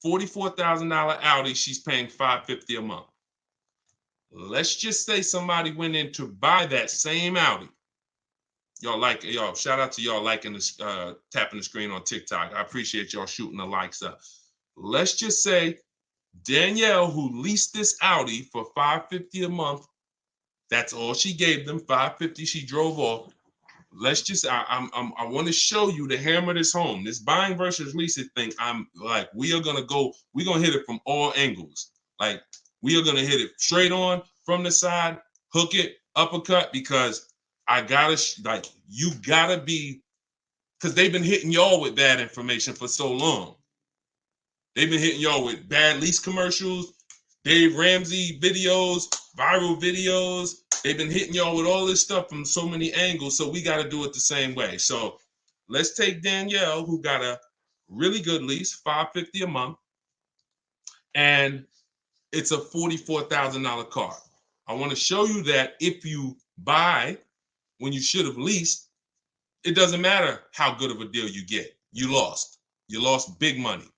Speaker 1: $44,000 Audi. She's paying $550 a month. Let's just say somebody went in to buy that same Audi. Y'all, shout out to y'all liking this, tapping the screen on TikTok. I appreciate y'all shooting the likes up. Let's just say Danielle, who leased this Audi for $550 a month, that's all she gave them, $550. She drove off. Let's just, I want to show you to hammer this home. This buying versus leasing thing, I'm like, we're going to hit it from all angles. Like, we are going to hit it straight on, from the side, hook it, uppercut, because you gotta be, because they've been hitting y'all with bad information for so long. They've been hitting y'all with bad lease commercials, Dave Ramsey videos, viral videos. They've been hitting y'all with all this stuff from so many angles, so we got to do it the same way. So let's take Danielle, who got a really good lease, $550 a month, and it's a $44,000 car. I want to show you that if you buy when you should have leased, it doesn't matter how good of a deal you get. You lost. You lost big money.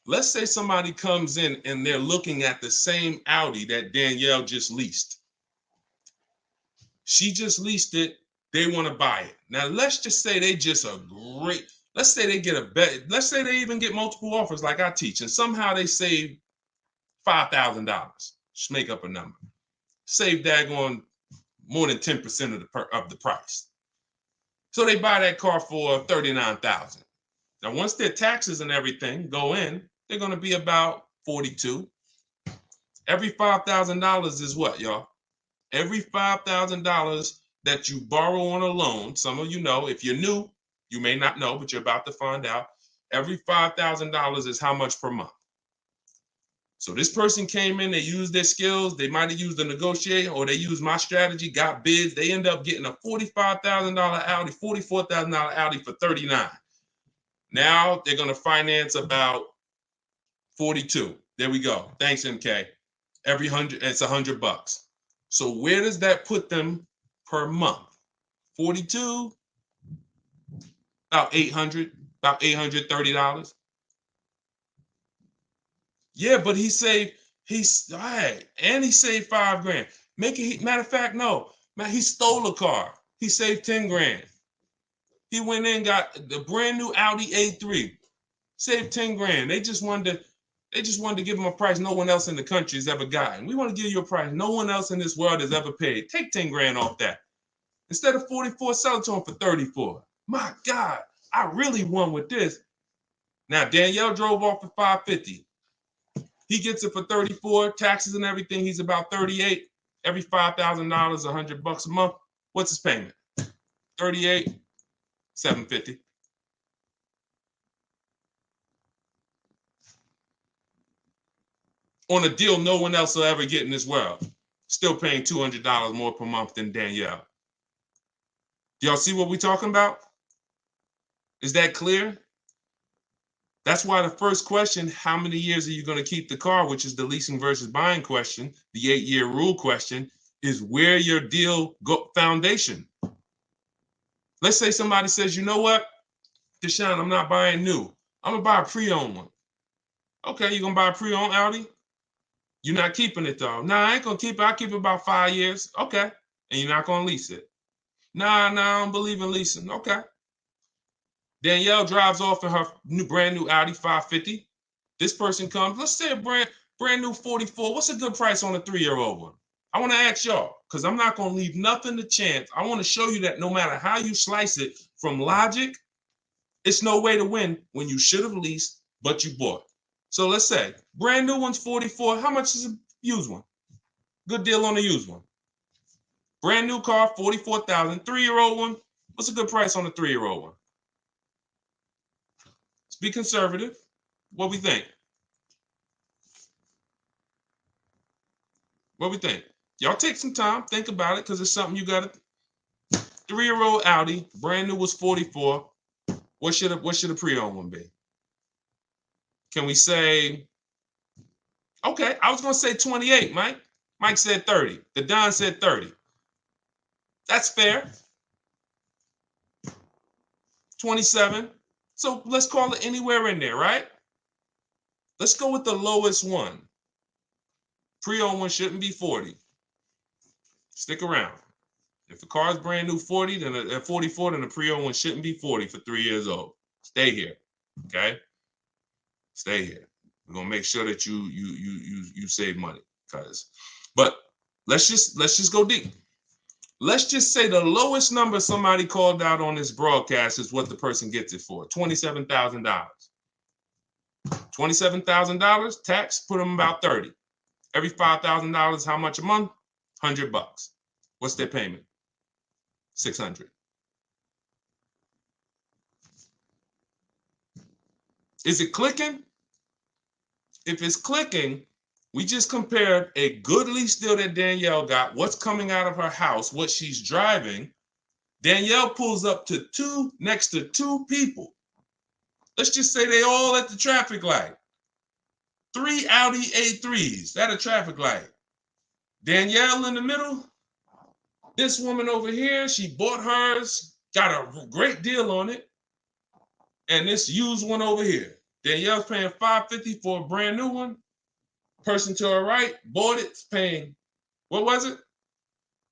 Speaker 1: Let's say somebody comes in and they're looking at the same Audi that Danielle just leased. She just leased it. They want to buy it. Now, let's just say let's say they get a bet. Let's say they even get multiple offers like I teach, and somehow they save $5,000. Just make up a number. Save daggone more than 10% of the price. So they buy that car for $39,000. Now, once their taxes and everything go in, they're going to be about $42,000. Every $5,000 is what, y'all? Every $5,000 that you borrow on a loan, some of you know, if you're new, you may not know, but you're about to find out. Every $5,000 is how much per month? So this person came in, they used their skills, they might have used a negotiator, or they used my strategy, got bids. They end up getting a $45,000 Audi, $44,000 Audi for $39,000. Now they're going to finance about $42,000. There we go. Thanks, MK. Every 100, it's $100. So where does that put them per month? 42, about $830. Yeah, but he saved $5,000. Matter of fact, no, man, he stole a car. He saved $10,000. He went in, got the brand new Audi A3, saved $10,000. They just wanted to give him a price no one else in the country has ever gotten. We want to give you a price no one else in this world has ever paid. Take $10,000 off that. Instead of $44,000, sell it to him for $34,000. My God, I really won with this. Now, Danielle drove off for $550. He gets it for 34, taxes and everything. He's about 38. Every $5,000, $100 a month. What's his payment? 38, 750. On a deal no one else will ever get in this world. Still paying $200 more per month than Danielle. Do y'all see what we're talking about? Is that clear? That's why the first question, how many years are you going to keep the car, which is the leasing versus buying question, the 8-year rule question, is where your deal foundation. Let's say somebody says, you know what, Deshone, I'm not buying new. I'm going to buy a pre-owned one. Okay, you're going to buy a pre-owned Audi? You're not keeping it though. Nah, I ain't going to keep it. I'll keep it about 5 years. Okay. And you're not going to lease it. Nah, I don't believe in leasing. Okay. Danielle drives off in her brand new Audi 550. This person comes, let's say a brand new 44. What's a good price on a 3-year-old one? I want to ask y'all, because I'm not going to leave nothing to chance. I want to show you that no matter how you slice it from logic, it's no way to win when you should have leased, but you bought. So let's say brand new one's 44. How much is a used one? Good deal on a used one. Brand new car, 44,000. 3-year-old one. What's a good price on a 3-year-old one? Let's be conservative. What we think? What we think? Y'all take some time, think about it, because it's something you got to. 3-year-old Audi, brand new was 44. What should a pre-owned one be? Can we say, okay, I was going to say 28, Mike. Mike said 30. The Don said 30. That's fair. 27. So let's call it anywhere in there, right? Let's go with the lowest one. Pre-owned one shouldn't be 40. Stick around. If the car is brand new 40, then at 44, then the pre-owned one shouldn't be 40 for 3 years old. Stay here, okay? Stay here. We're gonna make sure that you save money, but let's just go deep. Let's just say the lowest number somebody called out on this broadcast is what the person gets it for, $27,000. $27,000 tax, put them about 30. Every $5,000, how much a month? $100. What's their payment? $600. Is it clicking? If it's clicking, we just compared a good lease deal that Danielle got, what's coming out of her house, what she's driving. Danielle pulls up to next to two people. Let's just say they all at the traffic light. 3 Audi A3s at a traffic light. Danielle in the middle. This woman over here, she bought hers, got a great deal on it. And this used one over here. Danielle's paying $550 for a brand new one. Person to her right bought it, paying, what was it?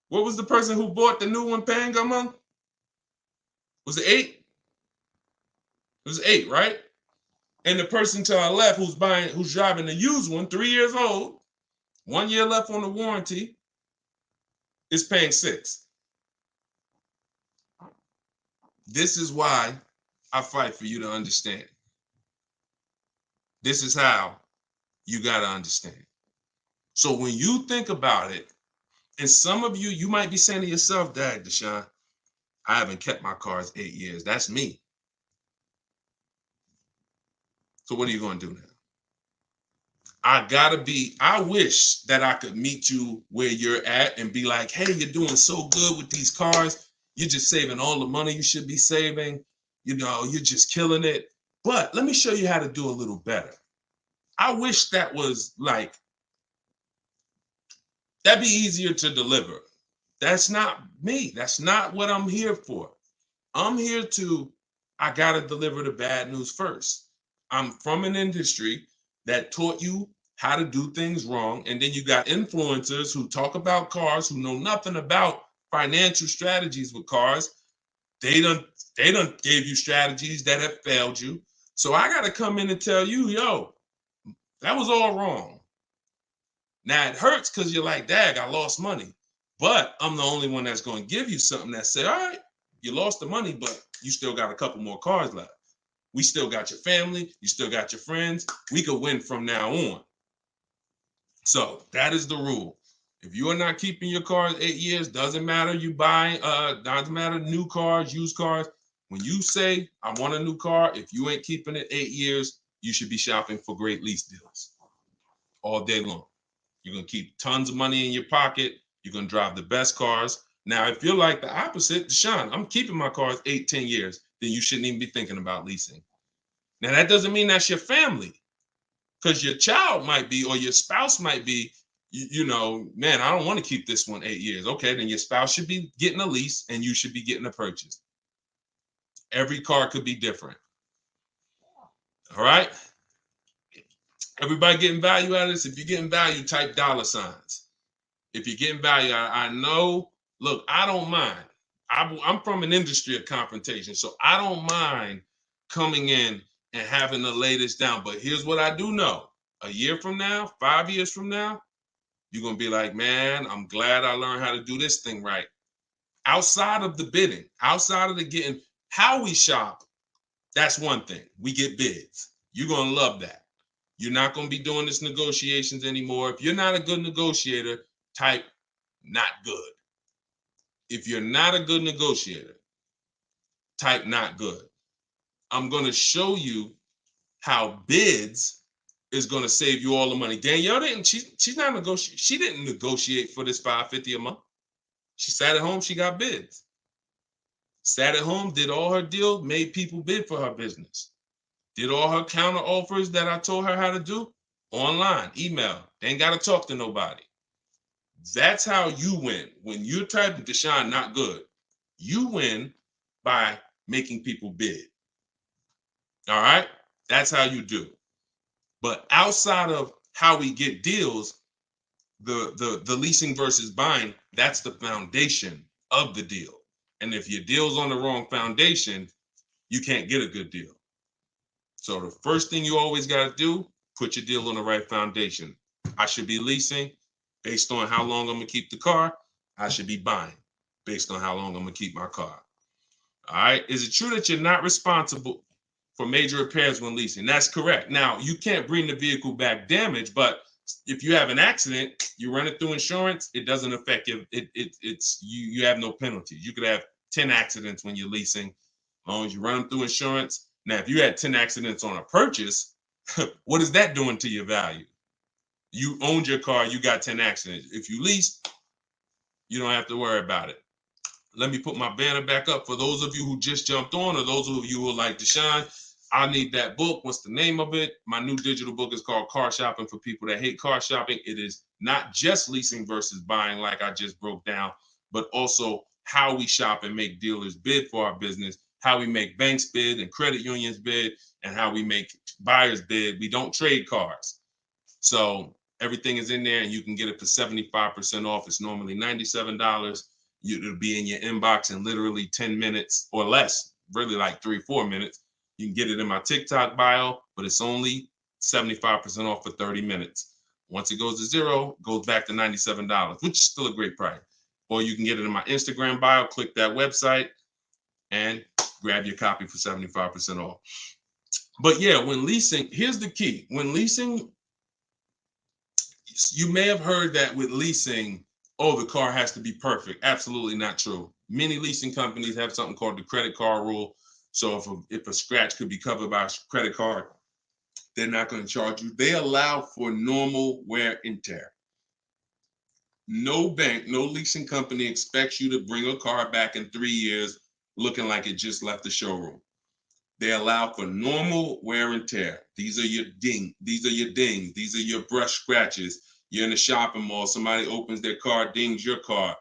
Speaker 1: What was the person who bought the new one paying a month? Was it 8? It was 8, right? And the person to our left who's driving the used one, 3 years old, 1 year left on the warranty, is paying 6. This is why I fight for you to understand. This is how you got to understand. So when you think about it, and some of you might be saying to yourself, Dad, Deshone, I haven't kept my cars 8 years. That's me. So what are you going to do now? I wish that I could meet you where you're at and be like, hey, you're doing so good with these cars. You're just saving all the money you should be saving. You know, you're just killing it. But let me show you how to do a little better. I wish that was like, that'd be easier to deliver. That's not me. That's not what I'm here for. I'm here I got to deliver the bad news first. I'm from an industry that taught you how to do things wrong. And then you got influencers who talk about cars, who know nothing about financial strategies with cars. They done gave you strategies that have failed you. So I got to come in and tell you, yo, that was all wrong. Now it hurts because you're like, Dag, I lost money. But I'm the only one that's going to give you something that say, all right, you lost the money, but you still got a couple more cars left. We still got your family. You still got your friends. We could win from now on. So that is the rule. If you are not keeping your cars 8 years, doesn't matter you buy, doesn't matter new cars, used cars. When you say, I want a new car, if you ain't keeping it 8 years, you should be shopping for great lease deals all day long. You're going to keep tons of money in your pocket. You're going to drive the best cars. Now, if you're like the opposite, Deshone, I'm keeping my cars 8, 10 years, then you shouldn't even be thinking about leasing. Now, that doesn't mean that's your family, because your child might be, or your spouse might be, you know, man, I don't want to keep this one 8 years. Okay, then your spouse should be getting a lease and you should be getting a purchase. Every car could be different. All right. Everybody getting value out of this? If you're getting value, type $signs. If you're getting value, I know, look, I don't mind. I'm from an industry of confrontation, so I don't mind coming in and having the latest down. But here's what I do know. A year from now, 5 years from now, you're going to be like, man, I'm glad I learned how to do this thing right. Outside of the bidding, outside of the getting, how we shop, that's one thing. We get bids. You're going to love that. You're not going to be doing this negotiations anymore. If you're not a good negotiator, type not good. If you're not a good negotiator, type not good. I'm going to show you how bids is going to save you all the money. Danielle didn't, she's not negotiating. She didn't negotiate for this $550 a month. She sat at home, she got bids. Sat at home, did all her deals, made people bid for her business. Did all her counter offers that I told her how to do online, email. They ain't got to talk to nobody. That's how you win. When you're typing Deshone not good, you win by making people bid. All right? That's how you do. But outside of how we get deals, the leasing versus buying, that's the foundation of the deal. And if your deal's on the wrong foundation, you can't get a good deal. So the first thing you always got to do, put your deal on the right foundation. I should be leasing based on how long I'm going to keep the car. I should be buying based on how long I'm going to keep my car. All right. Is it true that you're not responsible for major repairs when leasing? That's correct. Now, you can't bring the vehicle back damaged, but if you have an accident, you run it through insurance, it doesn't affect you. You have no penalties. You could have 10 accidents when you're leasing, as long as you run them through insurance. Now, if you had 10 accidents on a purchase, what is that doing to your value? You owned your car, you got 10 accidents. If you lease, you don't have to worry about it. Let me put my banner back up for those of you who just jumped on, or those of you who are like Deshone. I need that book. What's the name of it? My new digital book is called Car Shopping for People That Hate Car Shopping. It is not just leasing versus buying like I just broke down, but also how we shop and make dealers bid for our business, how we make banks bid and credit unions bid, and how we make buyers bid. We don't trade cars. So everything is in there, and you can get it for 75% off. It's normally $97. It'll be in your inbox in literally 10 minutes or less, really like 3-4 minutes. You can get it in my TikTok bio, but it's only 75% off for 30 minutes. Once it goes to zero, it goes back to $97, which is still a great price. Or you can get it in my Instagram bio, click that website, and grab your copy for 75% off. But yeah, when leasing, here's the key. When leasing, you may have heard that with leasing, oh, the car has to be perfect. Absolutely not true. Many leasing companies have something called the credit card rule. So if a scratch could be covered by a credit card, they're not going to charge you. They allow for normal wear and tear. No bank, no leasing company expects you to bring a car back in 3 years looking like it just left the showroom. They allow for normal wear and tear. These are your dings. These are your brush scratches. You're in a shopping mall, somebody opens their car, dings your car,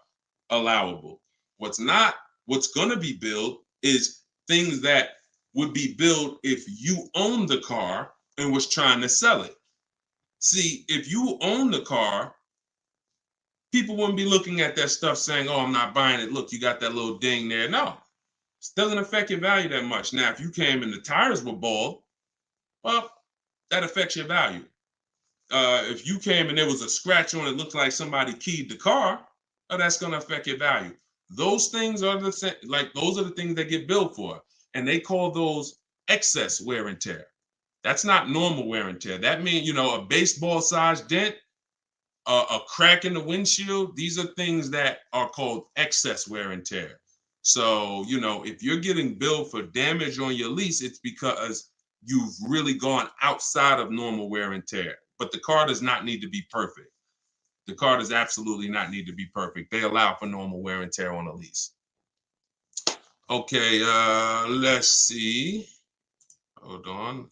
Speaker 1: allowable. What's going to be billed is things that would be billed if you owned the car and was trying to sell it. See, if you own the car, people wouldn't be looking at that stuff saying, oh, I'm not buying it. Look, you got that little ding there. No, it doesn't affect your value that much. Now, if you came and the tires were bald, well, that affects your value. If you came and there was a scratch on it, looked like somebody keyed the car, oh, that's going to affect your value. Those things are those are the things that get billed for. and they call those excess wear and tear. That's not normal wear and tear. That means, you know, a baseball-sized dent, a crack in the windshield. These are things that are called excess wear and tear. So, you know, if you're getting billed for damage on your lease, it's because you've really gone outside of normal wear and tear. But the car does not need to be perfect. The car does absolutely not need to be perfect. They allow for normal wear and tear on a lease. Okay, let's see. Hold on.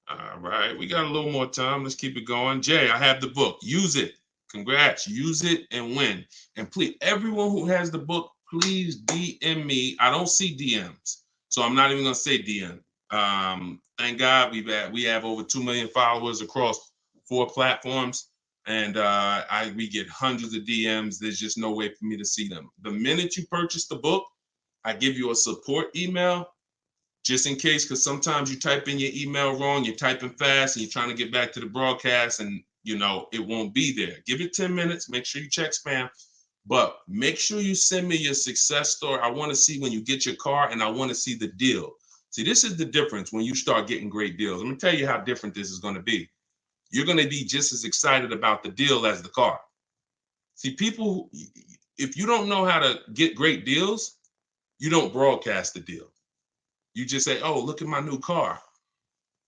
Speaker 1: All right, we got a little more time. Let's keep it going. Jay, I have the book. Use it. Congrats. Use it and win. And please, everyone who has the book, please DM me. I don't see DMs, so I'm not even gonna say DM. Thank God we have over 2 million followers across 4 platforms, and we get hundreds of DMs. There's just no way for me to see them. The minute you purchase the book, I give you a support email, just in case, because sometimes you type in your email wrong, you're typing fast, and you're trying to get back to the broadcast, and you know it won't be there. Give it 10 minutes. Make sure you check spam, but make sure you send me your success story. I want to see when you get your car, and I want to see the deal. See, this is the difference when you start getting great deals. Let me tell you how different this is going to be. You're going to be just as excited about the deal as the car. See, people, if you don't know how to get great deals, you don't broadcast the deal. You just say, oh, look at my new car.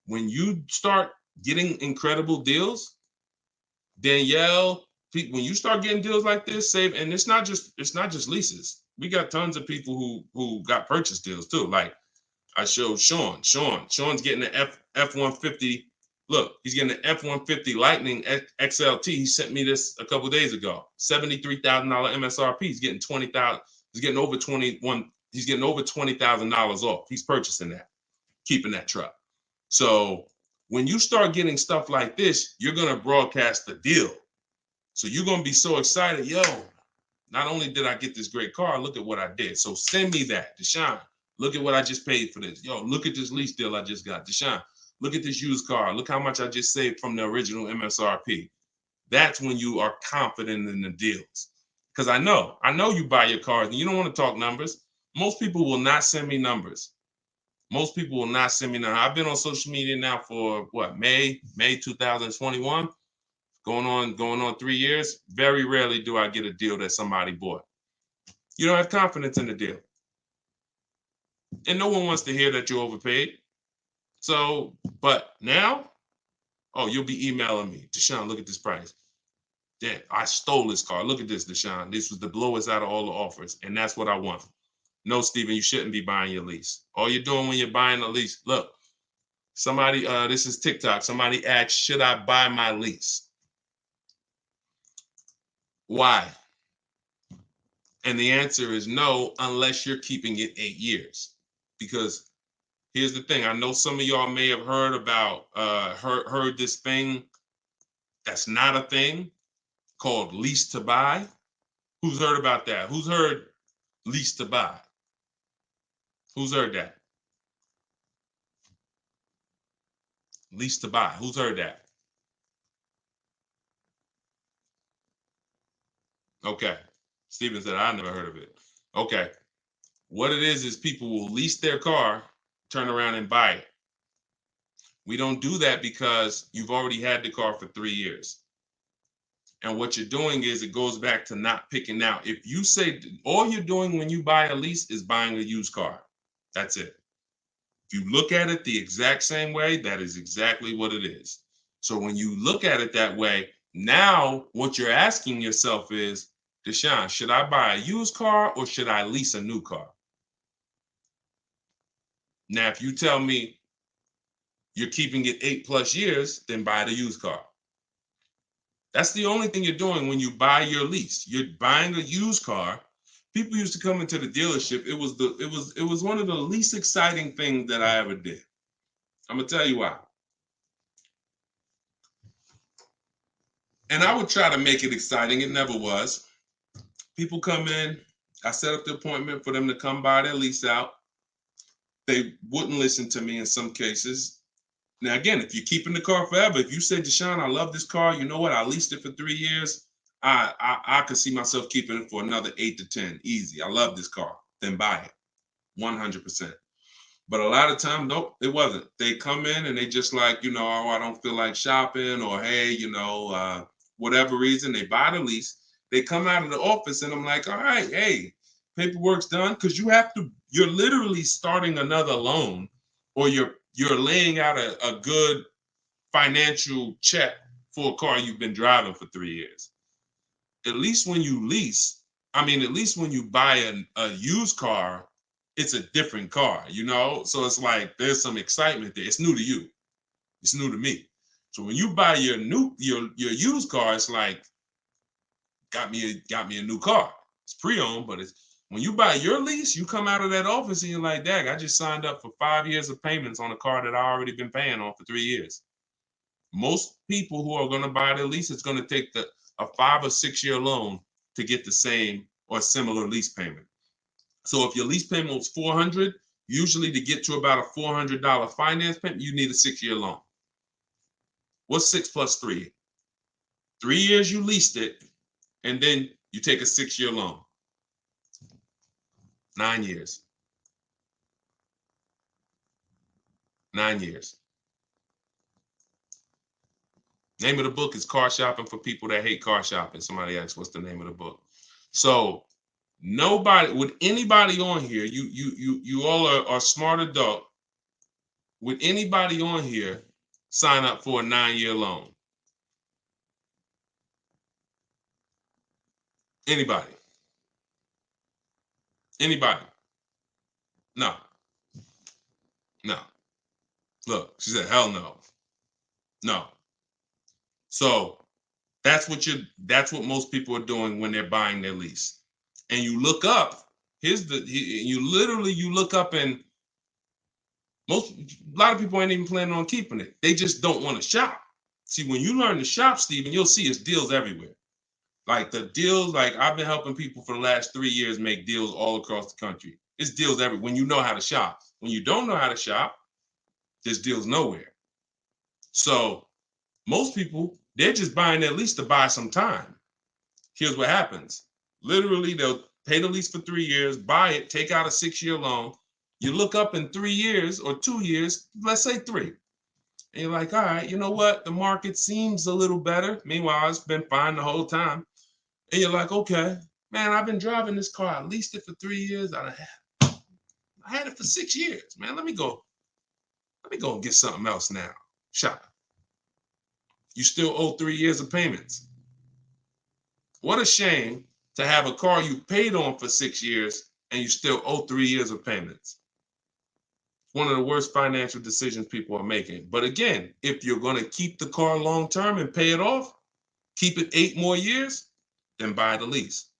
Speaker 1: When you start getting incredible deals, Danielle, when you start getting deals like this, save, and it's not just leases. We got tons of people who got purchase deals too. Like I showed Sean. Sean's getting an F-150. Look, he's getting an F-150 Lightning XLT. He sent me this a couple days ago. $73,000 MSRP. He's getting $20,000. He's getting over $20,000 off. He's purchasing that, keeping that truck. So when you start getting stuff like this, you're going to broadcast the deal. So you're going to be so excited. Yo, not only did I get this great car, look at what I did. So send me that. Deshone, look at what I just paid for this. Yo, look at this lease deal I just got. Deshone, look at this used car. Look how much I just saved from the original MSRP. That's when you are confident in the deals. Because I know you buy your cars and you don't want to talk numbers. Most people will not send me numbers. Most people will not send me numbers. I've been on social media now for what, May 2021, going on 3 years. Very rarely do I get a deal that somebody bought. You don't have confidence in the deal. And no one wants to hear that you overpaid. So, but now, oh, you'll be emailing me, Deshone, look at this price. Yeah, I stole this car. Look at this, Deshone. This was the lowest out of all the offers, and that's what I want. No, Steven, you shouldn't be buying your lease. All you're doing when you're buying a lease, look, somebody, this is TikTok. Somebody asked, should I buy my lease? Why? And the answer is no, unless you're keeping it 8 years. Because here's the thing. I know some of y'all may have heard about, heard this thing that's not a thing called lease to buy. Who's heard about that? Who's heard lease to buy? Who's heard that? Lease to buy. Who's heard that? Okay. Steven said, I never heard of it. Okay. What it is people will lease their car, turn around and buy it. We don't do that because you've already had the car for 3 years. And what you're doing is it goes back to not picking out. If you say all you're doing when you buy a lease is buying a used car, that's it. If you look at it the exact same way, that is exactly what it is. So when you look at it that way, now what you're asking yourself is, Deshone, should I buy a used car or should I lease a new car? Now, if you tell me you're keeping it 8+ years, then buy the used car. That's the only thing you're doing when you buy your lease. You're buying a used car. People used to come into the dealership. It was one of the least exciting things that I ever did. I'm gonna tell you why. And I would try to make it exciting. It never was. People come in. I set up the appointment for them to come buy their lease out. They wouldn't listen to me in some cases. Now, again, if you're keeping the car forever, if you say, Deshone, I love this car, you know what? I leased it for 3 years. I could see myself keeping it for another 8 to 10. Easy. I love this car. Then buy it. 100%. But a lot of times, nope, it wasn't. They come in and they just like, oh, I don't feel like shopping, or hey, whatever reason, they buy the lease. They come out of the office and I'm like, all right, hey, paperwork's done, because you're literally starting another loan, or you're laying out a good financial check for a car you've been driving for 3 years. At least when you lease, at least when you buy a used car, it's a different car, So it's like there's some excitement there. It's new to you. It's new to me. So when you buy your used car, it's like got me a new car. It's pre-owned, but it's when you buy your lease, you come out of that office and you're like, "Dag, I just signed up for 5 years of payments on a car that I already been paying on for 3 years." Most people who are going to buy their lease, it's going to take a 5 or 6 year loan to get the same or similar lease payment. So if your lease payment was $400, usually to get to about a $400 finance payment, you need a 6-year loan. What's 6 plus 3? 3 years you leased it, and then you take a 6-year loan. 9 years. 9 years. Name of the book is Car Shopping for People That Hate Car Shopping. Somebody asked, what's the name of the book? So would anybody on here, you all are smart adult, would anybody on here sign up for a 9-year loan? Anybody? Anybody? No. No. Look, she said, hell no. No. So that's what most people are doing when they're buying their lease. And you look up, you look up, and a lot of people ain't even planning on keeping it. They just don't want to shop. See, when you learn to shop, Stephen, you'll see it's deals everywhere. Like the deals, like I've been helping people for the last 3 years make deals all across the country. It's deals everywhere when you know how to shop. When you don't know how to shop, there's deals nowhere. So most people, they're just buying their lease to buy some time. Here's what happens. Literally, they'll pay the lease for 3 years, buy it, take out a 6-year loan. You look up in 3 years or 2 years, let's say 3. And you're like, all right, you know what? The market seems a little better. Meanwhile, it's been fine the whole time. And you're like, okay, man, I've been driving this car. I leased it for 3 years. I had it for 6 years, man. Let me go and get something else now. Shop. You still owe 3 years of payments. What a shame to have a car you paid on for 6 years and you still owe 3 years of payments. One of the worst financial decisions people are making. But again, if you're going to keep the car long term and pay it off, keep it 8 more years, then buy the lease.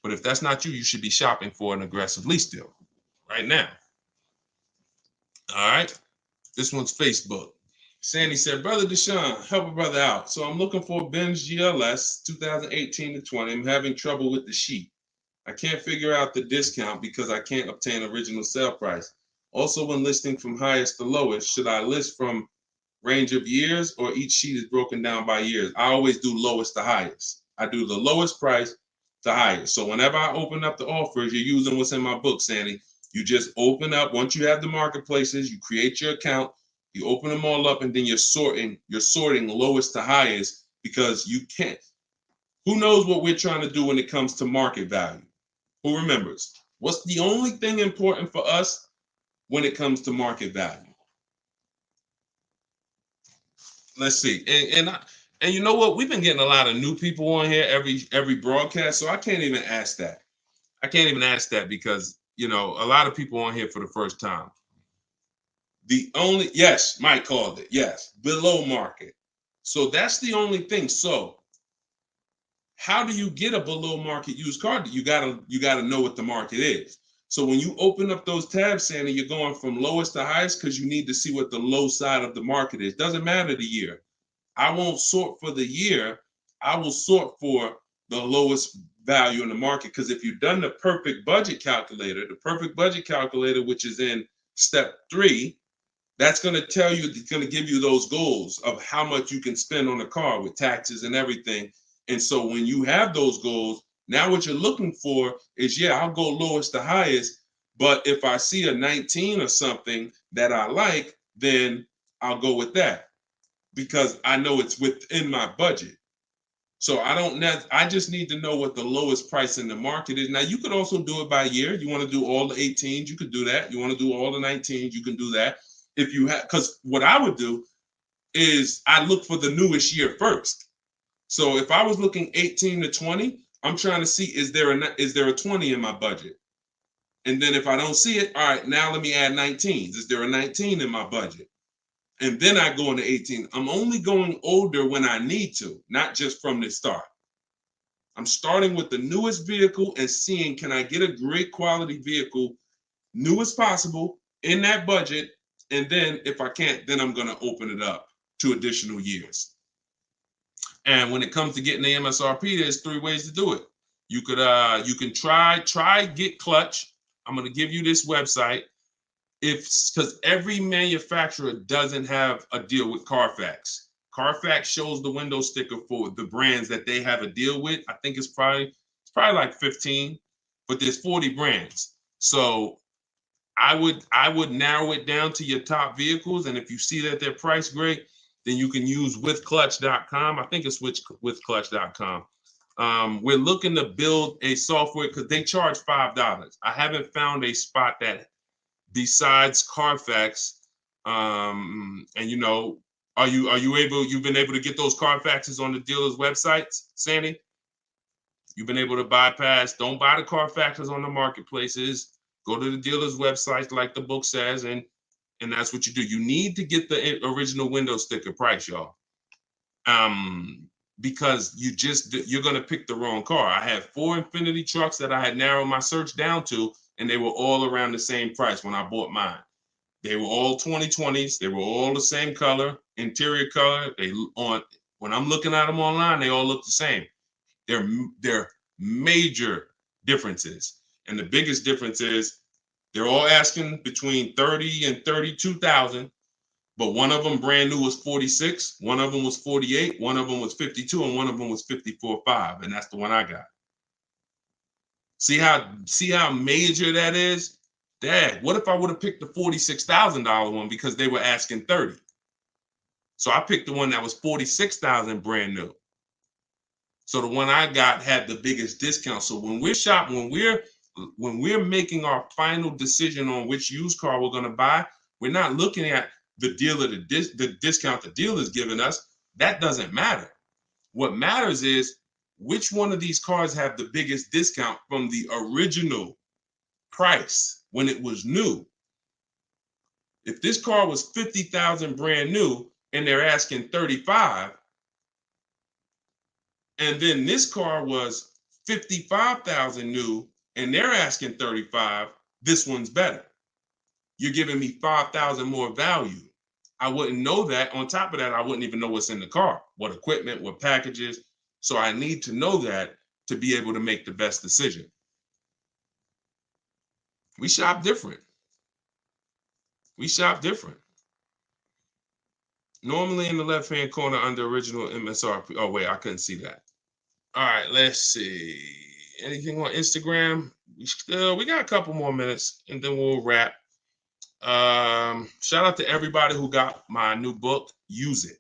Speaker 1: But if that's not you, you should be shopping for an aggressive lease deal right now. All right. This one's Facebook. Sandy said, Brother Deshone, help a brother out. So I'm looking for a Benz GLS 2018 to 20. I'm having trouble with the sheet. I can't figure out the discount because I can't obtain original sale price. Also, when listing from highest to lowest, should I list from range of years or each sheet is broken down by years? I always do lowest to highest. I do the lowest price to highest. So whenever I open up the offers, you're using what's in my book, Sandy. You just open up, once you have the marketplaces, you create your account, you open them all up, and then you're sorting lowest to highest, because you can't. Who knows what we're trying to do when it comes to market value? Who remembers? What's the only thing important for us when it comes to market value? Let's see. And you know what? We've been getting a lot of new people on here every broadcast, so I can't even ask that. I can't even ask that because, a lot of people on here for the first time. Yes, Mike called it. Yes, below market. So that's the only thing. So how do you get a below market used car? You gotta know what the market is. So when you open up those tabs, Sandy, you're going from lowest to highest because you need to see what the low side of the market is. Doesn't matter the year. I won't sort for the year. I will sort for the lowest value in the market, because if you've done the perfect budget calculator, which is in step 3, that's going to tell you, it's going to give you those goals of how much you can spend on a car with taxes and everything. And so when you have those goals, now what you're looking for is, I'll go lowest to highest, But if I see a 19 or something that I like, then I'll go with that because I know it's within my budget. So I just need to know what the lowest price in the market is. Now you could also do it by year. You want to do all the 18s, you could do that. You want to do all the 19s, you can do that. If you have, because what I would do is I look for the newest year first. So if I was looking 18 to 20, I'm trying to see is there a 20 in my budget? And then if I don't see it, all right, now let me add 19s. Is there a 19 in my budget? And then I go into 18. I'm only going older when I need to, not just from the start. I'm starting with the newest vehicle and seeing, can I get a great quality vehicle, new as possible, in that budget? And then if I can't, then I'm going to open it up to additional years. And when it comes to getting the MSRP, there's 3 ways to do it. You can try Get Clutch. I'm going to give you this website. Because every manufacturer doesn't have a deal with Carfax. Carfax shows the window sticker for the brands that they have a deal with. I think it's probably like 15, but there's 40 brands. So I would narrow it down to your top vehicles, and if you see that they're priced great, then you can use withclutch.com. I think it's withclutch.com. We're looking to build a software because they charge $5. I haven't found a spot that besides Carfax, and you've been able to get those Carfaxes on the dealers' websites, Sandy? You've been able to bypass, don't buy the Carfaxes on the marketplaces, go to the dealers' websites like the book says, and that's what you do. You need to get the original window sticker price, y'all. Because you're gonna pick the wrong car. I had 4 Infiniti trucks that I had narrowed my search down to, and they were all around the same price when I bought mine. They were all 2020s. They were all the same color, interior color. When I'm looking at them online, they all look the same. They're major differences, and the biggest difference is they're all asking between 30 and 32,000. But one of them brand new was 46, one of them was 48, one of them was 52, and one of them was 54.5, and that's the one I got. See how major that is? Dad, what if I would have picked the $46,000 one because they were asking 30? So I picked the one that was 46,000 brand new. So the one I got had the biggest discount. So when we're shopping, when we're making our final decision on which used car we're going to buy, we're not looking at the dealer, the discount the dealer's giving us. That doesn't matter. What matters is which one of these cars have the biggest discount from the original price when it was new. If this car was 50,000 brand new and they're asking 35, and then this car was 55,000 new and they're asking 35, this one's better. You're giving me 5,000 more value. I wouldn't know that. On top of that, I wouldn't even know what's in the car, what equipment, what packages. So I need to know that to be able to make the best decision. We shop different. We shop different. Normally in the left-hand corner under original MSRP. Oh, wait, I couldn't see that. All right, let's see. Anything on Instagram? We got a couple more minutes and then we'll wrap. Shout out to everybody who got my new book. Use it.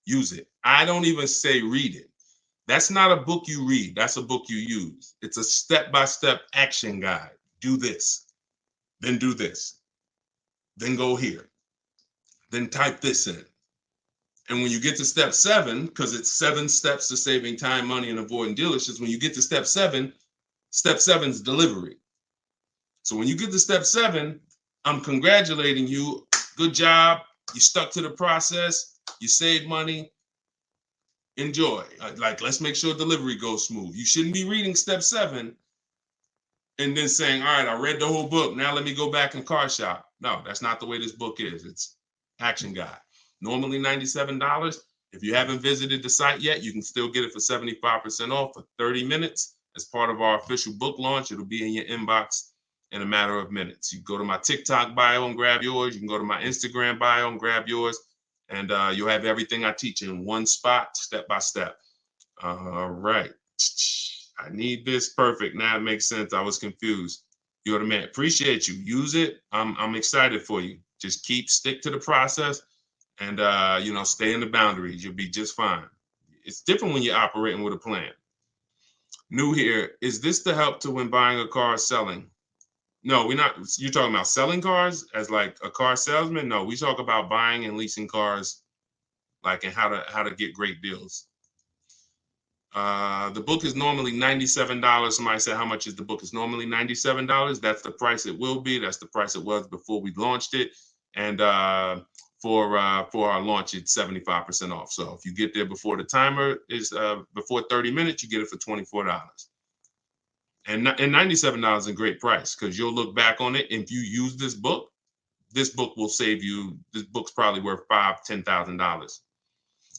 Speaker 1: Use it. I don't even say read it. That's not a book you read. That's a book you use. It's a step-by-step action guide. Do this, then do this, then go here, then type this in. And when you get to step 7, because it's 7 steps to saving time, money, and avoiding dealerships, when you get to step 7 is delivery. So when you get to step 7, I'm congratulating you. Good job. You stuck to the process. You saved money. Enjoy. Like, let's make sure delivery goes smooth. You shouldn't be reading step 7 and then saying, all right, I read the whole book. Now let me go back and car shop. No, that's not the way this book is. It's action guide. Normally $97. If you haven't visited the site yet, you can still get it for 75% off for 30 minutes as part of our official book launch. It'll be in your inbox in a matter of minutes. You go to my TikTok bio and grab yours. You can go to my Instagram bio and grab yours. And you'll have everything I teach in one spot, step by step. All right. I need this. Perfect. Now it makes sense. I was confused. You're the man. Appreciate you. Use it. I'm excited for you. Just stick to the process, and stay in the boundaries. You'll be just fine. It's different when you're operating with a plan. New here. Is this the help to when buying a car or selling? No, we're not. You're talking about selling cars as like a car salesman? No, we talk about buying and leasing cars, like, and how to get great deals. The book is normally $97. Somebody said, how much is the book? It's normally $97. That's the price it will be. That's the price it was before we launched it. And for our launch, it's 75% off. So if you get there before the timer is before 30 minutes, you get it for $24. And $97 is a great price, because you'll look back on it. If you use this book will save you. This book's probably worth $10,000.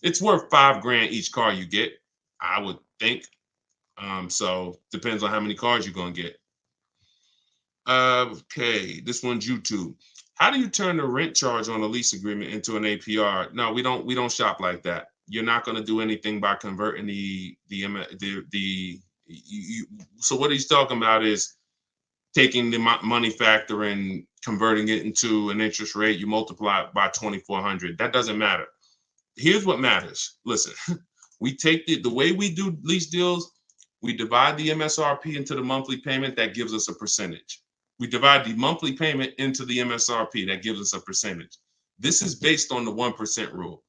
Speaker 1: It's worth $5,000 each car you get, I would think. So depends on how many cars you're gonna get. Okay, this one's YouTube. How do you turn the rent charge on a lease agreement into an APR? No, we don't shop like that. You're not gonna do anything by converting so what he's talking about is taking the money factor and converting it into an interest rate. You multiply it by 2,400. That doesn't matter. Here's what matters. Listen, we take the way we do lease deals, we divide the MSRP into the monthly payment. That gives us a percentage. We divide the monthly payment into the MSRP. That gives us a percentage. This is based on the 1% rule.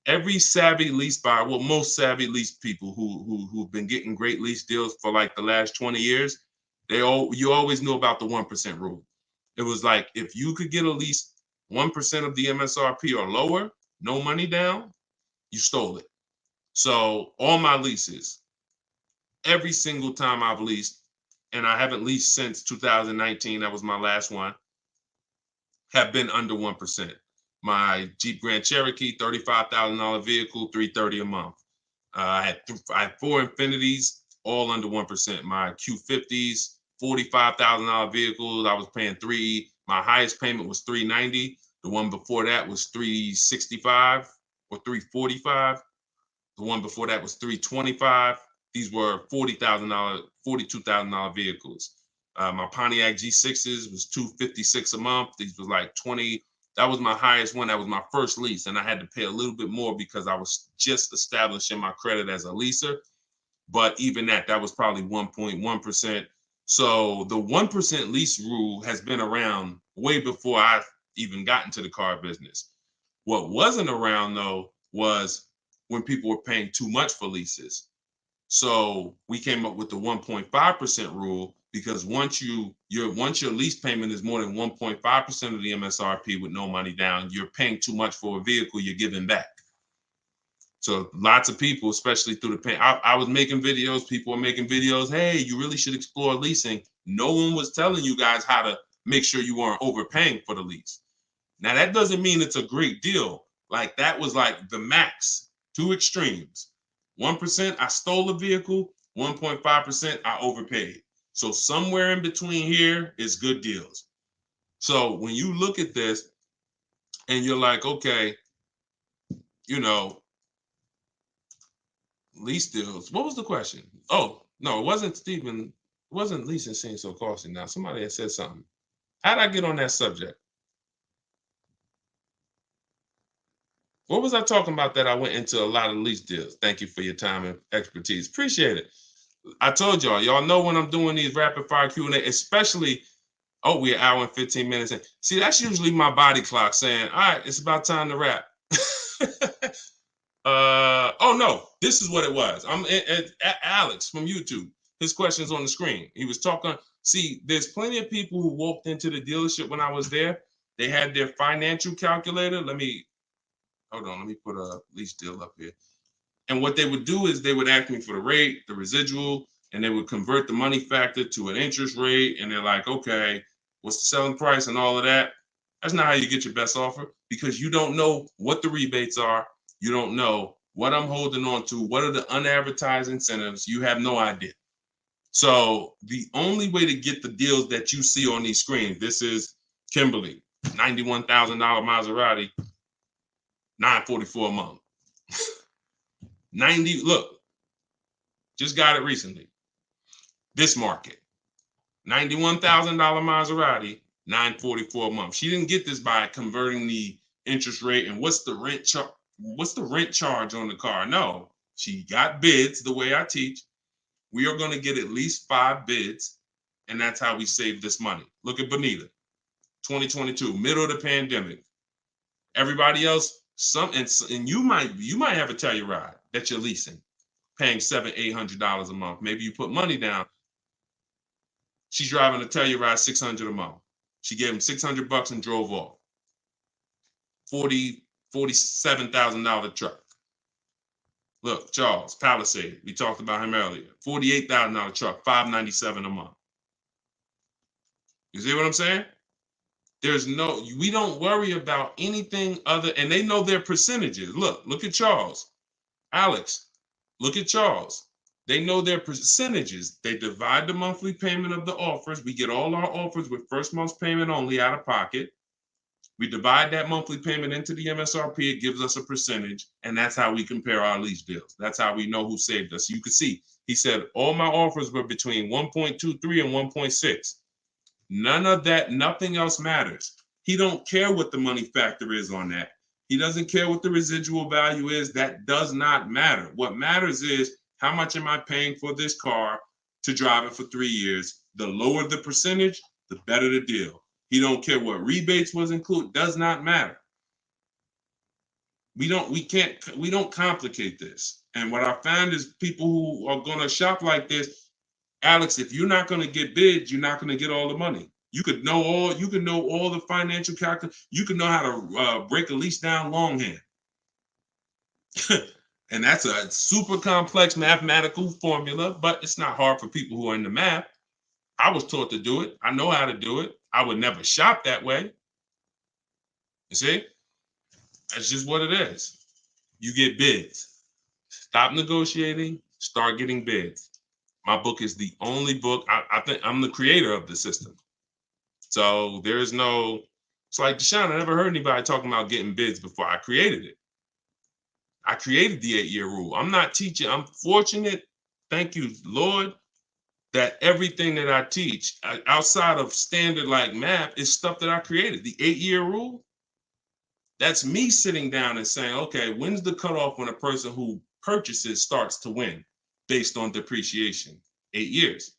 Speaker 1: Every savvy lease buyer, well, most savvy lease people who've been getting great lease deals for like the last 20 years, you always knew about the 1% rule. It was like, if you could get a lease 1% of the MSRP or lower, no money down, you stole it. So all my leases, every single time I've leased, and I haven't leased since 2019, that was my last one, have been under 1%. My Jeep Grand Cherokee, $35,000 vehicle, $330 a month. I had 4 Infinities, all under 1%. My Q50s, $45,000 vehicles, I was paying $3. My highest payment was $390. The one before that was $365 or $345. The one before that was $325. These were $40,000, $42,000 vehicles. My Pontiac G6s was $256 a month. These was like 20. That was my highest one. That was my first lease, and I had to pay a little bit more because I was just establishing my credit as a leaser. But even that was probably 1.1%. So the 1% lease rule has been around way before I even got into the car business. What wasn't around, though, was when people were paying too much for leases. So we came up with the 1.5% rule, because once your lease payment is more than 1.5% of the MSRP with no money down, you're paying too much for a vehicle you're giving back. So lots of people, especially through the pay, I was making videos, people were making videos, hey, you really should explore leasing. No one was telling you guys how to make sure you weren't overpaying for the lease. Now, that doesn't mean it's a great deal. Like, that was like the max, 2 extremes. 1%, I stole a vehicle. 1.5%, I overpaid. So somewhere in between here is good deals. So when you look at this and you're like, okay, lease deals. What was the question? Oh, no, it wasn't Stephen. It wasn't leasing seems so costly now. Somebody had said something. How'd I get on that subject? What was I talking about that I went into a lot of lease deals? Thank you for your time and expertise. Appreciate it. I told y'all know when I'm doing these rapid fire Q&A, especially, we're an hour and 15 minutes in. See, that's usually my body clock saying, all right, it's about time to wrap. Oh no, this is what it was. I'm at Alex from YouTube. His question's on the screen. He was talking. See, there's plenty of people who walked into the dealership when I was there. They had their financial calculator. Hold on, let me put a lease deal up here. And what they would do is they would ask me for the rate, the residual, and they would convert the money factor to an interest rate. And they're like, okay, what's the selling price and all of that? That's not how you get your best offer, because you don't know what the rebates are. You don't know what I'm holding on to. What are the unadvertised incentives? You have no idea. So the only way to get the deals that you see on these screens, this is Kimberly, $91,000 Maserati, $944 a month. 90, look, just got it recently. This market. $91,000 Maserati, $944 a month. She didn't get this by converting the interest rate and what's the rent charge on the car. No, she got bids the way I teach. We are going to get at least 5 bids, and that's how we save this money. Look at Bonita, 2022, middle of the pandemic. Everybody else, and you might have a Telluride that you're leasing, paying $700-800 a month. Maybe you put money down. She's driving a Telluride $600 a month. She gave him $600 and drove off. $47,000 truck. Look, Charles Palisade. We talked about him earlier. $48,000 truck, $597 a month. You see what I'm saying? We don't worry about anything other, and they know their percentages. Look at Charles. Alex, look at Charles. They know their percentages. They divide the monthly payment of the offers. We get all our offers with first month's payment only out of pocket. We divide that monthly payment into the MSRP. It gives us a percentage, and that's how we compare our lease deals. That's how we know who saved us. You can see, he said, all my offers were between 1.23 and 1.6. None of that, nothing else matters. He don't care what the money factor is on that. He doesn't care what the residual value is. That does not matter. What matters is, how much am I paying for this car to drive it for 3 years? The lower the percentage, the better the deal. He don't care what rebates was included. Does not matter. We don't complicate this. And what I find is people who are going to shop like this, Alex, if you're not going to get bids, you're not going to get all the money. You could know all the financial calculations. You could know how to break a lease down longhand. And that's a super complex mathematical formula, but it's not hard for people who are into math. I was taught to do it. I know how to do it. I would never shop that way. You see? That's just what it is. You get bids. Stop negotiating, start getting bids. My book is the only book. I think I'm the creator of the system. So it's like Deshone, I never heard anybody talking about getting bids before. I created it. I created the 8-year rule. I'm not teaching. I'm fortunate, thank you, Lord, that everything that I teach outside of standard like math is stuff that I created. The 8-year rule, that's me sitting down and saying, okay, when's the cutoff when a person who purchases starts to win based on depreciation? 8 years.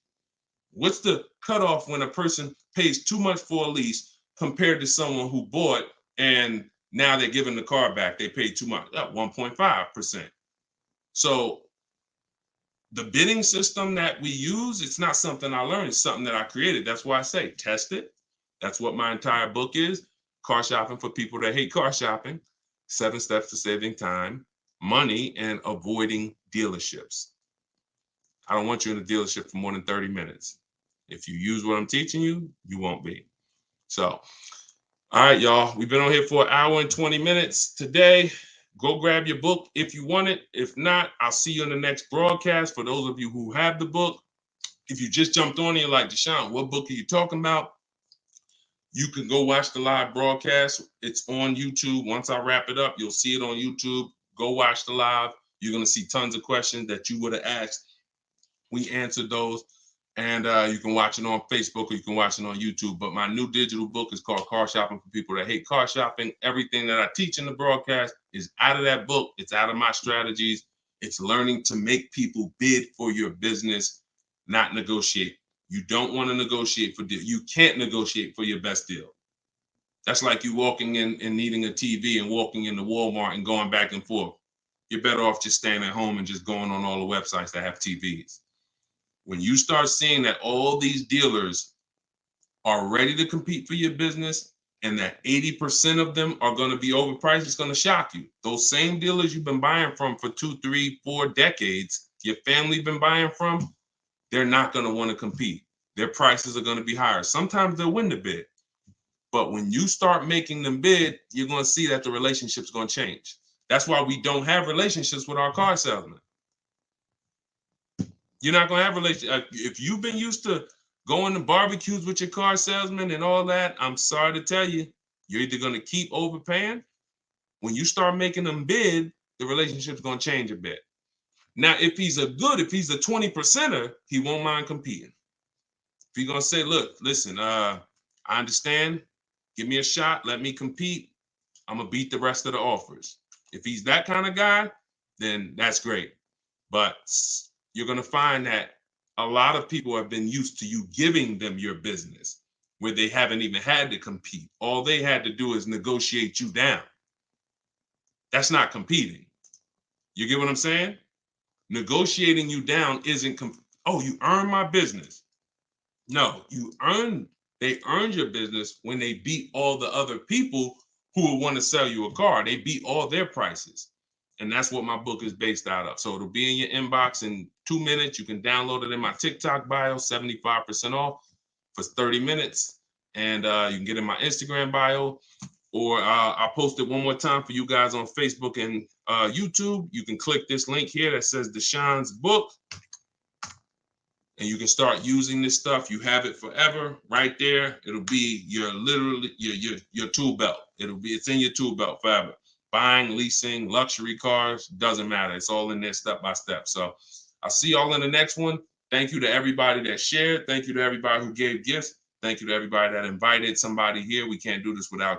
Speaker 1: What's the cutoff when a person pays too much for a lease compared to someone who bought and now they're giving the car back? They paid too much, 1.5%. So the bidding system that we use, it's not something I learned, it's something that I created. That's why I say test it. That's what my entire book is. Car shopping for people that hate car shopping. 7 steps to saving time, money, and avoiding dealerships. I don't want you in a dealership for more than 30 minutes. If you use what I'm teaching you, you won't be. So, all right, y'all. We've been on here for 1 hour and 20 minutes today. Go grab your book if you want it. If not, I'll see you in the next broadcast. For those of you who have the book, if you just jumped on here like, Deshone, what book are you talking about? You can go watch the live broadcast. It's on YouTube. Once I wrap it up, you'll see it on YouTube. Go watch the live. You're going to see tons of questions that you would have asked. We answered those. And you can watch it on Facebook or you can watch it on YouTube. But my new digital book is called Car Shopping for People That Hate Car Shopping. Everything that I teach in the broadcast is out of that book. It's out of my strategies. It's learning to make people bid for your business, not negotiate. You don't want to negotiate for deal. You can't negotiate for your best deal. That's like you walking in and needing a TV and walking into Walmart and going back and forth. You're better off just staying at home and just going on all the websites that have TVs. When you start seeing that all these dealers are ready to compete for your business and that 80% of them are going to be overpriced, it's going to shock you. Those same dealers you've been buying from for 2, 3, 4 decades, your family been buying from, they're not going to want to compete. Their prices are going to be higher. Sometimes they'll win the bid. But when you start making them bid, you're going to see that the relationship's going to change. That's why we don't have relationships with our car salesmen. You're not going to have relationships. If you've been used to going to barbecues with your car salesman and all that, I'm sorry to tell you, you're either going to keep overpaying. When you start making them bid, the relationship's going to change a bit. Now, if he's a 20%er, he won't mind competing. If you're gonna say, look, listen, I understand, give me a shot, let me compete, I'm gonna beat the rest of the offers. If he's that kind of guy, then that's great. But you're gonna find that a lot of people have been used to you giving them your business where they haven't even had to compete. All they had to do is negotiate you down. That's not competing. You get what I'm saying? Negotiating you down isn't, oh, you earn my business. No, they earned your business when they beat all the other people who will want to sell you a car. They beat all their prices. And that's what my book is based out of. So it'll be in your inbox in 2 minutes. You can download it in my TikTok bio, 75% off for 30 minutes. And you can get in my Instagram bio, or I'll post it one more time for you guys on Facebook and YouTube. You can click this link here that says Deshone's book, and you can start using this stuff. You have it forever right there. It'll be your tool belt. It's in your tool belt forever. Buying, leasing, luxury cars, doesn't matter. It's all in there step by step. So I'll see y'all in the next one. Thank you to everybody that shared. Thank you to everybody who gave gifts. Thank you to everybody that invited somebody here. We can't do this without